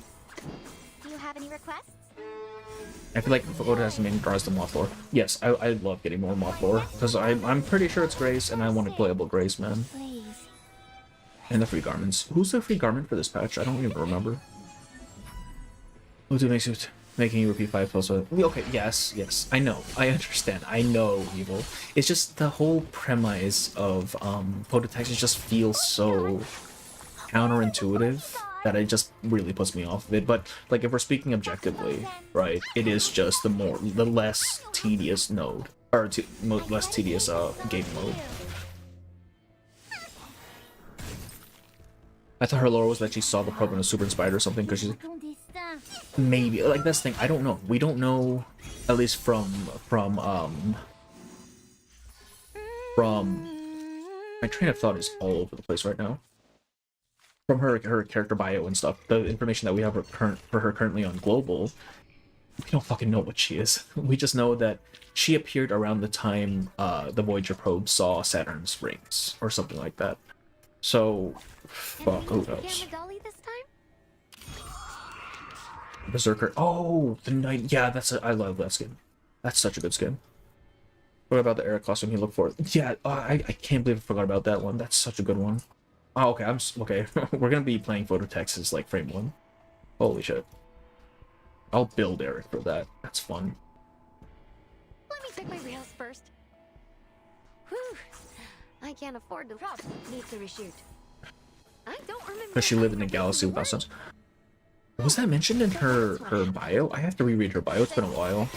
Do you have any requests? I feel like Voda has the main draws the Moth lore. Yes, I love getting more Moth lore, because I'm pretty sure it's Grace, and I want a playable Grace, man. Please. And the free garments. Who's the free garment for this patch? I don't even remember. Utu makes it making you repeat 5 spells. Okay, yes, I know, I understand, I know, Evil. It's just the whole premise of Potetex just feels so counterintuitive that it just really puts me off of it. But like, if we're speaking objectively, right, it is just the less tedious node, or less tedious game mode. I thought her lore was that she saw the probe and was super inspired or something, because she's maybe, like, that's the thing, I don't know. We don't know, at least from my train of thought is all over the place right now. From her character bio and stuff, the information that we have for her currently on Global, we don't fucking know what she is. We just know that she appeared around the time the Voyager probe saw Saturn's rings, or something like that. So, fuck, who knows? Berserker. Oh, the Knight. Yeah, I love that skin. That's such a good skin. What about the Eric costume he looked for? Yeah, I can't believe I forgot about that one. That's such a good one. Oh, okay, okay. We're gonna be playing Phototex as like frame 1. Holy shit. I'll build Eric for that. That's fun. Let me check my reels first. Whew. I can't afford to need to reshoot. I don't remember. Because she lived in a galaxy without suns. Was that mentioned in her bio? I have to reread her bio. It's been a while.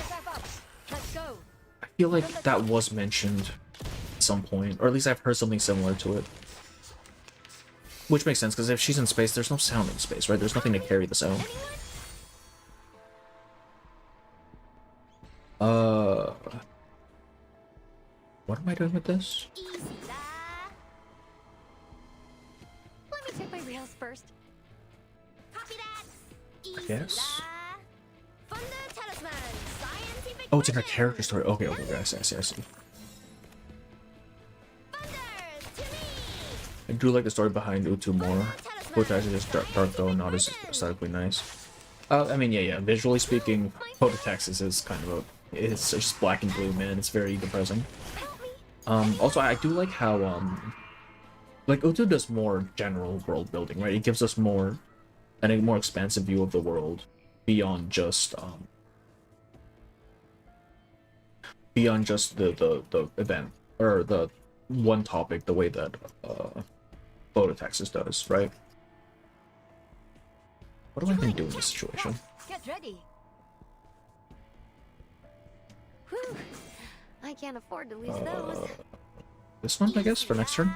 Let's go. I feel like that was mentioned at some point, or at least I've heard something similar to it. Which makes sense, because if she's in space, there's no sound in space, right? There's nothing to carry the sound. What am I doing with this? Easy da. Let me check my reels first. Copy that. Easy Yes. da. Thunder Talisman. Scientific Oh, it's in her version. character story. Okay, I see. Thunder to me. I do like the story behind Utu more, which is just dark though, not as aesthetically nice. I mean, yeah. Visually speaking, Potetex is kind of it's just black and blue, man. It's very depressing. Also, I do like how like Utu does more general world building, right? It gives us more and a more expansive view of the world beyond just the event or the one topic, the way that Phototaxis does, right? What do I even do in this situation? Get ready. Whew. I can't afford to lose those. This one, I guess, for next turn.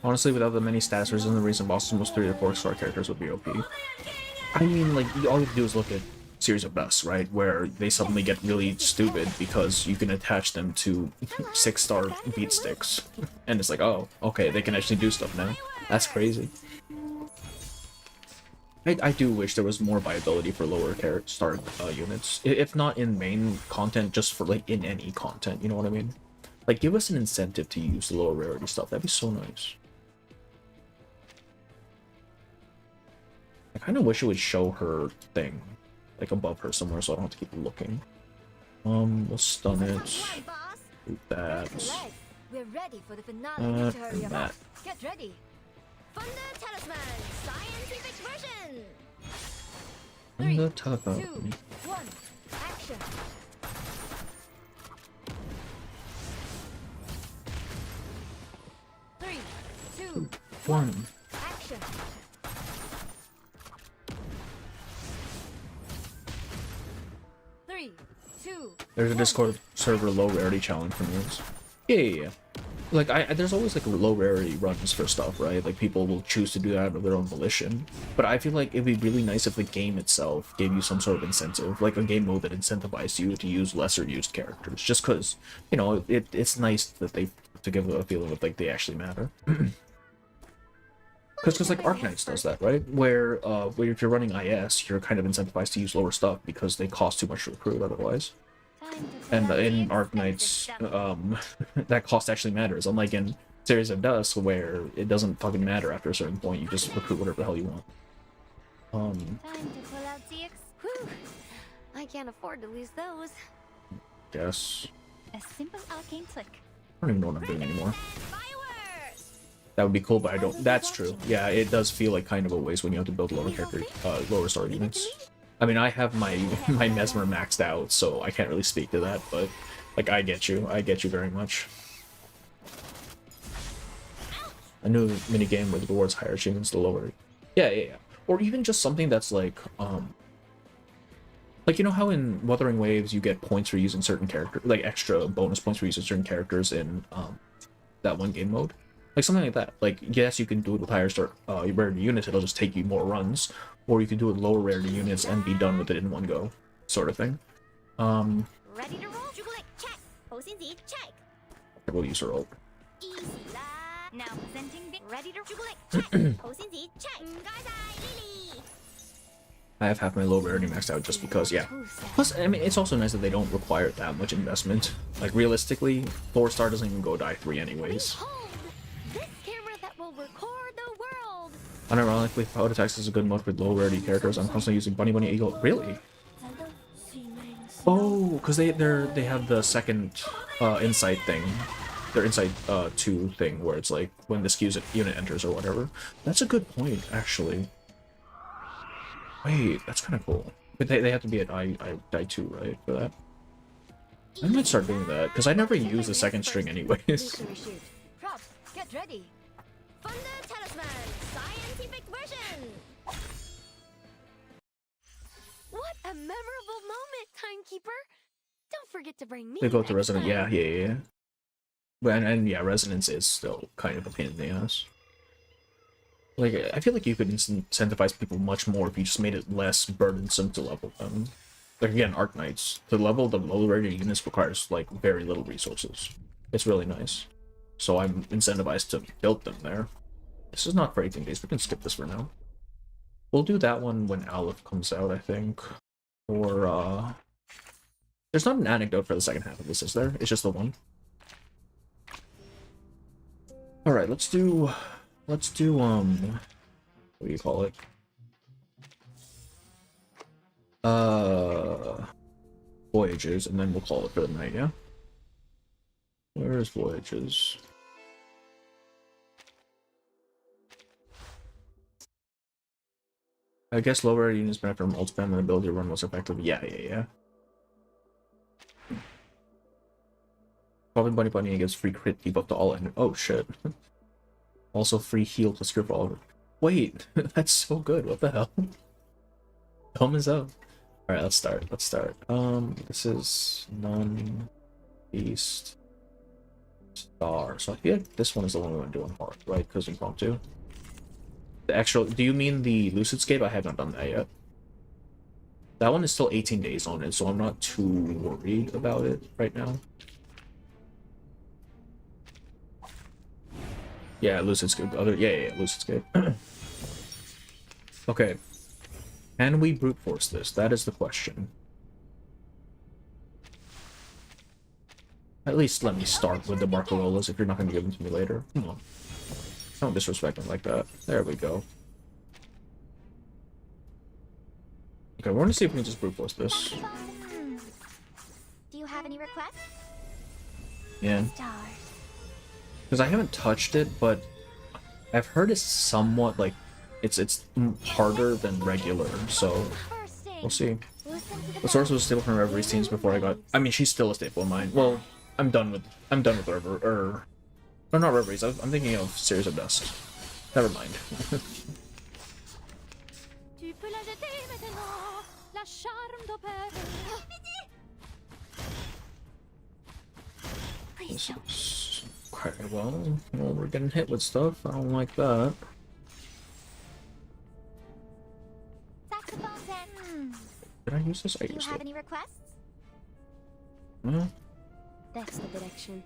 Honestly, without the many status reasons, the reason bosses most 3 to 4 star characters would be OP. I mean, like, all you have to do is look at Series of Best, right? Where they suddenly get really stupid because you can attach them to 6-star beat sticks. And it's like, oh, okay, they can actually do stuff now. That's crazy. I do wish there was more viability for lower star units. If not in main content, just for, like, in any content, you know what I mean? Like, give us an incentive to use the lower rarity stuff. That'd be so nice. I kind of wish it would show her thing, like, above her somewhere, so I don't have to keep looking. We'll stun it. Do that. We're ready for the finale. And that. Get ready. Thunder Talisman. Scientific version. And the telephone. 2, 1, action. Three, two, 1. action. Three, two. There's a Discord server low rarity challenge for me. Yeah. like there's always like low rarity runs for stuff, right? Like people will choose to do that of their own volition. But I feel like it'd be really nice if the game itself gave you some sort of incentive, like a game mode that incentivized you to use lesser used characters, just because, you know, it's nice that they to give a feeling of like they actually matter. Because like Arknights does that, right? Where if you're running IS, you're kind of incentivized to use lower stuff because they cost too much to recruit otherwise. And in Arknights, that cost actually matters. Unlike in Series of Dust, where it doesn't fucking matter after a certain point. You just recruit whatever the hell you want. Time to pull out the Whew. I can't afford to lose those. Guess. A simple arcane trick. I don't even know what I'm doing anymore. Fireworks! That would be cool, but I don't. That's true. Yeah, it does feel like kind of a waste when you have to build lower lower star units. I mean, I have my Mesmer maxed out, so I can't really speak to that, but like I get you very much. A new minigame where the rewards higher achievements the lower. Yeah. Or even just something that's like you know how in Wuthering Waves you get points for using certain characters, like extra bonus points for using certain characters in that one game mode? Like something like that. Like, yes, you can do it with higher rarity units, it'll just take you more runs. Or you can do it with lower rarity units and be done with it in one go, sort of thing. Ready to roll? Check. Check. I will use her ult. Easy. Now presenting ready to check. Check. I have half my low rarity maxed out just because, yeah. Plus, I mean, it's also nice that they don't require that much investment. Like, realistically, 4-star doesn't even go die 3 anyways. This camera that will record the world. Unironically, Power Attacks is a good mode with low rarity characters. I'm constantly using Bunny Bunny Eagle. Really? Oh, because they have the second insight thing. Their insight 2 thing where it's like when this unit enters or whatever. That's a good point, actually. Wait, that's kind of cool. But they have to be at I die 2, right, for that? I might start doing that, because I never use the second string anyways. Props, get ready. Thunder Talisman, scientific version. What a memorable moment, Timekeeper. Don't forget to bring me. They go to next Resonance, time. yeah. And yeah, Resonance is still kind of a pain in the ass. Like, I feel like you could incentivize people much more if you just made it less burdensome to level them. Like, again, Arknights. To level the low rarity units requires, like, very little resources. It's really nice. So I'm incentivized to build them there. This is not for 18 days. We can skip this for now. We'll do that one when Aleph comes out, I think. Or, there's not an anecdote for the second half of this, is there? It's just the one. Alright, let's do, what do you call it? Voyages, and then we'll call it for the night, yeah? Where's Voyages? I guess lower units benefit from ult spam and ability to run most effective. Yeah. Probably Bunny gives free crit debuff to all oh shit. Also free heal plus cure for all of it. Wait, that's so good. What the hell? Home is up. Alright, let's start. This is none beast star. So I feel like this one is the one we want to do on hard, right? Because impromptu. The actual, do you mean the Lucidscape? I have not done that yet. That one is still 18 days on it, so I'm not too worried about it right now. Yeah, Lucidscape. Yeah, Lucidscape. Okay. Can we brute force this? That is the question. At least let me start with the Barcarolas if you're not going to give them to me later. Come on. Don't disrespect them like that. There we go. Okay, we're going to see if we can just brute force this. Do you have any requests? Yeah. Stars. Because I haven't touched it, but I've heard it's somewhat like it's harder than regular, so we'll see. The source was stable from Reverie scenes before I got. I mean, she's still a staple of mine. Well, I'm done with Reverie. No, not Reveries. I'm thinking of Series of Dust. Never mind. Please don't. Okay, well, we're getting hit with stuff. I don't like that. Saxophones and... Did I use this? I Do you used have it. any requests? Well, That's the direction.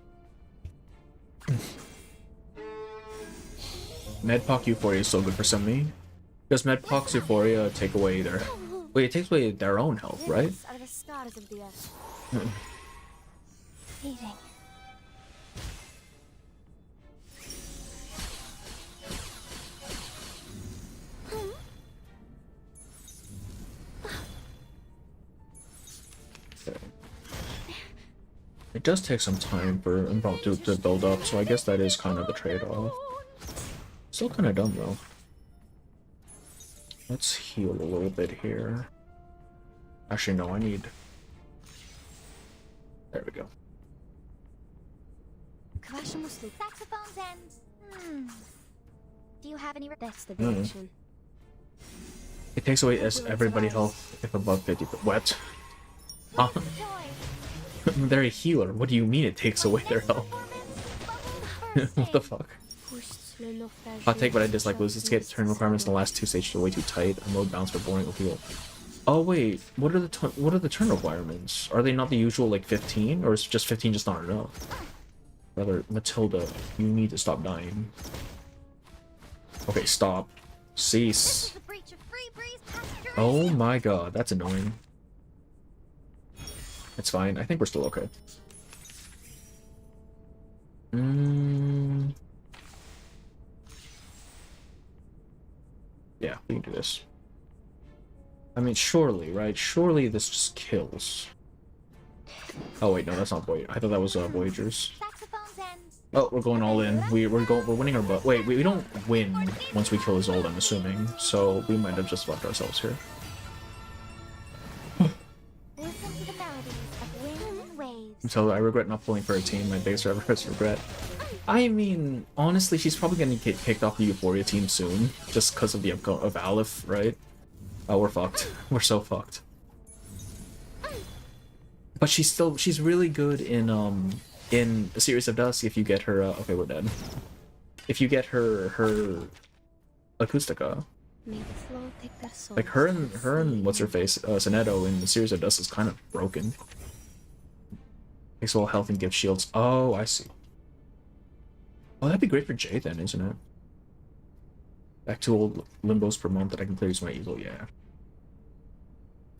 Medpoc Euphoria is so good for some of me. Does Medpoc Euphoria take away their... Wait, it takes away their own health, right? Rivers are the stars of the earth. Eating. It does take some time for Impromptu to build up, so I guess that is kind of the trade-off. Still kind of dumb, though. Let's heal a little bit here. Actually, no, I need... There we go. Saxophones and... Do you have any... That's the direction. It takes away everybody health if above 50. What? Huh? They're a healer. What do you mean it takes away their health? What the fuck? I'll take what I dislike was escape turn requirements in the last two stages are way too tight. A mode bounce for boring will heal. Oh wait, what are the turn requirements? Are they not the usual like 15, or is just 15 just not enough? Brother Matilda, you need to stop dying. Okay, stop. Cease. Oh my god, that's annoying. It's fine. I think we're still okay. Yeah, we can do this. I mean, surely, right? Surely this just kills. Oh wait, no, that's not Voyager. I thought that was Voyagers. Oh, we're going all in. We're winning our butt. Wait, we don't win once we kill Isolde, I'm assuming. So we might have just left ourselves here. So I regret not pulling for a team. My biggest regret. I mean, honestly, she's probably gonna get kicked off the Euphoria team soon, just because of the upcoming of Aleph, right? Oh, we're fucked. We're so fucked. But she's really good in A Series of Dusk. If you get her, okay, we're dead. If you get her Acoustica, like her and what's her face, Sonetto in A Series of Dusk is kind of broken. Takes all health and gives shields. Oh, I see. Oh, that'd be great for Jay then, isn't it? Back to old limbos per month that I can clear use my easel, yeah.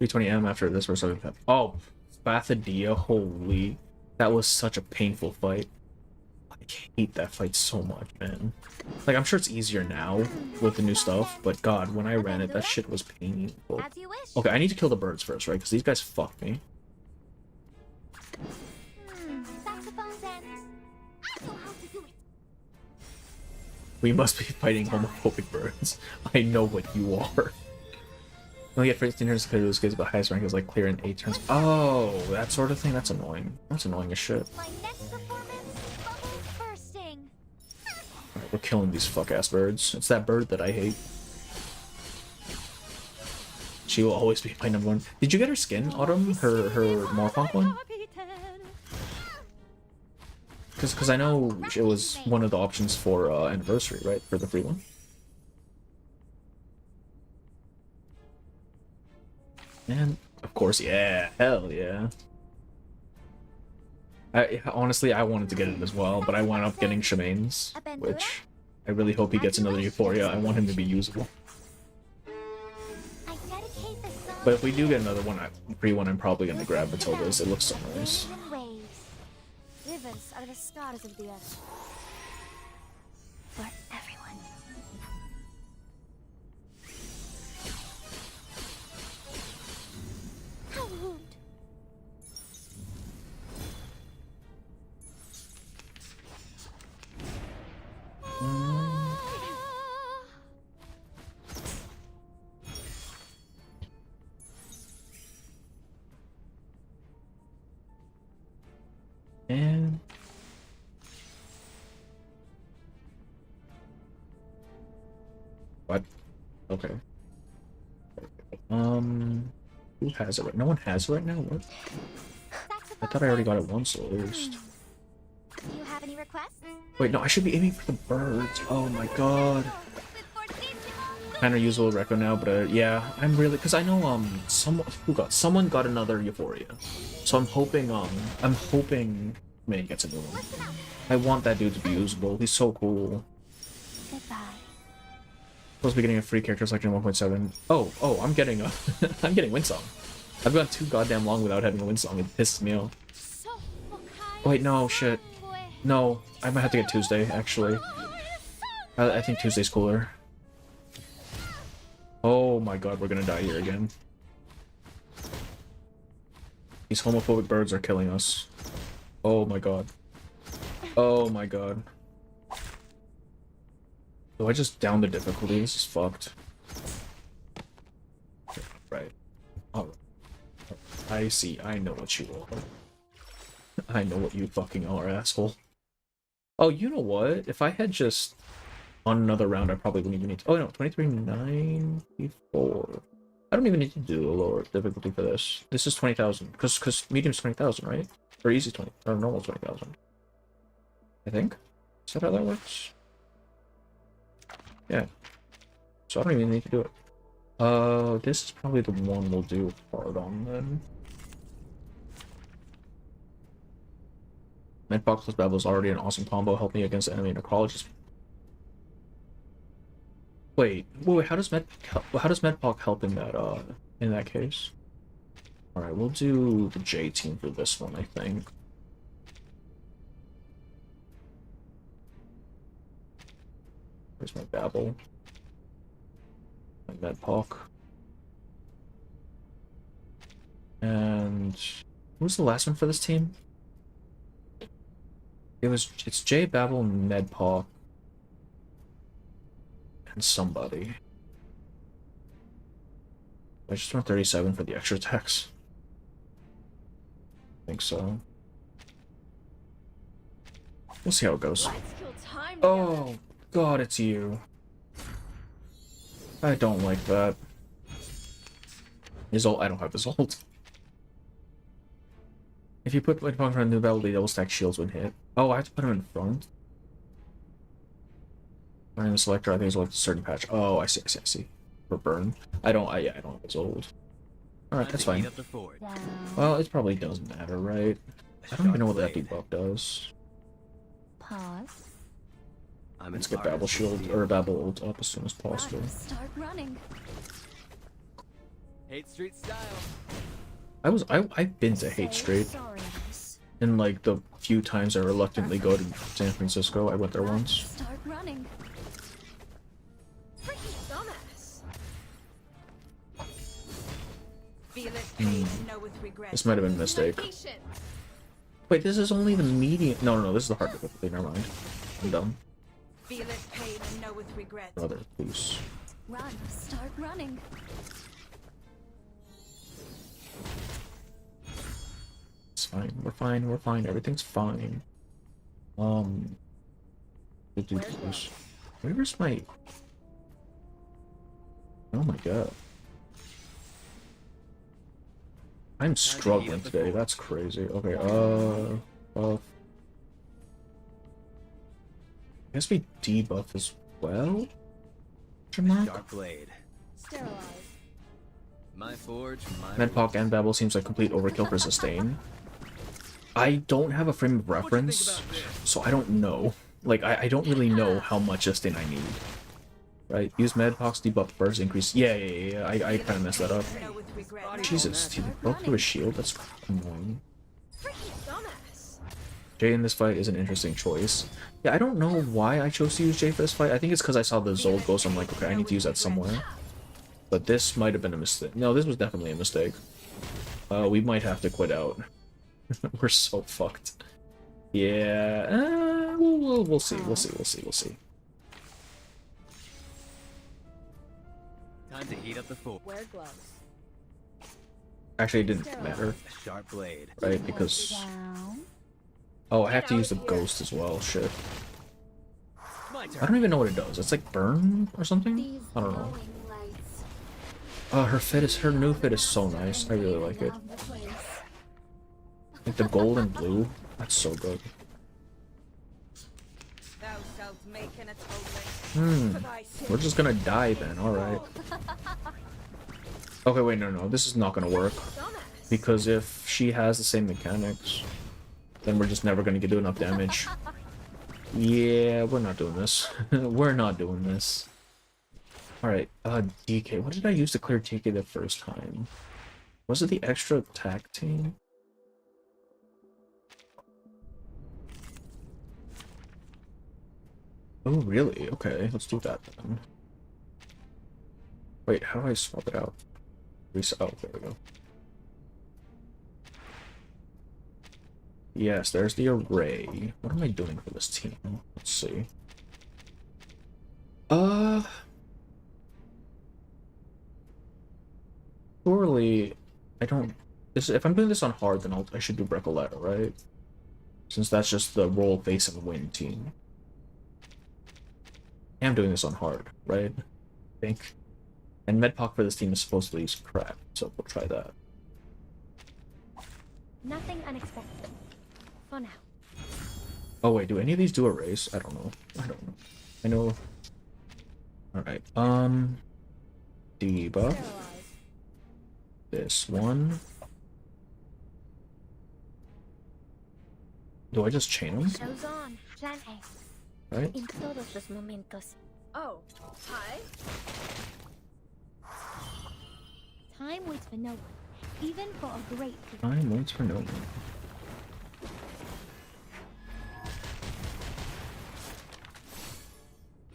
320M after this or something. Oh, Spathadia, holy. That was such a painful fight. I hate that fight so much, man. Like, I'm sure it's easier now with the new stuff, but god, when I ran it, that shit was painful. Okay, I need to kill the birds first, right? Because these guys fucked me. We must be fighting homophobic birds. I know what you are. You only get 15 turns to clear those kids, but highest rank is like clear in 8 turns. Oh, that sort of thing? That's annoying. That's annoying as shit. Alright, we're killing these fuck-ass birds. It's that bird that I hate. She will always be my number one. Did you get her skin, Autumn? Her Morphonk one? Because I know it was one of the options for Anniversary, right? For the free one. And, of course, yeah. Hell yeah. Honestly, I wanted to get it as well, but I wound up getting Shemaine's, which I really hope he gets another Euphoria. I want him to be usable. But if we do get another one, free one, I'm probably going to grab Matilda's. It looks so nice. Rivers are the stars of the earth. For everyone. And what? Okay. Who has it right? No one has it right now? What? I thought I already got it once at least. Do you have any requests? Wait, no, I should be aiming for the birds. Oh my god. Kind of use a little reco now, but yeah, I'm really, because I know someone got another Euphoria, so I'm hoping May gets a new one. I want that dude to be usable. He's so cool. Goodbye. Supposed to be getting a free character selection 1.7. Oh, I'm getting a I'm getting Windsong. I've gone too goddamn long without having a Windsong. It pisses me off. Oh, wait, no, shit. No, I might have to get Tuesday, actually. I think Tuesday's cooler. Oh my god, we're gonna die here again. These homophobic birds are killing us. Oh my god. Oh my god. Do I just down the difficulty? This is fucked. Right. Alright. I see. I know what you are. I know what you fucking are, asshole. Oh, you know what? If I had just on another round, I probably wouldn't even need to. Oh no, 2394. I don't even need to do a lower difficulty for this. This is 20,000 because medium's 20,000, right? Or easy 20 or normal 20,000. I think. Is that how that works? Yeah. So I don't even need to do it. This is probably the one we'll do hard on then. Medpock plus Babel is already an awesome combo. Help me against enemy necrologist. Wait, how does Medpock help in that case? All right, we'll do the J team for this one, I think. Where's my Babel? My Medpock. And who's the last one for this team? It's J, Babel, Medpock, and somebody. I just want 37 for the extra attacks. I think so. We'll see how it goes. Oh god, it's you. I don't like that. His ult, I don't have his ult. If you put Medpock on a new Babel, they double stack shields when hit. Oh, I have to put him in front. Burn the selector, I think it's like a certain patch. Oh, I see. For burn. I don't have his ult. Alright, that's fine. Well, it probably doesn't matter, right? I don't even know what that debuff does. Pause. Let's get Babel shield or Babel ult up as soon as possible. Start running. Hate Street style. I've been to Hate Street. And like the few times I reluctantly go to San Francisco, I went there once. Start running. This might have been a mistake. Wait, this is only the medium. No, this is the hard difficulty. Never mind. I'm dumb. Brother, please. Run. Start running. It's fine. We're fine. Everything's fine. Where's my? Oh my god. I'm struggling today. That's crazy. Okay. Buff. I guess we debuff as well. Sharp blade. Sterilize. My forge, my Medpock and Babel seems like complete overkill for sustain. I don't have a frame of reference, so I don't know. Like, I don't really know how much sustain I need. Right? Use Medpock's debuff first, increase. Yeah. I kind of messed that up. Jesus, he broke through a shield? That's annoying. Jay in this fight is an interesting choice. Yeah, I don't know why I chose to use Jay for this fight. I think it's because I saw the Zold go, so I'm like, okay, I need to use that somewhere. But this might have been a mistake. No, this was definitely a mistake. We might have to quit out. We're so fucked. Yeah, we'll see. We'll see. time to heat up the forge. Wear gloves. Actually, it didn't matter, A sharp blade. right? Because... Oh, I have to use the ghost as well. Shit. My I turn. don't even know what it does. It's like burn or something? I don't know. Her new fit is so nice. I really like it. Like the gold and blue. That's so good. We're just gonna die then, alright. Okay, wait, no, this is not gonna work. Because if she has the same mechanics, then we're just never gonna do enough damage. Yeah, we're not doing this. We're not doing this. Alright, DK. What did I use to clear DK the first time? Was it the extra attack team? Oh, really? Okay, let's do that then. Wait, how do I swap it out? Oh, there we go. Yes, there's the array. What am I doing for this team? Let's see. Surely, I don't... if I'm doing this on hard, then I should do Breccoletta, right? Since that's just the roll, face, and win team. I am doing this on hard, right? I think. And Medpoc for this team is supposedly crap, so we'll try that. Nothing unexpected. For now. Oh wait, do any of these do a race? I don't know. I know. Alright, debuff. This one. Do I just chain them? Show's on. Plan A. Right? In todos los momentos. Oh, hi. Time waits for no one, even for a great people. Time waits for no one.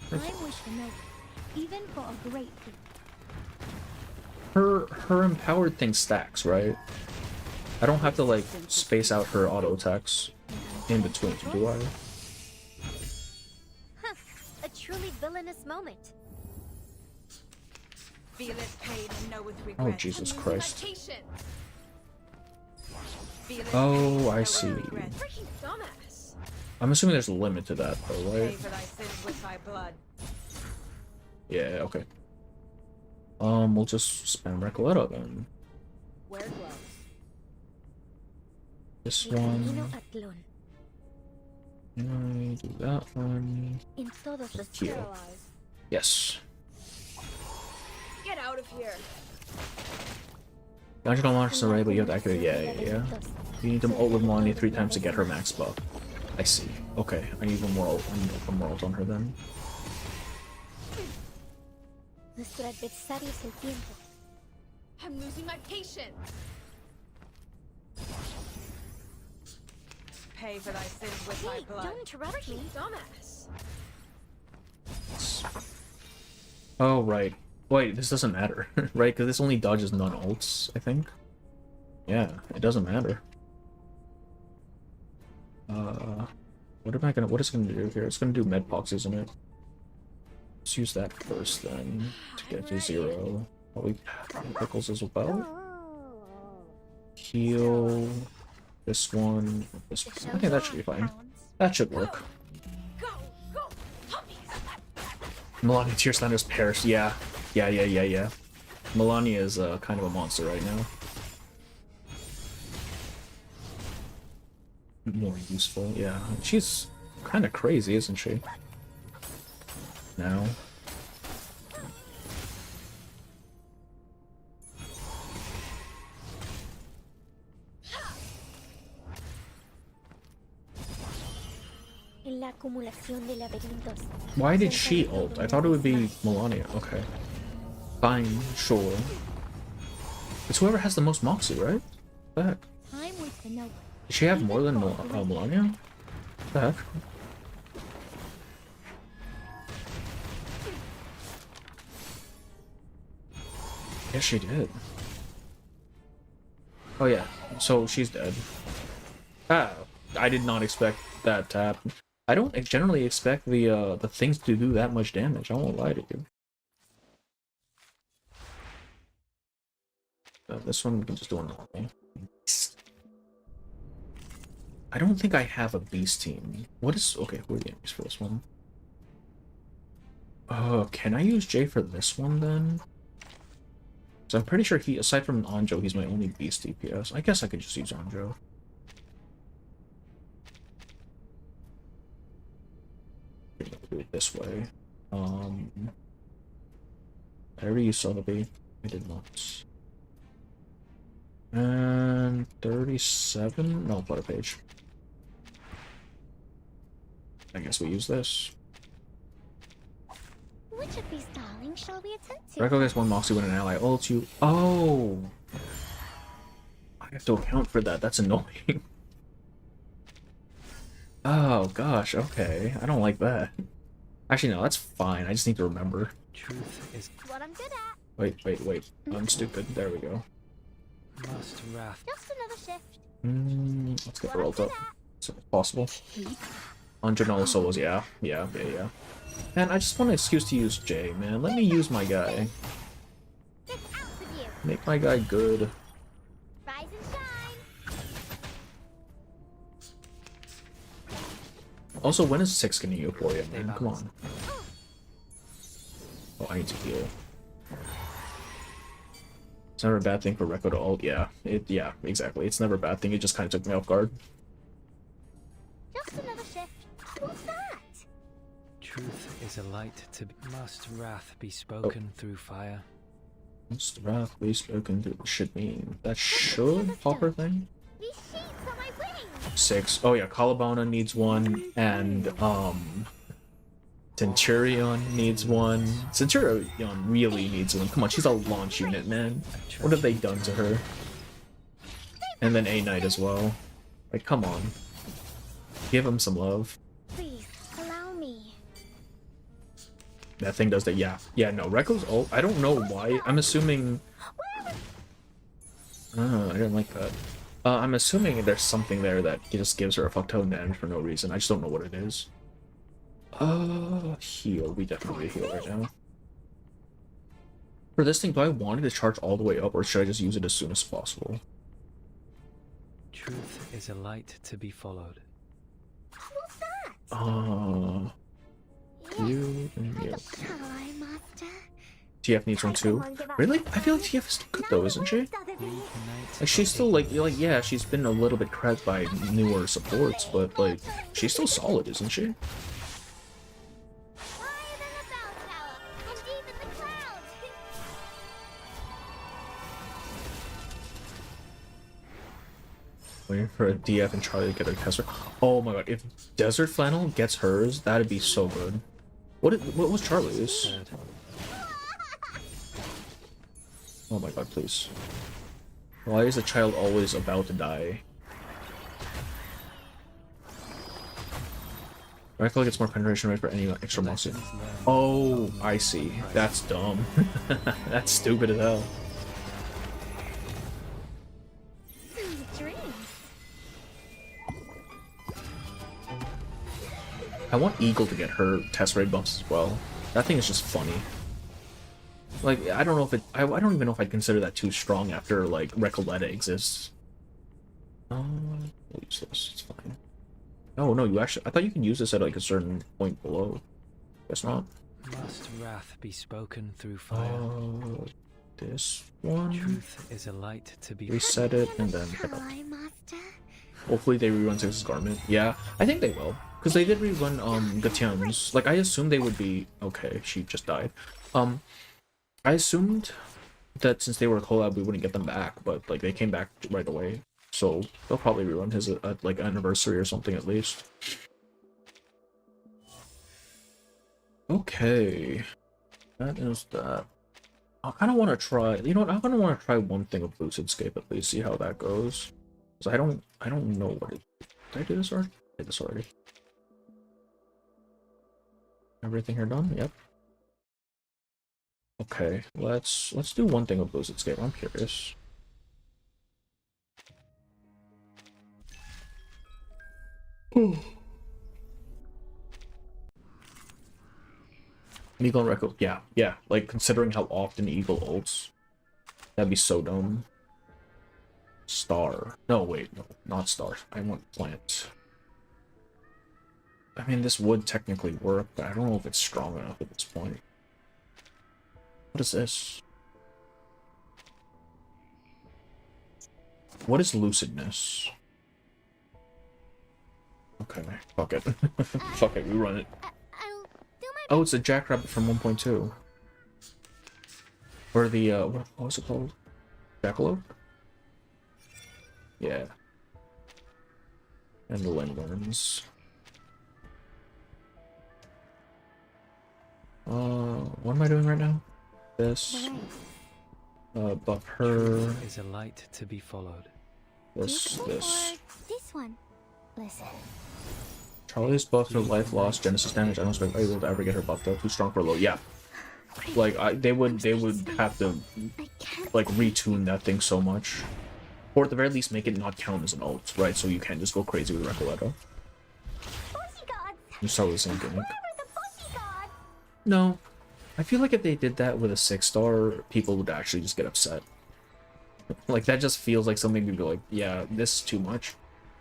Time waits for no one, even for a great people. Her empowered thing stacks, right? I don't have to like space out her auto attacks in between, do I? Huh. A truly villainous moment. Feel it pain and know with regret. Oh, Jesus Christ. Feel it Oh, pain and know I with see. regret. Freaking dumbass. I'm assuming there's a limit to that, though, Pay right? for thy sins with thy blood. Yeah, okay. We'll just spam Recoleta then. Wear gloves. This Mi camino one. atlón. And I do that one. In todos los Heal. Paralyzed. Yes. Get out of here. Magical launch is array, but you have to activate. Yeah. You need to ult with Melania 3 times to get her max buff. I see. Okay, I need one more ult. I need one more ult on her then. Nuestro adversario es el tiempo. I'm losing my patience. Pay for thy sins with thy Hey, blood. don't interrupt me. Dumbass. Oh, right. Wait, this doesn't matter, right? Because this only dodges non-ults, I think. Yeah, it doesn't matter. What is it gonna do here? It's gonna do Medpox, isn't it? Let's use that first then to get to 0. Probably pickles as well. Heal this one. This one. Okay, that should be fine. That should work. Go, go, puppies. Melania Tear Slander's Paris. Yeah. Melania is kind of a monster right now. More useful, yeah. She's kind of crazy, isn't she? Now. En la acumulación de laberintos. Why did she ult? I thought it would be Melania. Okay. Fine, sure. It's whoever has the most Moxie, right? What the heck? Time waits for no one. Does she have more than Melania? What the heck? Yes, she did. Oh yeah, so she's dead. Ah, I did not expect that to happen. I don't generally expect the things to do that much damage. I won't lie to you. This one we can just do normally. I don't think I have a beast team. What is okay? Who are the enemies for this one? Can I use Jay for this one then? So I'm pretty sure he, aside from Anjo, he's my only beast DPS. I guess I could just use Anjo. do it this way. I already used Sotheby. I did not. And 37? No, flutter page. I guess we use this. Which of these darlings shall we attend to? Reco gets one Moxie when an ally ults you. Oh! I have to account for that. That's annoying. Oh, gosh. Okay. I don't like that. Actually, no, that's fine. I just need to remember. Truth is What I'm good at. Wait. I'm stupid. There we go. must wrath. Just another shift. Let's get rolled up. So possible. 100 all solos, yeah. Man, I just want an excuse to use Jay, man. Let me use my guy. It's out of you. Make my guy good. Rise and shine. Also, when is 6 gonna heal for you, man? Come on. Oh, I need to heal. It's never a bad thing for Reco to ult. Yeah, exactly. It's never a bad thing. It just kind of took me off guard. Just another shift. What's that? Truth is a light to be. Must wrath be spoken through fire. Must wrath be spoken through. Should mean that should pop her thing. These sheets are my wings. 6. Oh yeah, Kalabona needs one, and Centurion needs one. Centurion really needs one. Come on, she's a launch unit, man. What have they done to her? And then A-Knight as well. Like, come on. Give him some love. Please allow me. That thing does that, yeah. Yeah, no, Reko's ult, I don't know why. I'm assuming... I didn't like that. I'm assuming there's something there that just gives her a fuck ton of damage for no reason. I just don't know what it is. Heal. We definitely need a heal right now. For this thing, do I want it to charge all the way up, or should I just use it as soon as possible? Truth is a light to be followed. What's that? You and you. Shall I, master? TF needs one too. Really? I feel like TF is still good though, isn't she? Like, she's still like, yeah, she's been a little bit cracked by newer supports, but like, she's still solid, isn't she? Higher than a bell tower, and even the clouds. Waiting for a DF and Charlie to get her tester. Oh my god, if Desert Flannel gets hers, that'd be so good. What was Charlie's? Oh my god, please. Why is the child always about to die? I feel like it's more penetration rate for any extra monster. Oh, I see. That's dumb. That's stupid as hell. Dreams. I want Eagle to get her test rate bumps as well. That thing is just funny. Like, I don't know if it... I don't even know if I'd consider that too strong after, like, Recoletta exists. We'll use this. It's fine. Oh, no, you actually... I thought you could use this at, like, a certain point below. Guess not. Must wrath be spoken through fire. This one... Truth is a light to be Reset it, and then... Shall I, master? Hopefully they rerun Six's Garment. Yeah, I think they will. Because they did rerun, Gatian's. Like, I assumed they would be... Okay, she just died. I assumed that since they were a collab, we wouldn't get them back, but like they came back right away, so they'll probably rerun his like anniversary or something at least. Okay, that is that. I kind of want to try. You know what? I kind of want to try one thing of Lucid Escape at least, see how that goes. Because I don't know what it. Did I do this already? I did this already. Everything here done? Yep. Okay, let's do one thing with Lucid Escape. I'm curious. Eagle and Reco, yeah. Like considering how often Eagle ults, that'd be so dumb. Star. No, wait, no, not Star. I want Plant. I mean, this would technically work, but I don't know if it's strong enough at this point. What is this? What is lucidness? Okay, fuck it. Fuck it, we run it. Oh, it's a jackrabbit from 1.2. Or the, what was it called? Jackalope? Yeah. And the lindworms. What am I doing right now? This. Buff her. Is a light to be followed. This. This one. Listen. Charlie's buffed her life loss, Genesis damage. I don't expect able to ever get her buffed up. Too strong for low. Yeah. Like they would have to like retune that thing so much. Or at the very least make it not count as an ult, right? So you can't just go crazy with Recoleta. You start with the same gimmick. No. I feel like if they did that with a 6-star, people would actually just get upset. Like, that just feels like something to be like, yeah, this is too much.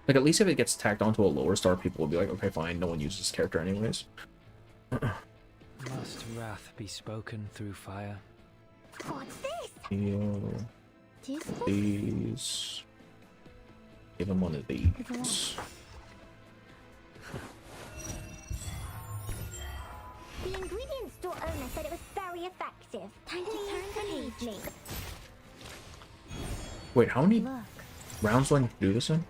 Like, at least if it gets tacked onto a lower star, people will be like, okay, fine, no one uses this character anyways. Must wrath be spoken through fire? What's this? Heal these. Give him one of these. The ingredients store owner said it was very effective. Time to turn the page, mate. Wait, how many Look. rounds do I need to do this in?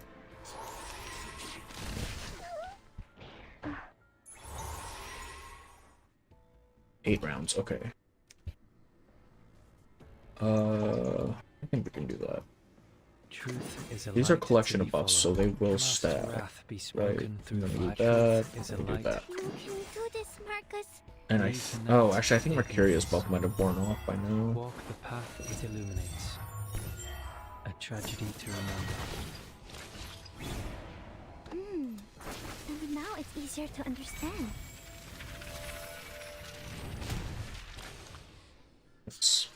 Eight rounds, okay. I think we can do that. Truth is a These are light collection to of be buffs, so followed. they will Must stack. wrath be Right, spoken I'm through gonna do fire. that, Truth is a I'm gonna do light. that. You can do this, Marcus. And oh, actually I think Mercurius buff might have worn off by now. Walk the path it illuminates. A tragedy to remember. And now it's easier to understand. It's...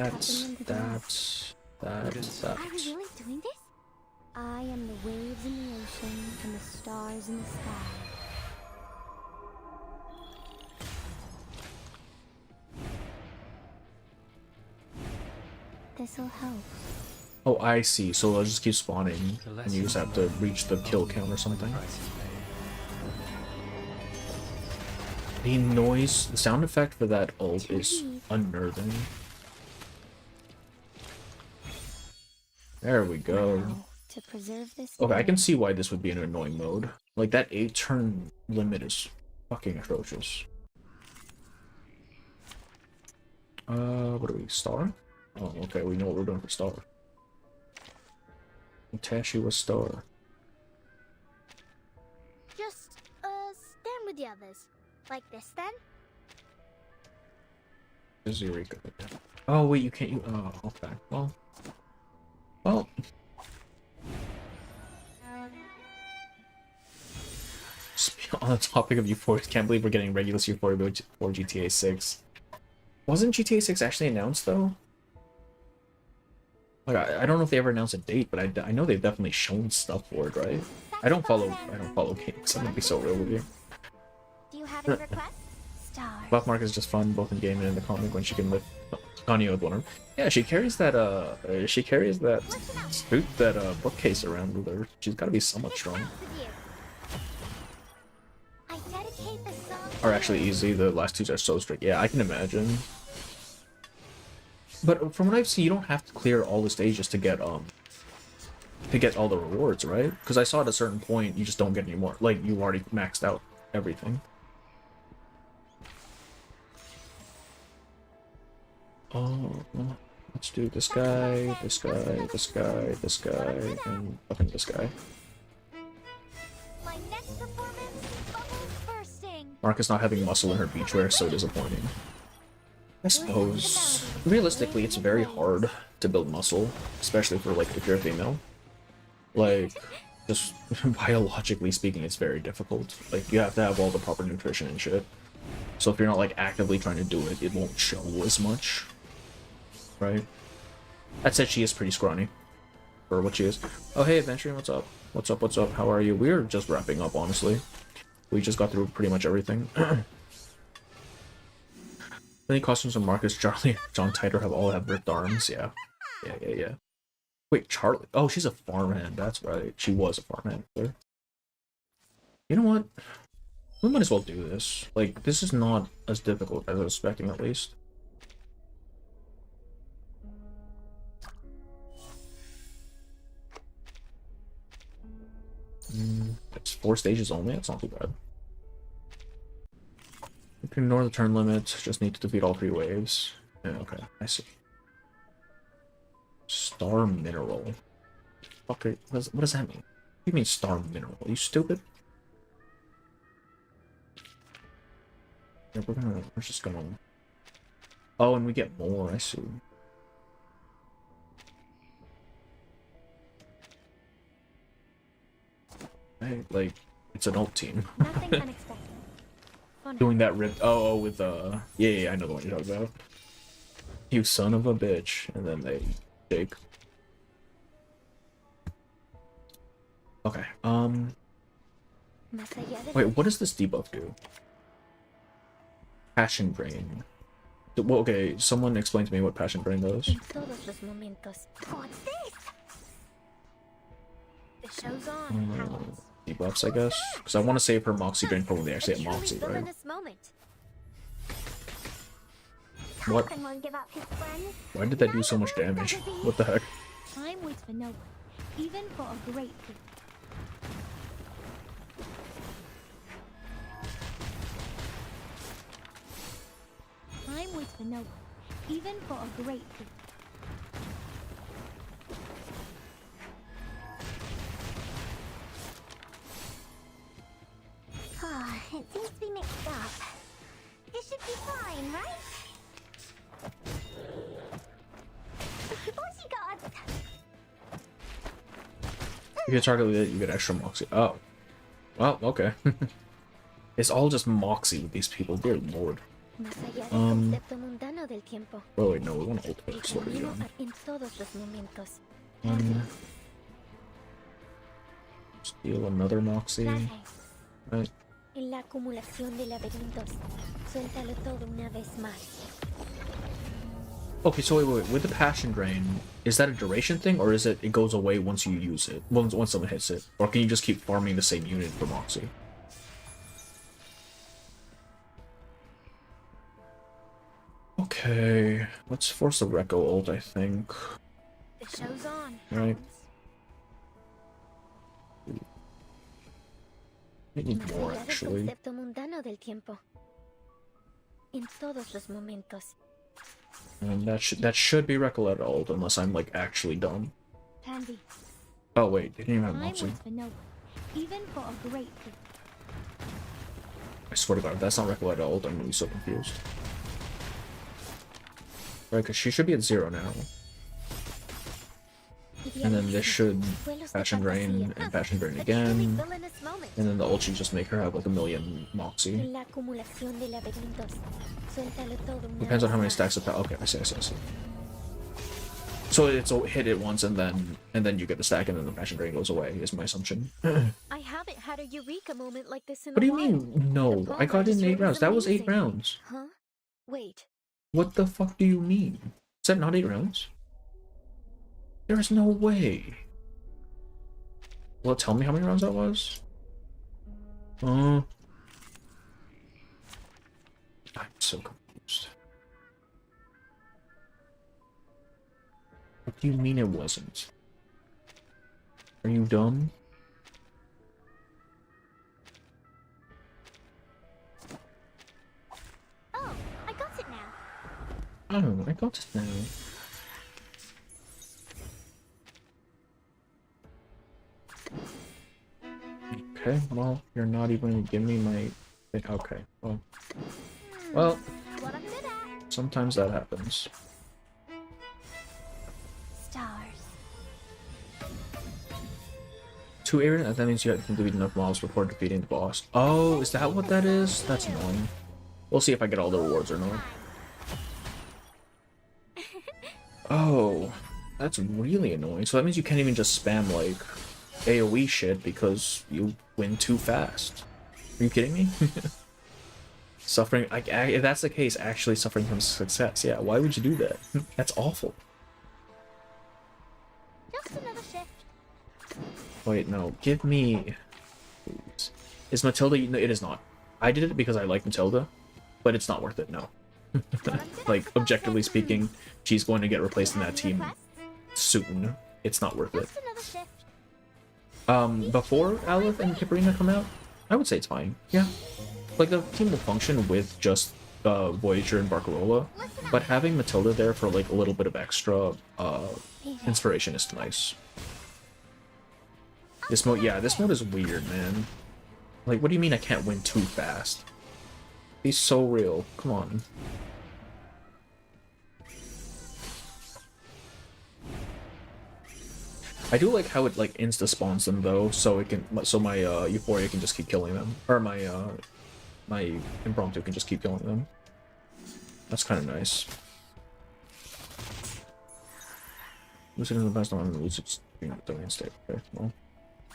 That's that. Are we really doing this? I am the waves in the ocean and the stars in the sky. This'll help. Oh, I see. So they'll just keep spawning, and you just have to reach the kill count or something. The noise, the sound effect for that ult is unnerving. There we go. Now, to preserve this. Okay, I can see why this would be an annoying mode. Like, that 8-turn limit is fucking atrocious. What are we, star? Oh, okay, we know what we're doing for star. Tashi was star. Just, stand with the others. Like this, then? This is Eureka. Oh, wait, you can't use... Oh, okay. Well... Well... On the topic of Euphoria, can't believe we're getting Regulus Euphoria for GTA 6. Wasn't GTA 6 actually announced, though? Like, I don't know if they ever announced a date, but I know they've definitely shown stuff for it, right? I don't follow games. I'm gonna be so real with you. Do you have any requests? Stars. Buff Mark is just fun, both in game and in the comic, when she can lift Kanye with one arm. Yeah, she carries that bookcase around with her. She's gotta be somewhat strong. I dedicate the song Or actually easy, the last two are so strict. Yeah, I can imagine. But from what I've seen, you don't have to clear all the stages to get all the rewards, right? Because I saw at a certain point you just don't get any more. Like, you already maxed out everything. Oh, let's do this guy, this guy, this guy, this guy, and I think this guy. My next performance, bubbles bursting. Marcus not having muscle in her beachwear is so disappointing. I suppose, realistically, it's very hard to build muscle, especially for, like, if you're a female. Like, just biologically speaking, it's very difficult. Like, you have to have all the proper nutrition and shit. So if you're not, like, actively trying to do it, it won't show as much. Right? That said, she is pretty scrawny. For what she is. Oh, hey, Adventuring, what's up? What's up, what's up? How are you? We're just wrapping up, honestly. We just got through pretty much everything. Any costumes from Marcus, Charlie, John Titor all have ripped arms? Yeah. Yeah. Wait, Charlie. Oh, she's a farmhand. That's right. She was a farmhand. You know what? We might as well do this. Like, this is not as difficult as I was expecting, at least. It's 4 stages only. That's not too bad. You can ignore the turn limit. Just need to defeat all 3 waves. Yeah, okay. I see. Star mineral. Okay, what does that mean? What do you mean star mineral? Are you stupid? Yeah, we're just gonna... Oh, and we get more, I see. Right, like, it's an ult team. Nothing unexpected. Doing that rip... Oh, with, yeah, I know the one you're talking about. You son of a bitch. And then they shake. Okay, wait, what does this debuff do? Passion Drain. Well, okay, someone explain to me what Passion Drain does. What's this? The show's on. Debuffs, I guess? Because I want to save her Moxie Drain for when they actually have Moxie, right? What? Why did that do so much damage? What the heck? Time waits for no one, even for a great feat. Time waits for no one, even for a great feat. It seems to be mixed up. It should be fine, right? What you got? If you target with it, you get extra Moxie. Oh. Well, okay. It's all just Moxie with these people. Dear lord. Oh wait, no, we want to ult first. What are you doing? Steal another Moxie. Right. En la acumulación de laberintos, suéltalo todo una vez más. Okay, so wait, with the Passion Drain, is that a duration thing, or is it goes away once you use it, once someone hits it? Or can you just keep farming the same unit for Moxie? Okay, let's force the Recco ult, I think. The show's on. Right. I need more, actually. And that should be Recollet ult, unless I'm like actually dumb. Tandy. Oh wait, they didn't even have Time Moxie. waits for no one, even for a great feat. I swear to God, if that's not Recollet ult, I'm gonna be so confused. Right, because she should be at 0 now. And then this should Passion Drain and Passion Drain again. And then the ult should just make her have like 1,000,000 Moxie. Depends on how many stacks of okay, I see. So it's hit it once and then you get the stack and then the Passion Drain goes away, is my assumption. I haven't had a eureka moment like this in What do you a while. mean? No, I got it in 8 rounds. That was 8 rounds. Huh? Wait. What the fuck do you mean? Is that not 8 rounds? There is no way. Well, tell me how many rounds that was? I'm so confused. What do you mean it wasn't? Are you dumb? Oh, I got it now. Oh, I got it now. Okay, well, you're not even gonna give me my... Okay, well... Well, What I'm good at. sometimes that happens. Stars. 2 Aaron, that means you have to defeat enough mobs before defeating the boss. Oh, is that what that is? That's annoying. We'll see if I get all the rewards or not. Oh, that's really annoying. So that means you can't even just spam, like, AoE shit because you win too fast. Are you kidding me? Suffering, if that's the case, actually suffering from success. Yeah, why would you do that? That's awful. Just Wait, no. Give me... Is Matilda... No, it is not. I did it because I like Matilda, but it's not worth it, no. Like, objectively speaking, she's going to get replaced in that team soon. It's not worth it. Before Aleph and Kiparina come out, I would say it's fine. Yeah. Like, the team will function with just Voyager and Barcarola, but having Matilda there for, like, a little bit of extra inspiration is nice. This mode, yeah, this mode is weird, man. Like, what do you mean I can't win too fast? He's so real. Come on. I do like how it like insta spawns them though, so it can my Euphoria can just keep killing them, or my my Impromptu can just keep killing them. That's kind of nice. Lucid is the best one. Lucid's domain state. Okay, well.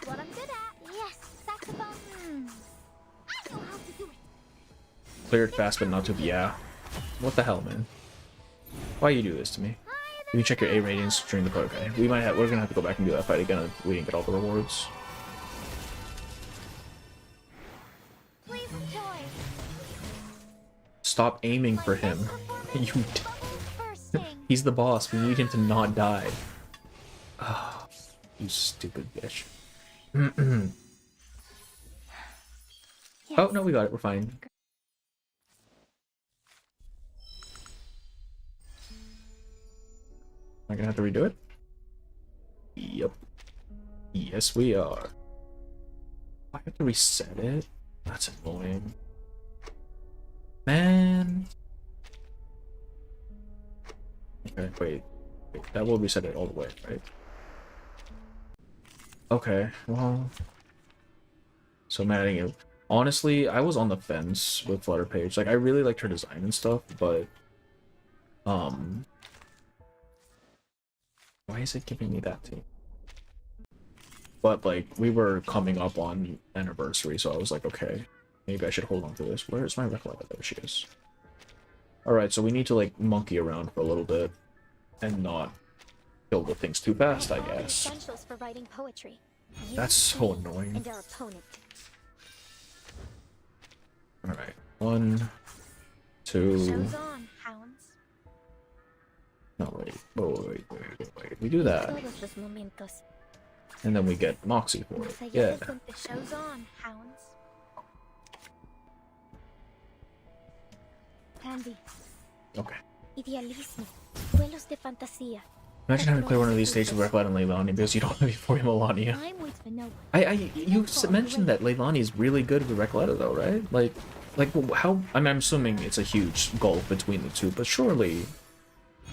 What I'm good at, yes, saxophone. I know how to do it. Cleared fast, but not too. Yeah. What the hell, man? Why you do this to me? You can check your A ratings during the play. Okay, we're gonna have to go back and do that fight again if we didn't get all the rewards. Please enjoy. Stop aiming for him. You. Bursting. He's the boss. We need him to not die. Oh, you stupid bitch. Oh no, we got it. We're fine. Am I gonna have to redo it? Yep. Yes, we are. I have to reset it? That's annoying. Man. Okay, wait. That will reset it all the way, right? Okay, well... So I'm adding it. Honestly, I was on the fence with Flutter Page. Like, I really liked her design and stuff, but... Why is it giving me that team? But, like, we were coming up on anniversary, so I was like, okay, maybe I should hold on to this. Where is my Recollector? There she is. Alright, so we need to, like, monkey around for a little bit and not kill the things too fast, I guess. Essentials for writing poetry. That's so annoying. And our opponent. Alright, 1, 2... Shows on, hounds. No, wait. We do that. Todos los momentos. And then we get Moxie for it. Más allá Yeah. del puente. Shows on, hounds. Candy. Okay. Idealismo. Duelos de fantasía. Imagine having to clear one of these stages with Recolette and Leilani because you don't have Euphoria Melania. Time waits for no one. You mentioned that Leilani is really good with Recoletta though, right? Like how? I mean, I'm assuming it's a huge gulf between the two, but surely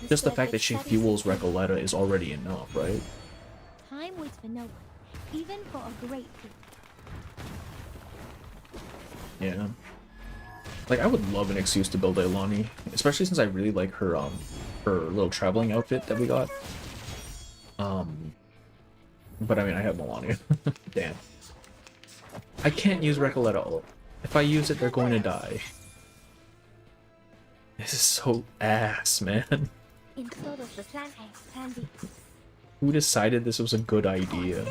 just the fact that she fuels Recoletta is already enough, right? Time waits for no one. Even for a great people. Yeah. Like, I would love an excuse to build Leilani, especially since I really like her her little traveling outfit that we got. But I mean, I have Melania. Damn. I can't use Recoletta. If I use it, they're going to die. This is so ass, man. In todos los lados, Candy. Who decided this was a good idea?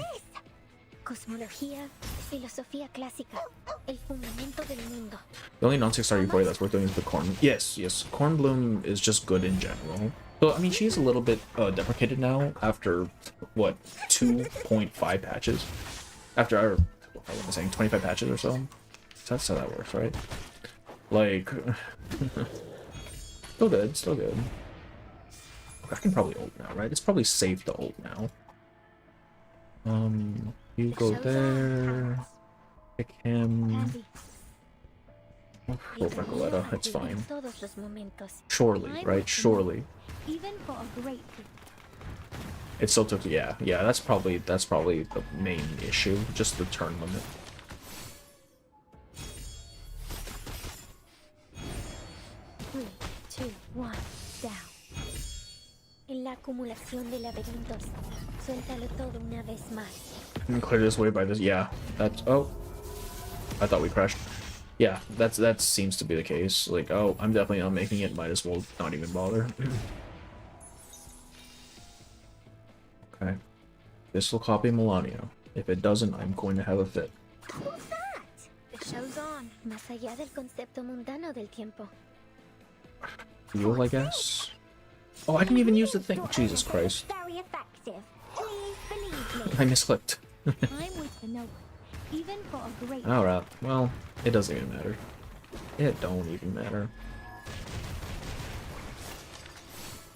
Cosmología, filosofía clásica, el fundamento del mundo. The only non-6-star Euphoria that's worth doing is the Corn. Yes. Cornbloom is just good in general. So, I mean, she's a little bit deprecated now after, what, 2.5 patches? After our, what am I saying, 25 patches or so? That's how that works, right? Like, still good. I can probably ult now, right? It's probably safe to ult now. You go there. Pick him. Candy. Oh, Recoletta, it's fine. Todos los momentos. Surely, right? Surely. Even for a great people. It still took, yeah, that's probably the main issue, just the turn limit. Three, two, one, down. En la acumulación de laberintos, suéltalo todo una vez más. And clear this way by this, yeah, that's, oh. I thought we crashed. Yeah, that seems to be the case. Like, oh, I'm definitely not making it, might as well not even bother. Okay. This will copy Melania. If it doesn't, I'm going to have a fit. What's that? The show's on. Más allá del concepto mundano del tiempo. Fuel, I guess? Oh, I didn't even use the thing. Jesus Christ. Very effective. Please believe me. I misclicked. I'm with the noble, even for a great. Alright, well, it doesn't even matter. It don't even matter.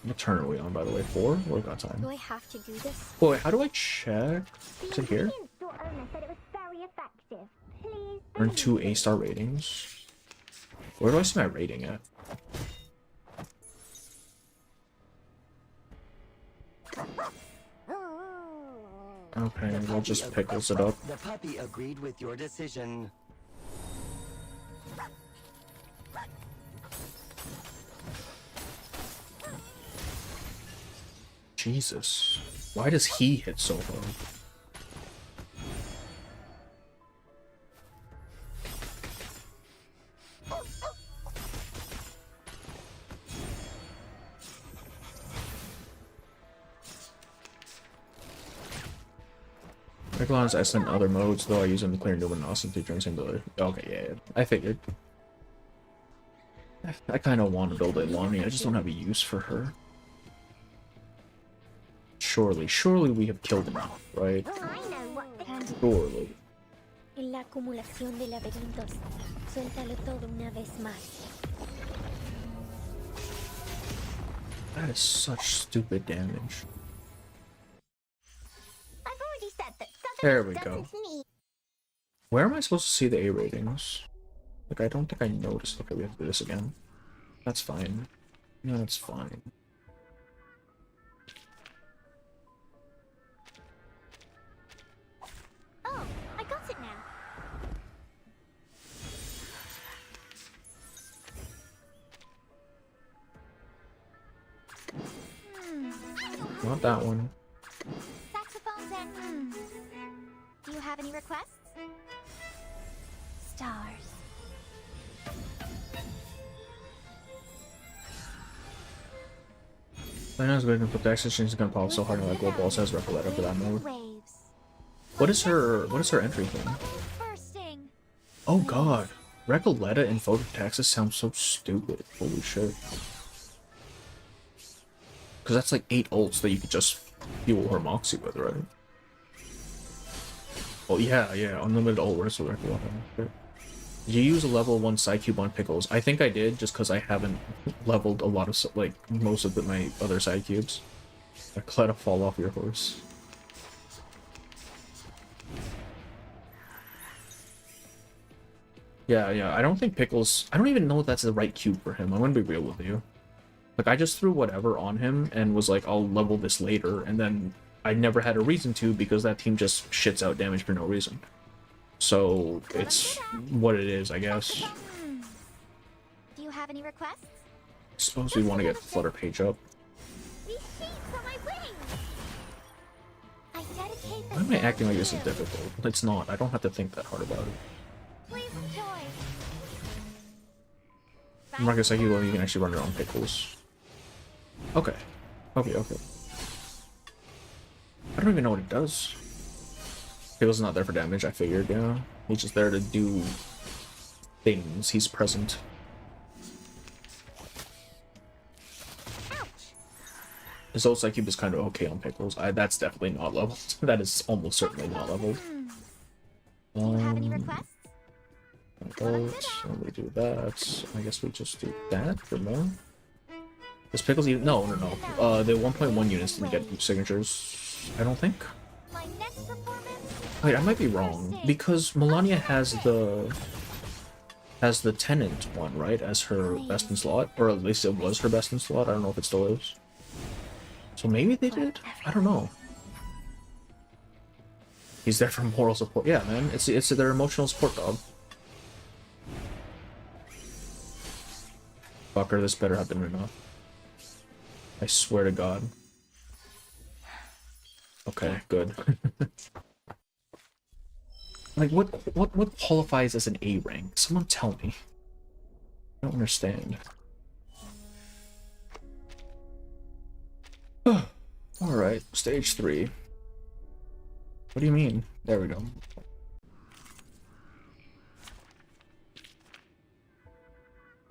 What turn are we on, by the way? 4? We've got time. Do I have to do this? Boy, how do I check? Is it here? Store owner said it was very effective. Please Earn 2 A-star ratings. Where do I see my rating at? Okay, we'll just pickles it up. The puppy agreed with your decision. Jesus. Why does he hit so hard? Recklon is excellent in other modes, though I use them to clear luminosity during same ability. Okay, yeah, I figured. I kind of want to build a Lonnie, I just don't have a use for her. Surely we have killed enough, right? I know what can do. Surely. En la acumulación de laberintos. Suéltalo todo una vez más. That is such stupid damage. I've already said that There we go. Where am I supposed to see the A ratings? Like, I don't think I noticed. Okay, we have to do this again. That's fine. No, that's fine. Oh, I got it now. Not that one. Saxophones and. Do you have any requests? Stars. I know it's going to put the access she's gonna pop so hard like gold ball says Recoletta for that mode. Waves. What is her entry thing? Bursting. Oh god. Recoletta in Photo Taxes sounds so stupid. Holy shit. Because that's like 8 ults that you could just fuel her Moxie with, right? Well, yeah, unlimited ult where's the Recoletta? Did you use a level 1 Psy Cube on Pickles? I think I did, just because I haven't leveled a lot of, like, most of my other Psy Cubes. Recoletta, fall off your horse. Yeah, I don't think Pickles... I don't even know if that's the right cube for him. I'm gonna be real with you. Like, I just threw whatever on him and was like, I'll level this later, and then I never had a reason to because that team just shits out damage for no reason. So, it's what it is, I guess. Do you have any requests? I suppose we want to get the Flutter page up. These sheets are my wings. I dedicate Why am I acting like this is difficult? It's not. I don't have to think that hard about it. Please enjoy. Marcus, like you can actually run your own Pickles. Okay. Okay. I don't even know what it does. Pickles is not there for damage, I figured, yeah. He's just there to do things. He's present. Ouch. His ult Cube is kind of okay on Pickles. That's definitely not leveled. That is almost certainly not leveled. Do you have any requests? Let me do that. I guess we just do that for more. Does Pickles even? No. The 1.1 units didn't get signatures, I don't think. My next performance. Wait, I might be wrong because Melania has the Tenant one, right, as her best in slot, or at least it was her best in slot. I don't know if it still is. So maybe they did. I don't know. He's there for moral support. Yeah, man, it's their emotional support dog. Fucker, this better have been enough. I swear to God. Okay, good. Like, what qualifies as an A rank? Someone tell me. I don't understand. Alright, stage 3. What do you mean? There we go.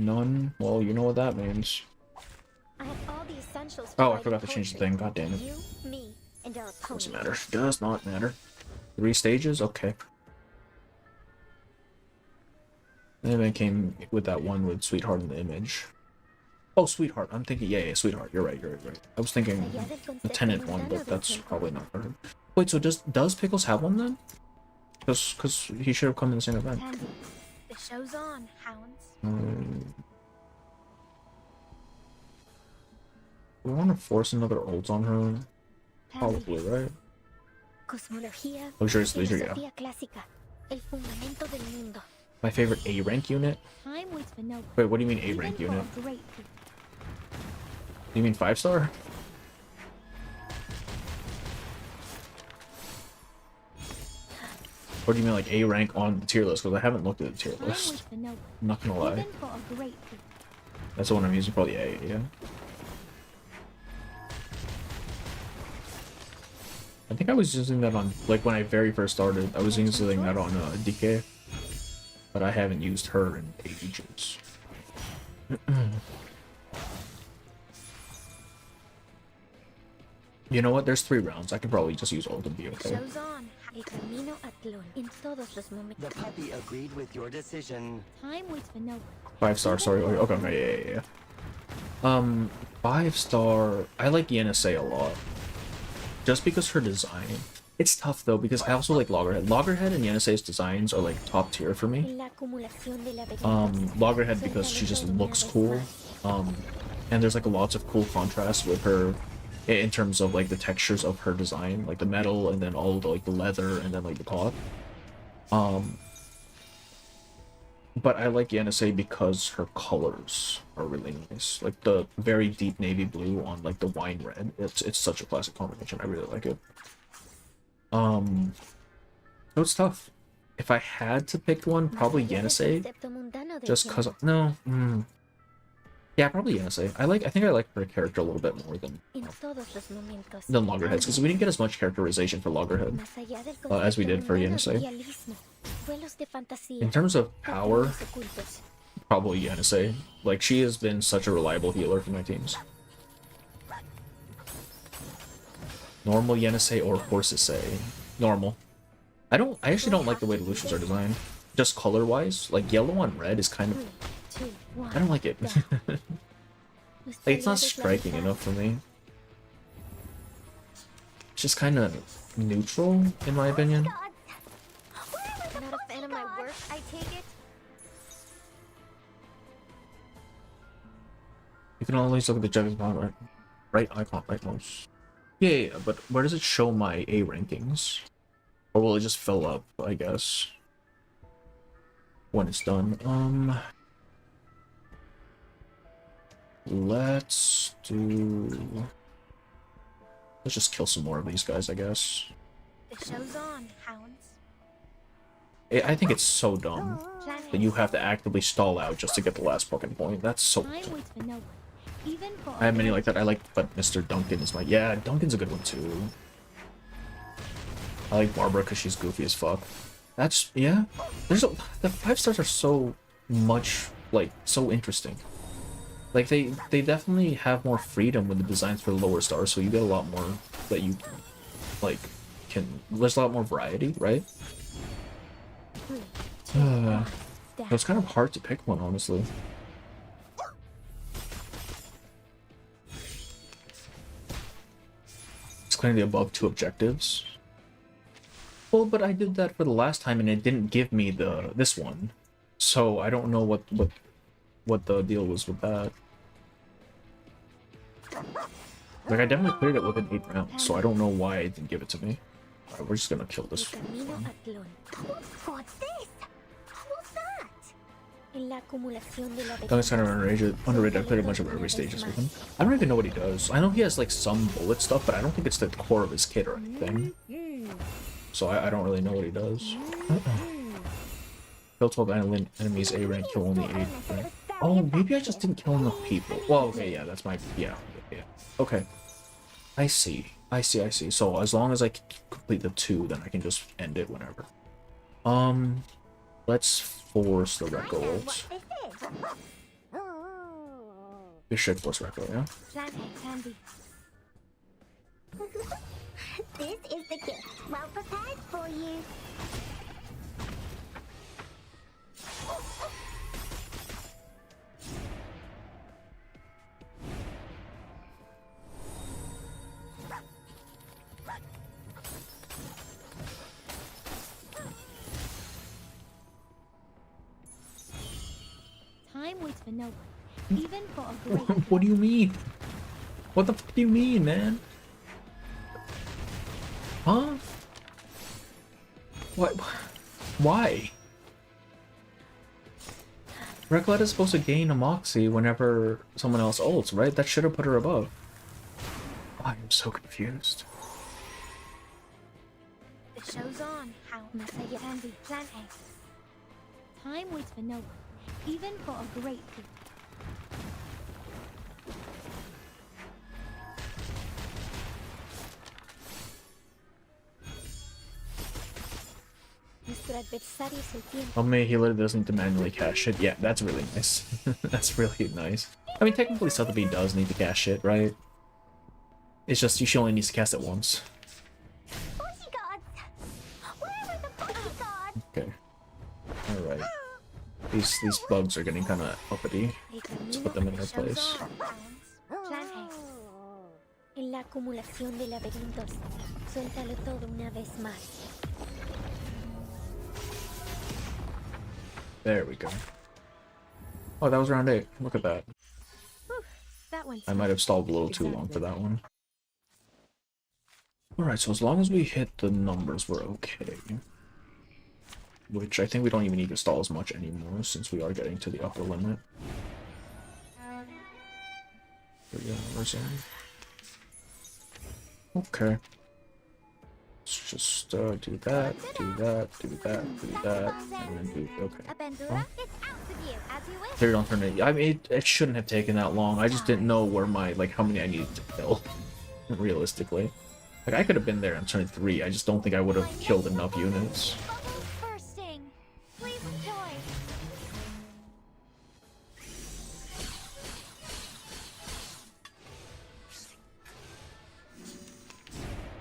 None? Well, you know what that means. I have all the essentials. Oh, I write forgot to change the poetry. thing. God damn it. You, me, and our Doesn't opponent. matter. Does not matter. 3 stages? Okay. And then came with that one with Sweetheart in the image. Oh, Sweetheart. I'm thinking, yeah, Sweetheart. You're right. I was thinking the Tenant one, but that's probably not her. Wait, so does Pickles have one then? Because he should have come in the same event. Tandy, the show's on, hounds. We want to force another ult on her? Probably, right? Cosmología, Luxurious Leisure, yeah. filosofía clásica, el fundamento del mundo. My favorite A rank unit? Time waits for no one. Wait, what do you mean A Even rank for unit? a great Do you mean 5-star? Or do you mean like A rank on the tier list? Because I haven't looked at the tier time waits list. for no one. I'm not gonna lie. Even for a great That's the one I'm using for the A, yeah. I think I was using that on, like, when I very first started, I was using that on DK. But I haven't used her in ages. You know what? There's 3 rounds. I can probably just use ult and be okay. show's on. El camino a Tlon. En todos los The momentos. puppy agreed with your decision. Time waits for no one. 5-star, sorry. Okay, yeah. 5-star. I like Yenisei a lot. Just because her design. It's tough though, because I also like Loggerhead. Loggerhead and Yenisei's designs are like top tier for me. La acumulación de la belleza. Loggerhead because she just looks cool. And there's like lots of cool contrast with her in terms of like the textures of her design, like the metal and then all the like the leather and then like the cloth. But I like Yenisei because her colors are really nice. Like the very deep navy blue on like the wine red. It's such a classic combination. I really like it. So it's tough. If I had to pick one, probably Yenisei. Just cause yeah, probably Yenisei. I think I like her character a little bit more than Loggerheads, because we didn't get as much characterization for Loggerhead as we did for Yenisei. In terms of power, probably Yenisei. Like, she has been such a reliable healer for my teams. Normal Yenisei or Horsesei? Normal. I actually don't like the way the Lucians are designed. Just color-wise, like yellow on red is kind of... I don't like it. Like, it's not striking enough for me. It's just kind of neutral, in my opinion. Not a fan of my work, I take it. You can always look at the judges icon, right icon, right mouse. Yeah, but where does it show my A rankings? Or will it just fill up, I guess, when it's done? Let's just kill some more of these guys, I guess. The show's on, hounds. I think it's so dumb that you have to actively stall out just to get the last fucking point. That's so dumb. Time waits for no one. Even for I have many like that. But Mr. Duncan is my... Yeah, Duncan's a good one too. I like Barbara because she's goofy as fuck. That's... Yeah. The 5-stars are so much, like, so interesting. Like, they definitely have more freedom with the designs for the lower stars, so you get a lot more that you, like, can... There's a lot more variety, right? It's kind of hard to pick one, honestly. Clearing the above 2 objectives. Well, but I did that for the last time and it didn't give me this one, so I don't know what the deal was with that. Like, I definitely cleared it within 8 rounds, so I don't know why it didn't give it to me. Alright, we're just gonna kill this one. What's this? What's that? Duncan's kind of underrated. I played a bunch of every stages with him. I don't even know what he does. I know he has like some bullet stuff, but I don't think it's the core of his kit or anything. So I don't really know what he does. Kill 12 enemies, A rank, kill only 8. Oh, maybe I just didn't kill enough people. Well, okay, yeah, that's my... Yeah. Okay. I see. I see, I see. So as long as I complete the 2, then I can just end it whenever. Let's force the record ult. We should force record, yeah? Plan A, plan B. This is the gift, well prepared for you. Time waits for no one, even for a great. What do you mean? What the fuck do you mean, man? Huh? What? Why? Recolette is supposed to gain a Moxie whenever someone else ults, right? That should have put her above. I am so confused. The show's on. How must I get Andy? Plan A. Time waits for no one, even for a great good. Nuestro adversario es el tiempo. How many healer doesn't need to manually cast it? Yeah, that's really nice. That's really nice. I mean, technically Sotheby does need to cast it, right? It's just she only needs to cast it once. Forty gods! Where are the 40 gods? Okay. Alright. These bugs are getting kind of uppity. Let's put them in their place. Plan A. En la acumulación de laberintos, suéltalo todo una vez más. There we go. Oh, that was round 8. Look at that. That one's I might have stalled a little too long for that one. Alright, so as long as we hit the numbers, we're okay. Which I think we don't even need to stall as much anymore, since we are getting to the upper limit. Okay. Let's just do that, do that, do that, do that, and then do... Okay. Aventura, it's out of you, as you wish. Third alternate. I mean, it shouldn't have taken that long. I just didn't know where my, like, how many I needed to kill, realistically. Like, I could have been there on turn 3. I just don't think I would have killed enough units. Bubbles bursting. Please enjoy.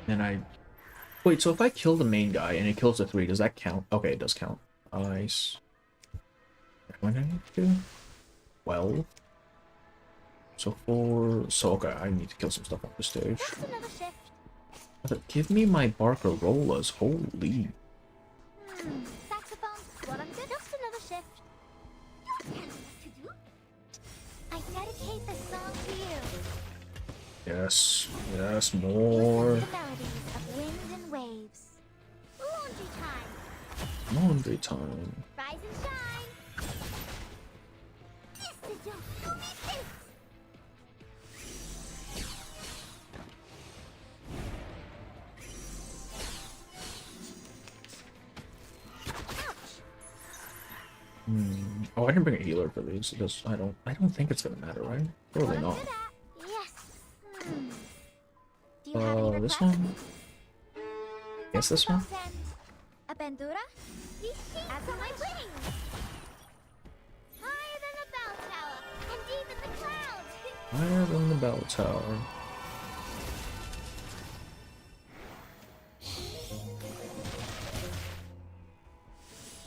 And I... Wait, so if I kill the main guy and it kills the 3, does that count? Okay, it does count. Nice. What do I need to do? 12. So 4... So, okay, I need to kill some stuff on the stage. Just another shift. Give me my Barcarollas. Holy. Saxophone, what I'm good. Just another shift. You tell me what to do. I dedicate this song to you. Yes. Yes, more. Listen to the melodies of wind and waves. Laundry time. Laundry time. Rise and shine. Yes, the jump. You need this. Oh, I didn't bring a healer for these because I don't think it's gonna matter, right? Probably not. Yes. Do you have any This requests? one? Yes, this one? Aventura? As on my wings. Higher than the bell tower and deep in the clouds. Higher than the bell tower.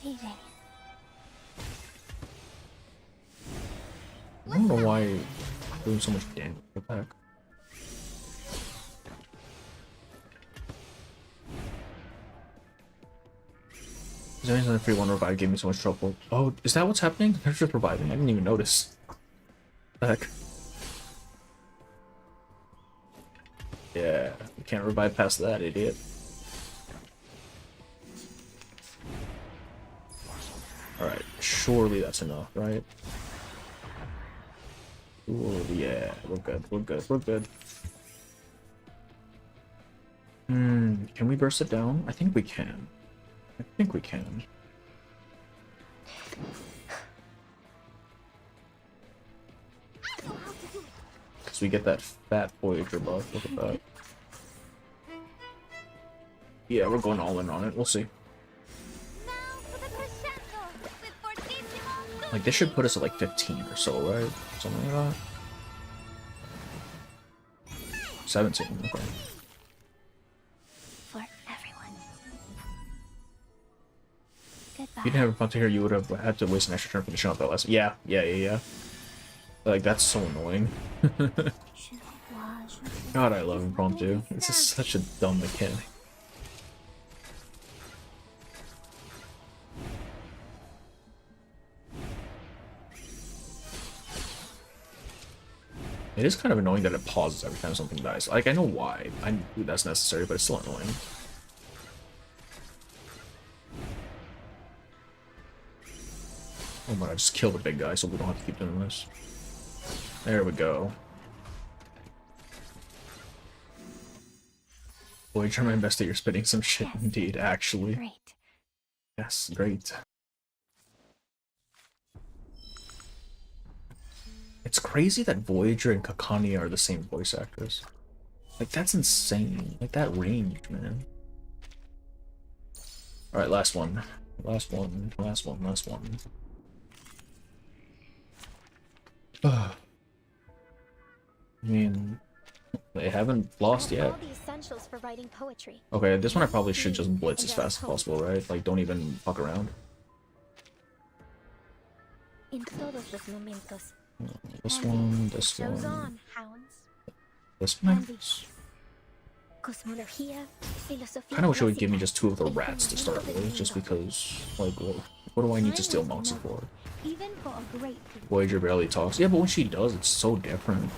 Easy. I don't know why I'm doing so much damage back. Is there anything the free one revive gave me so much trouble? Oh, is that what's happening? They're just reviving. I didn't even notice. What the heck? Yeah, you can't revive past that, idiot. Alright, surely that's enough, right? Ooh, yeah, we're good, we're good, we're good. Can we burst it down? I think we can. I think we can. Because we get that fat Voyager buff, look at that. Yeah, we're going all in on it. We'll see. Now for the crescendo with fortissimo. Like, this should put us at like 15 or so, right? Something like that. 17, okay. For everyone. If you Goodbye. didn't have a fun to hear, you would have had to waste an extra turn for the shot that last. Yeah. Like, that's so annoying. God, I love impromptu. This is such a dumb mechanic. It is kind of annoying that it pauses every time something dies. Like, I know why. I knew that's necessary, but it's still annoying. Oh my, I just killed the big guy so we don't have to keep doing this. There we go. Boy, try my best that you're spitting some shit indeed, actually. Great. Yes, great. It's crazy that Voyager and Kakani are the same voice actors. Like, that's insane. Like, that range, man. Alright, last one. Last one. I mean, they haven't lost yet. All the essentials for writing poetry. Okay, this one I probably should just blitz as fast as possible, right? Like, don't even fuck around. In todos los momentos. This one, this Shows one, on, hounds. this one. Cosmología, filosofía Kind of wish it would give me clásica. just 2 of the rats to start with, just because, like, what do I need to steal Moxie for? Even for a great people. Voyager barely talks. Yeah, but when she does, it's so different.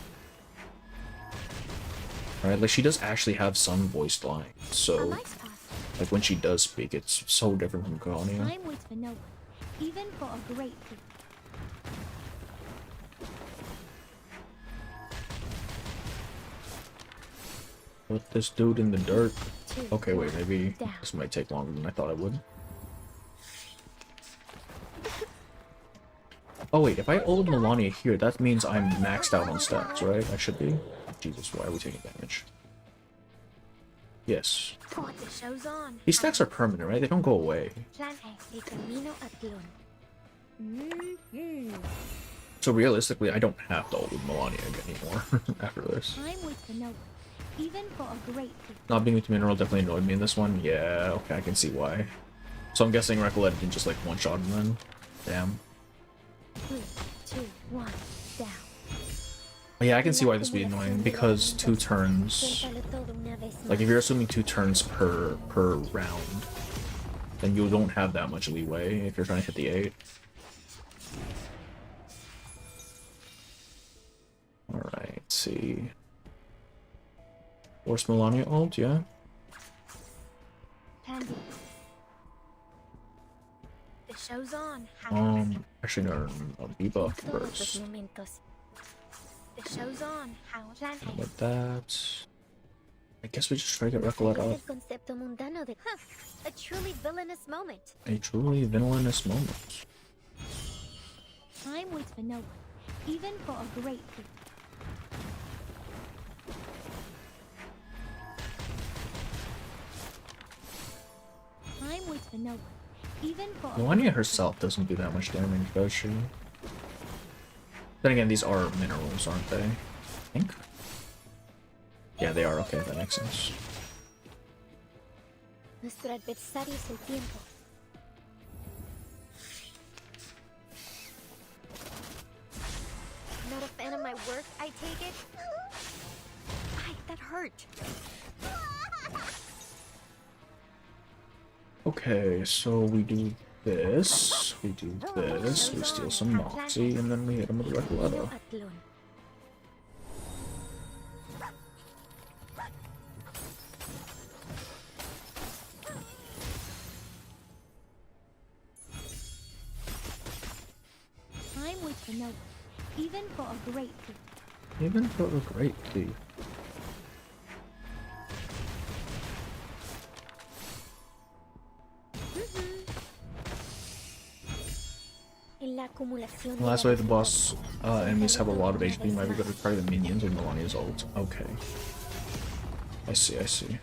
Right? Like, she does actually have some voiced lines, A so, nice pass. like, when she does speak, it's so different from Kakani. Time waits for no one. Even for a great people. Put this dude in the dirt. Two. Okay, wait, maybe Down. this might take longer than I thought it would. Oh wait, if I ult Melania here, that means I'm maxed out on stats, right? I should be. Jesus, why are we taking damage? Yes. For the show's on. These stacks are permanent, right? They don't go away. Plan A, el camino a Tlon. So realistically, I don't have to ult Melania anymore after this. Time waits for no one. Even for a great people. Not being with the mineral definitely annoyed me in this one. Yeah, okay, I can see why. So I'm guessing Recolette didn't just like one-shot him then. Damn. 3, 2, 1, down. Yeah, I can see why this would be annoying, because 2 turns... Like, if you're assuming 2 turns per round, then you don't have that much leeway if you're trying to hit the 8. Alright, let's see. Force Melania ult, yeah? Plan B. The show's on. Hounds. Actually, no, debuff Todos los first. momentos. The show's on. Hounds. Plan How A. about that? I guess we just try to get Recolette Es up. el concepto mundano de... A truly villainous moment. A truly villainous moment. Time waits for no one. Even for a great people. Time waits for no one. Even for a Melania herself doesn't do that much damage, does she? Then again, these are minerals, aren't they? I think. Yeah, they are. Okay, that makes sense. Nuestro adversario es el tiempo. Not a fan of my work, I take it? Ay, that hurt. Okay, so we do this, we do this, we steal some Moxie, and then we hit him with a Recoletta. Atlón. Time waits for no one. Even for a great people. Even for a great thief. En la acumulación de Last la way the boss enemies have a lot of HP, might be good to try the minions with Melania's ult. Okay. I see, I see.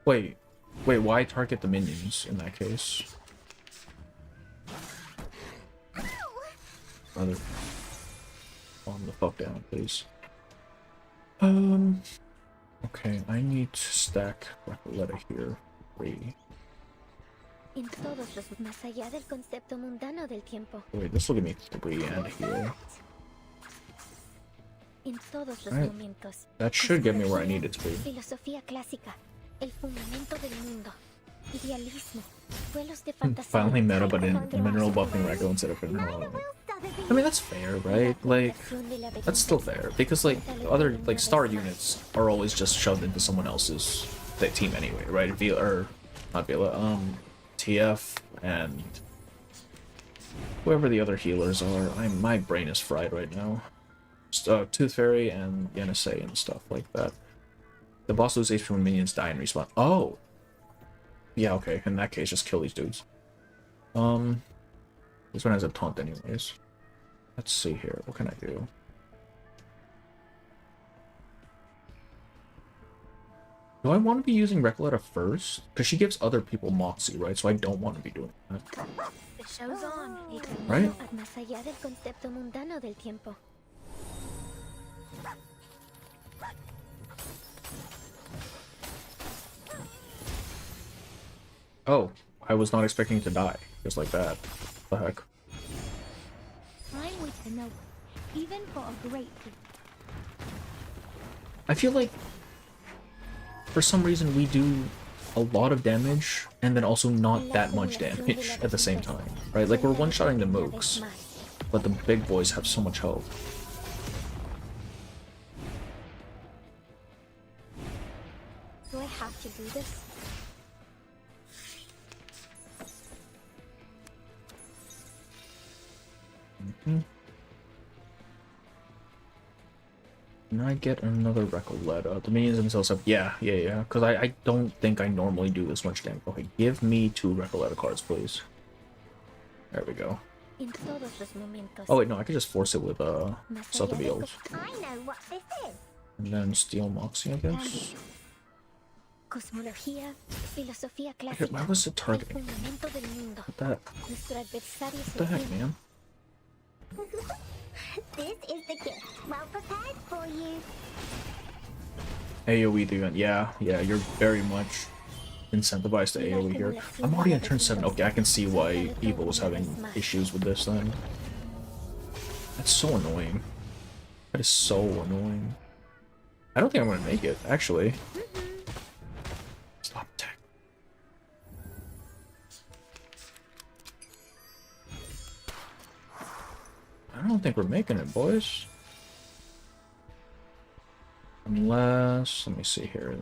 Wait, why target the minions in that case? Brother, calm the fuck down, please. Okay, I need to stack Recoleta here. 3. En todos los más allá del concepto mundano del tiempo. Wait, this will give me 3 and here. En todos los Alright. momentos. That should get me where I need it to be. Filosofía clásica, el fundamento del mundo, idealismo, vuelos de fantasía. Finally meta, but in mineral buffing Reco instead of I mean, that's fair, right? Like, that's still fair, because, like, other, like, star units are always just shoved into someone else's team anyway, right? Not Vila, TF, and whoever the other healers are. My brain is fried right now. Just, Tooth Fairy and NSA and stuff like that. The boss loses HP when minions die and respawn. Oh! Yeah, okay, in that case, just kill these dudes. This one has a taunt anyways. Let's see here. What can I do? Do I want to be using Recoleta first? Because she gives other people Moxie, right? So I don't want to be doing that. The show's on. Right? Más allá del concepto mundano del tiempo. Oh, I was not expecting to die. Just like that. What the heck? I'm with the noble, even for a great deed. I feel like for some reason we do a lot of damage and then also not that much damage at the same time, right? Like we're one-shotting the mooks, but the big boys have so much health. Do I have to do this? Can I get another Recoleta? The minions themselves have... Yeah. Because I don't think I normally do this much damage. Okay, give me 2 Recoleta cards, please. There we go. En todos los momentos. Oh wait, no, I could just force it with South of I know what this is. and then steal Moxie, I guess. Cosmología, filosofía Why clásica. was it El targeting? fundamento del mundo. What the, Nuestro adversario es what the el heck, tiempo. man? This is the gift. Well prepared for you. AoE the event. Yeah, you're very much incentivized to AoE here. I'm already on turn 7. Okay, I can see why Eva was having issues with this then. That's so annoying. That is so annoying. I don't think I'm gonna make it, actually. Stop attack. I don't think we're making it, boys. Unless, let me see here.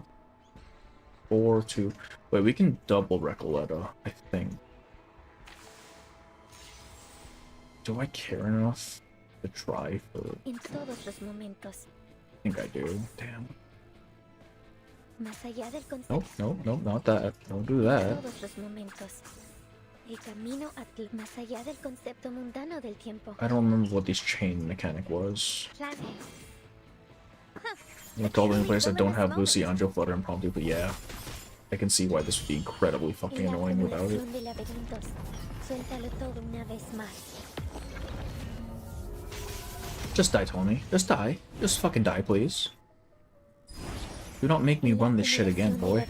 4, 2. Wait, we can double Recoleta, I think. Do I care enough to try for... En todos los momentos. I think I do. Damn. Más allá del concepto. Nope, not that. Don't do that. Todos los momentos. El camino más allá del concepto mundano del tiempo. I don't remember what this chain mechanic was. Plan. I told any place that don't have Lucy, Anjo, Flutter, and Promptu, but yeah. I can see why this would be incredibly fucking annoying without it. De laberintos. Suéltalo todo una vez más. Just die, Tony. Just die. Just fucking die, please. Do not make me run this shit again, boy.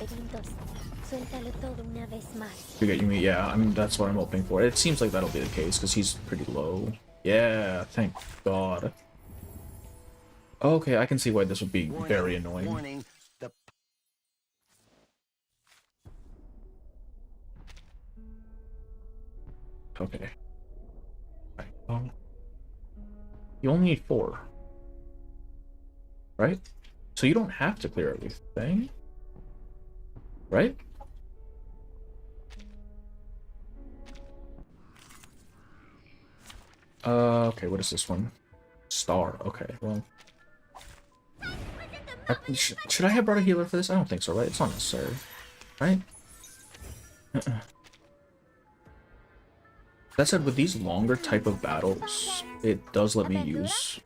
Suéltalo todo una vez más. You get you me, yeah. I mean, that's what I'm hoping for. It seems like that'll be the case because he's pretty low. Yeah, thank God. Okay, I can see why this would be very annoying. Warning. The Okay. Right. You only need 4. Right? So you don't have to clear everything. Right? Okay, what is this one? Star. Okay, well. Should I have brought a healer for this? I don't think so, right? It's not necessary. Right? That said, with these longer type of battles, it does let me use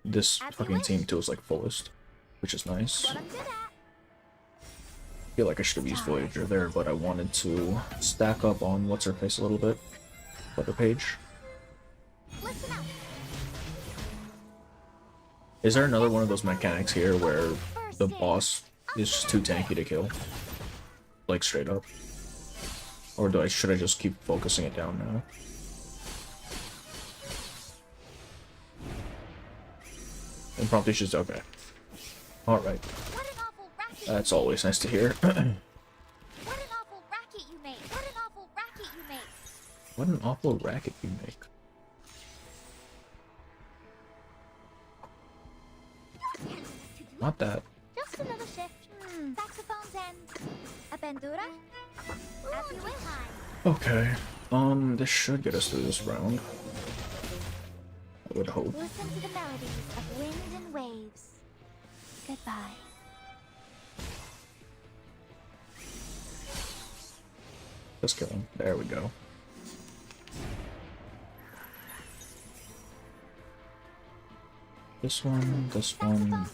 this fucking team to its like fullest, which is nice. feel like I should have used Voyager there, but I wanted to stack up on what's her face a little bit. Other page. Listen up. Is there another one of those mechanics here where the boss is just too tanky to kill? Like straight up? Or should I just keep focusing it down now? Impromptu should okay. Alright. What an awful racket. That's always nice to hear. What an awful racket you made. What an awful racket you made. What an awful racket you make. Not that. Just another shift. Saxophone's end. A bandura. Happy with time. Okay. This should get us through this round. I would hope. Listen to the melodies of wind and waves. Goodbye. Just kidding. There we go. This one, one more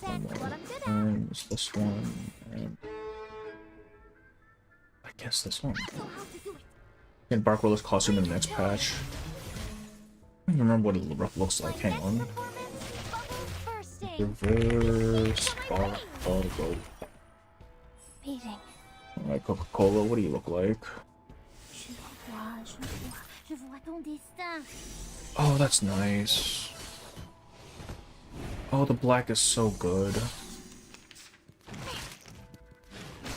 turns, this one, and I guess this one. And Barkwell's costume in the next patch. I don't remember what it looks like. Hang on. Reverse Barkwell. Meeting. Alright, Coca-Cola, what do you look like? Je vois ton destin. Oh, that's nice. Oh, the black is so good.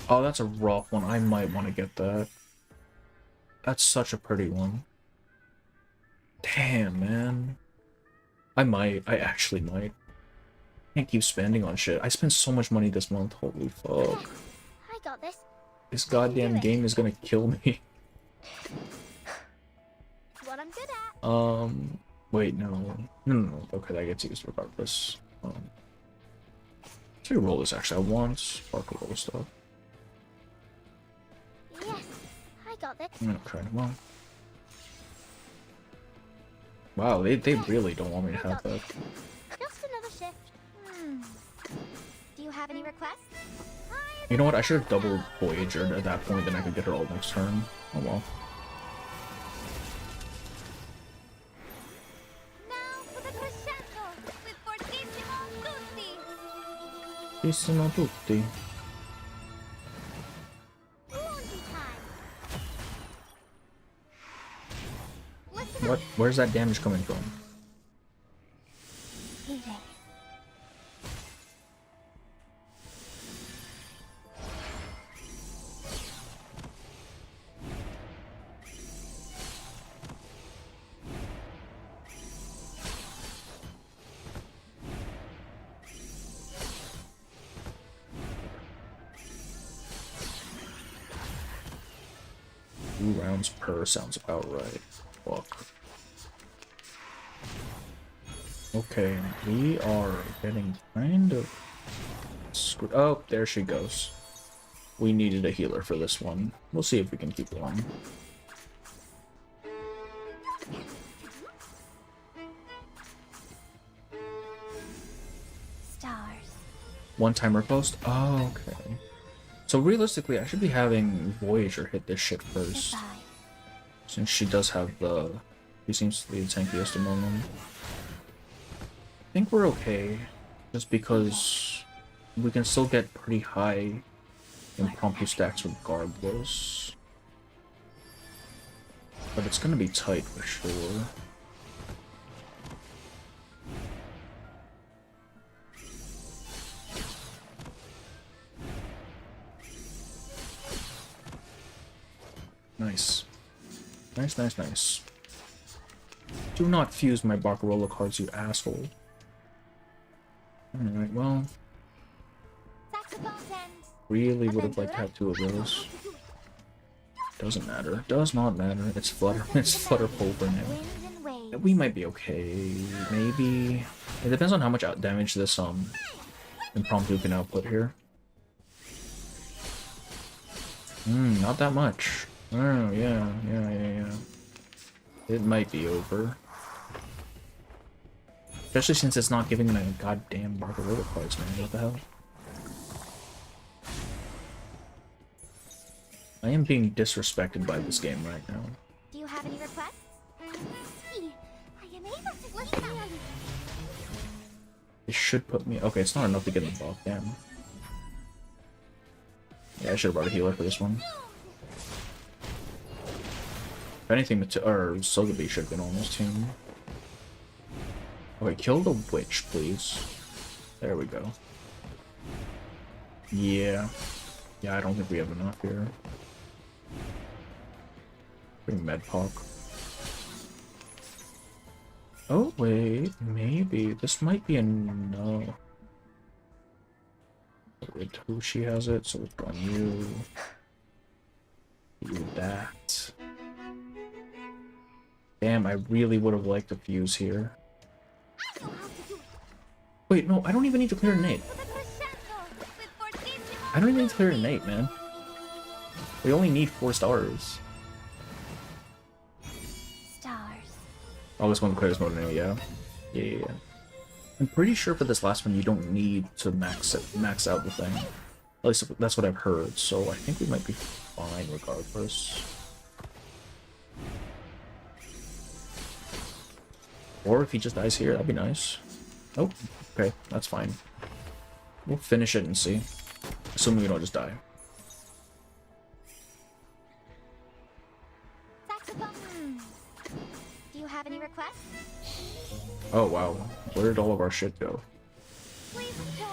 Oh, that's a rough one. I might want to get that. That's such a pretty one. Damn, man. I might. I actually might. Can't keep spending on shit. I spent so much money this month. Holy fuck. I got this. This goddamn game is gonna kill me. It's what I'm good at. Wait, no. No. Okay, that gets used regardless. Let's roll this actually. I want sparkle roll stuff. Yes, I got this. I'm gonna try them on. Wow, they really don't want me to have that. Just another shift. Do you have any requests? You know what? I should have doubled Voyager at that point, then I could get her all next turn. Oh well. Now for the crescendo with Fortissimo Tutti. Fortissimo Tutti. Laundry time. Listen What? up. Where's that damage coming from? Meeting. Rounds per sounds about right. Fuck. Okay, we are getting kind of screwed. Oh, there she goes. We needed a healer for this one. We'll see if we can keep going. Stars. One timer post? Oh, okay. So realistically, I should be having Voyager hit this shit first. Goodbye. Since she does have the... He seems to be the tankiest among them. I think we're okay. Just because we can still get pretty high impromptu stacks regardless. But it's gonna be tight for sure. Nice. Nice. Do not fuse my Barcarola cards, you asshole. Alright, well... Saxophone's end. Really would have liked to have two of those. Doesn't matter. Does not matter. It's flutter. It's flutterful for now. Wind and waves. We might be okay. Maybe. It depends on how much damage this impromptu can output here. Not that much. Oh yeah. It might be over. Especially since it's not giving me a goddamn Barcarola cards, man. What the hell? I am being disrespected by this game right now. Do you have any requests? See, I am able to look at that. It should put me... Okay, it's not enough to get in the buff, damn. Yeah, I should have brought a healer for this one. If anything, Sogabi should have been on this team. Okay, kill the witch, please. There we go. Yeah. Yeah, I don't think we have enough here. Bring Medpoc. Oh, wait. Maybe. This might be a no. With who she has it, so it's on you. Do that. Damn, I really would have liked a fuse here. Wait, no, I don't even need to clear an 8. I don't even need to clear an 8, man. We only need 4 stars. Oh, this one clears mode anyway, yeah. Yeah. I'm pretty sure for this last one you don't need to max out the thing. At least that's what I've heard, so I think we might be fine regardless. Or if he just dies here, that'd be nice. Oh, okay, that's fine. We'll finish it and see. Assuming we don't just die. Do you have any requests? Oh wow, where did all of our shit go? Please enjoy.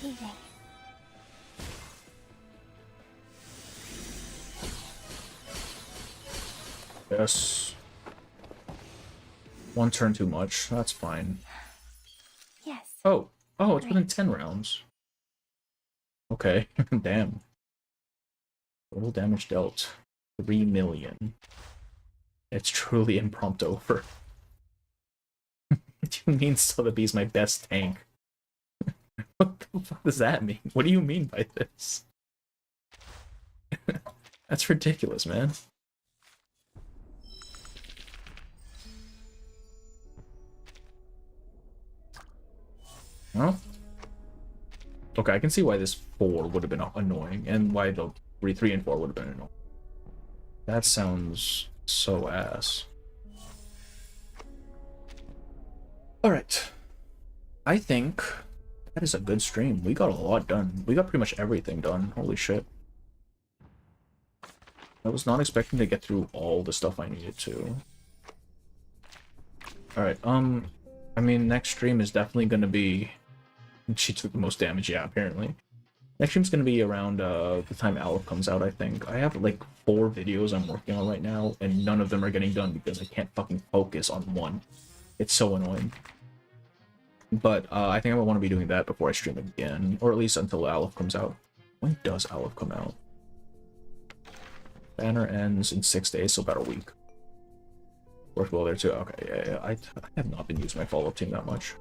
Evening. Yes. One turn too much. That's fine. Yes. Oh, it's within 10 rounds. Okay, damn. Total damage dealt 3 million. It's truly impromptu over. What do you mean Sotheby's my best tank? What the fuck does that mean? What do you mean by this? That's ridiculous, man. Well, okay, I can see why this 4 would have been annoying, and why the 3 and 4 would have been annoying. That sounds so ass. Alright. I think that is a good stream. We got a lot done. We got pretty much everything done. Holy shit. I was not expecting to get through all the stuff I needed to. Alright, I mean, next stream is definitely gonna be... She took the most damage, yeah, apparently. Next stream's gonna be around the time Aleph comes out, I think. I have like 4 videos I'm working on right now, and none of them are getting done because I can't fucking focus on one. It's so annoying. But I think I want to be doing that before I stream again, or at least until Aleph comes out. When does Aleph come out? Banner ends in 6 days, so about a week. Worked well there too. Okay, yeah. I have not been using my follow-up team that much.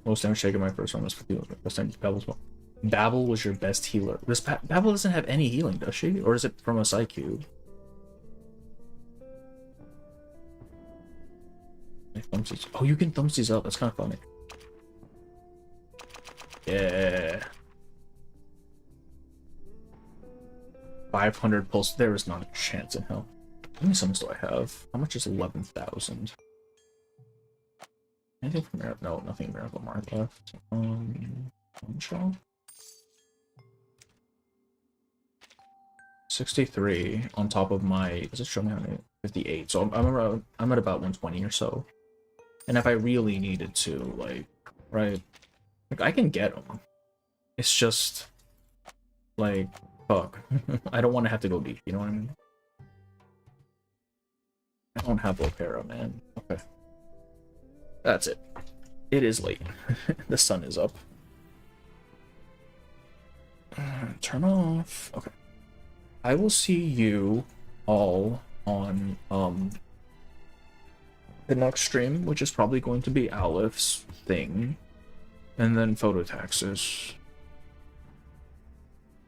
Most damage taken my first one was 50. Best time Babel's one. Babel was your best healer. This Babel doesn't have any healing, does she? Or is it from a Psy Cube? Oh, you can thumbs these up. That's kind of funny. Yeah. 500 pulse. There is not a chance in hell. How many summons do I have? How much is 11,000? Anything from Miracle? No, nothing Miracle Mark left. Show? 63 on top of my... Does it show me how many? 58. So I'm at about 120 or so. And if I really needed to, like, right? Like, I can get them. It's just... Like, fuck. I don't want to have to go deep, you know what I mean? I don't have Opera, man. Okay. That's it. It is late. The sun is up. Turn off. Okay. I will see you all on the next stream, which is probably going to be Aleph's thing. And then Phototaxis.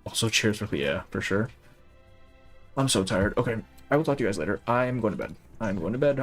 Also cheers for yeah, for sure. I'm so tired. Okay, I will talk to you guys later. I'm going to bed.